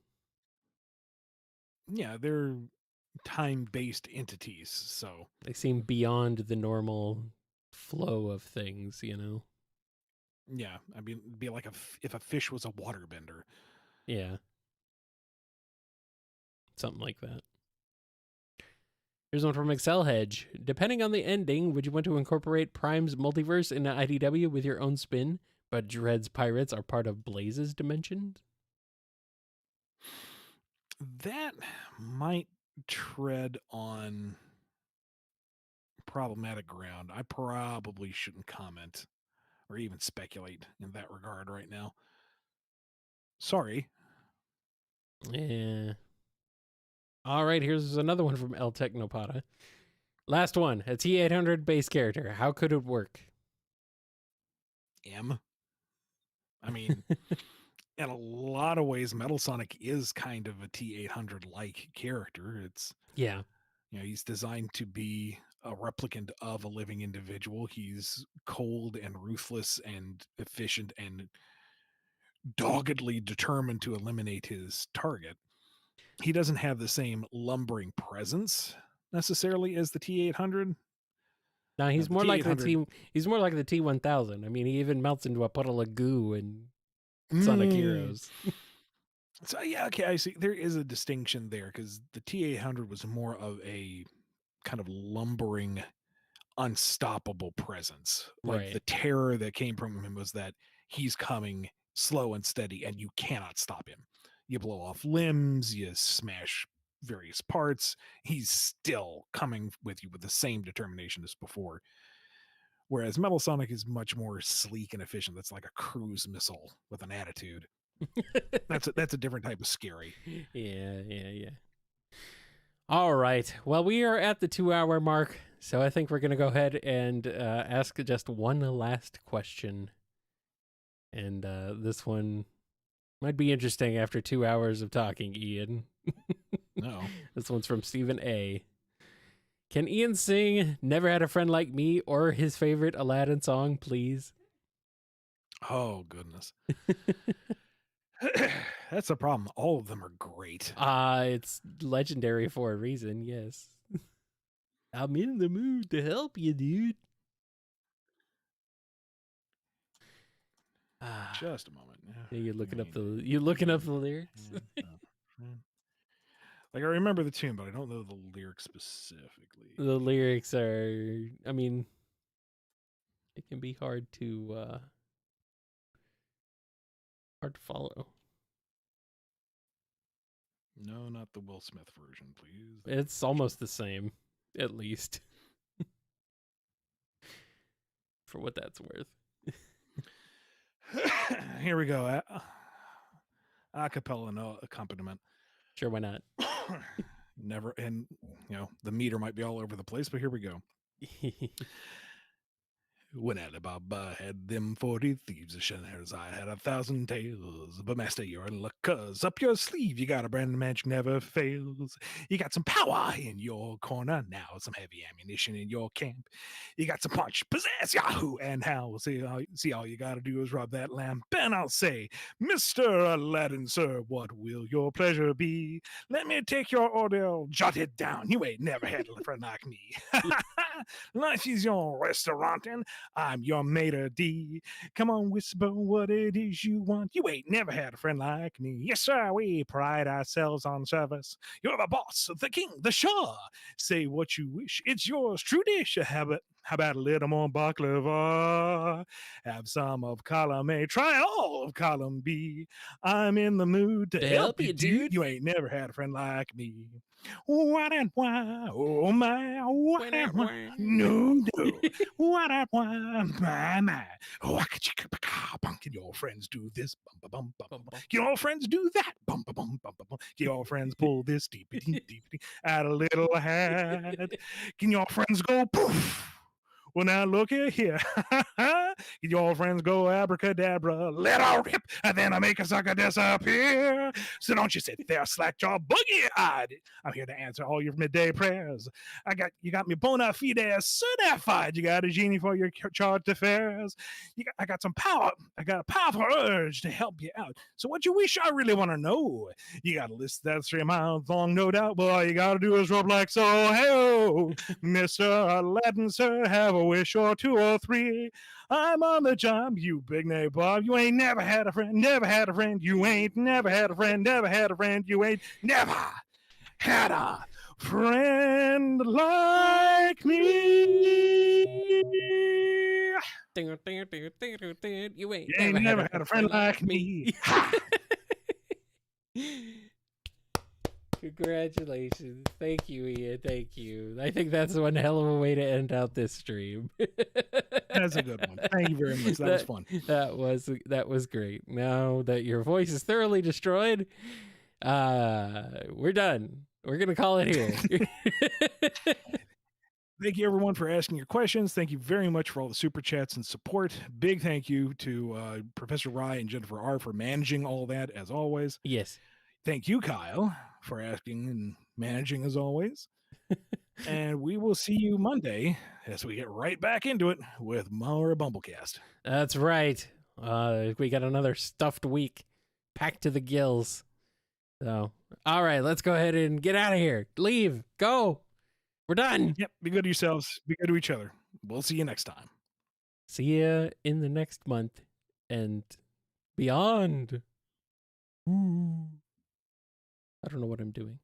[SPEAKER 1] Yeah, they're time-based entities, so
[SPEAKER 2] They seem beyond the normal flow of things, you know?
[SPEAKER 1] yeah. I mean, it'd be like if a fish was a waterbender.
[SPEAKER 2] Yeah. Something like that. Here's one from Excel Hedge. Depending on the ending, would you want to incorporate Prime's multiverse into IDW with your own spin, but Dread's pirates are part of Blaze's dimension?
[SPEAKER 1] That might tread on problematic ground. I probably shouldn't comment or even speculate in that regard right now. Sorry.
[SPEAKER 2] Yeah. All right, here's another one from El Technopata. Last one, a T800 base character. How could it work?
[SPEAKER 1] I mean, in a lot of ways, Metal Sonic is kind of a T800 like character. It's,
[SPEAKER 2] Yeah.
[SPEAKER 1] you know, he's designed to be a replicant of a living individual. He's cold and ruthless and efficient and doggedly determined to eliminate his target. He doesn't have the same lumbering presence necessarily as the T800.
[SPEAKER 2] No, he's
[SPEAKER 1] the
[SPEAKER 2] more like the
[SPEAKER 1] T800
[SPEAKER 2] he's more like the T1000. I mean, he even melts into a puddle of goo in Sonic Heroes.
[SPEAKER 1] So yeah, okay, I see. There is a distinction there because the T800 was more of a kind of lumbering, unstoppable presence. Like
[SPEAKER 2] Right.
[SPEAKER 1] the terror that came from him was that he's coming slow and steady, and you cannot stop him. You blow off limbs, you smash various parts. He's still coming with you with the same determination as before. Whereas Metal Sonic is much more sleek and efficient. That's like a cruise missile with an attitude. That's a different type of scary.
[SPEAKER 2] Yeah. All right. Well, we are at the 2-hour mark, so I think we're going to go ahead and ask just one last question. And this one Might be interesting after 2 hours of talking, Ian.
[SPEAKER 1] No.
[SPEAKER 2] This one's from Stephen A. Can Ian sing Never Had a Friend Like Me or his favorite Aladdin song, please?
[SPEAKER 1] Oh, goodness. That's the problem. All of them are great.
[SPEAKER 2] It's legendary for a reason, yes. I'm in the mood to help you, dude.
[SPEAKER 1] Just a moment.
[SPEAKER 2] You're looking up the lyrics.
[SPEAKER 1] Like, I remember the tune, but I don't know the lyrics specifically.
[SPEAKER 2] The lyrics are, I mean, it can be hard to follow.
[SPEAKER 1] No, not the Will Smith version, please.
[SPEAKER 2] It's almost the same, at least. For what that's worth.
[SPEAKER 1] Here we go. A cappella, no accompaniment.
[SPEAKER 2] Sure, why not?
[SPEAKER 1] Never, and the meter might be all over the place, but here we go. When Ali Baba had them 40 thieves, the Shenanigans, I had 1,000 tales. But master, you're in luck, 'cause up your sleeve, you got a brand of magic never fails. You got some power in your corner, now some heavy ammunition in your camp. You got some punch, pizzazz, yahoo, and how. See, all you gotta do is rub that lamp, and I'll say, Mr. Aladdin, sir, what will your pleasure be? Let me take your order, jot it down. You ain't never had a friend like me. Life is your restaurant, and I'm your maitre d'. Come on, whisper what it is you want. You ain't never had a friend like me. Yes, sir, we pride ourselves on service. You're the boss, the king, the Shah. Say what you wish, it's yours, true dish. How about a little more baklava? Have some of column A, try all of column B. I'm in the mood to help you, dude. You ain't never had a friend like me. What and why? Oh my! What and why? No. What and why? My! Oh, can your friends do this? Bum bum bum bum. Can your friends do that? Bum bum bum bum bum. Can your friends pull this deep out a little hat? Can your friends go poof? Well, now look here. Your friends go abracadabra, let her rip, and then I make a sucker disappear. So don't you sit there, slack jaw, boogie-eyed. I'm here to answer all your midday prayers. You got me bona fide certified. You got a genie for your charged affairs. I got some power. I got a powerful urge to help you out. So what you wish, I really want to know. You got a list that's 3 miles long, no doubt. But all you got to do is rub like so. Hey-oh, Mr. Aladdin, sir, have a wish or 2 or 3. I'm on the job, you big name Bob. You ain't never had a friend, never had a friend. You ain't never had a friend, never had a friend. You ain't never had a friend like me.
[SPEAKER 2] You ain't
[SPEAKER 1] never had a friend like me.
[SPEAKER 2] Congratulations. Thank you, Ian. Thank you. I think that's one hell of a way to end out this stream.
[SPEAKER 1] That's a good one. Thank you very much. That was fun.
[SPEAKER 2] That was great. Now that your voice is thoroughly destroyed, we're done. We're going to call it here.
[SPEAKER 1] Thank you, everyone, for asking your questions. Thank you very much for all the super chats and support. Big thank you to Professor Rye and Jennifer R. for managing all that, as always.
[SPEAKER 2] Yes.
[SPEAKER 1] Thank you, Kyle, for asking and managing, as always. And we will see you Monday as we get right back into it with more BumbleKast.
[SPEAKER 2] That's right. We got another stuffed week packed to the gills. So, all right, let's go ahead and get out of here. Leave. Go. We're done.
[SPEAKER 1] Yep. Be good to yourselves. Be good to each other. We'll see you next time.
[SPEAKER 2] See ya in the next month and beyond. Ooh. I don't know what I'm doing.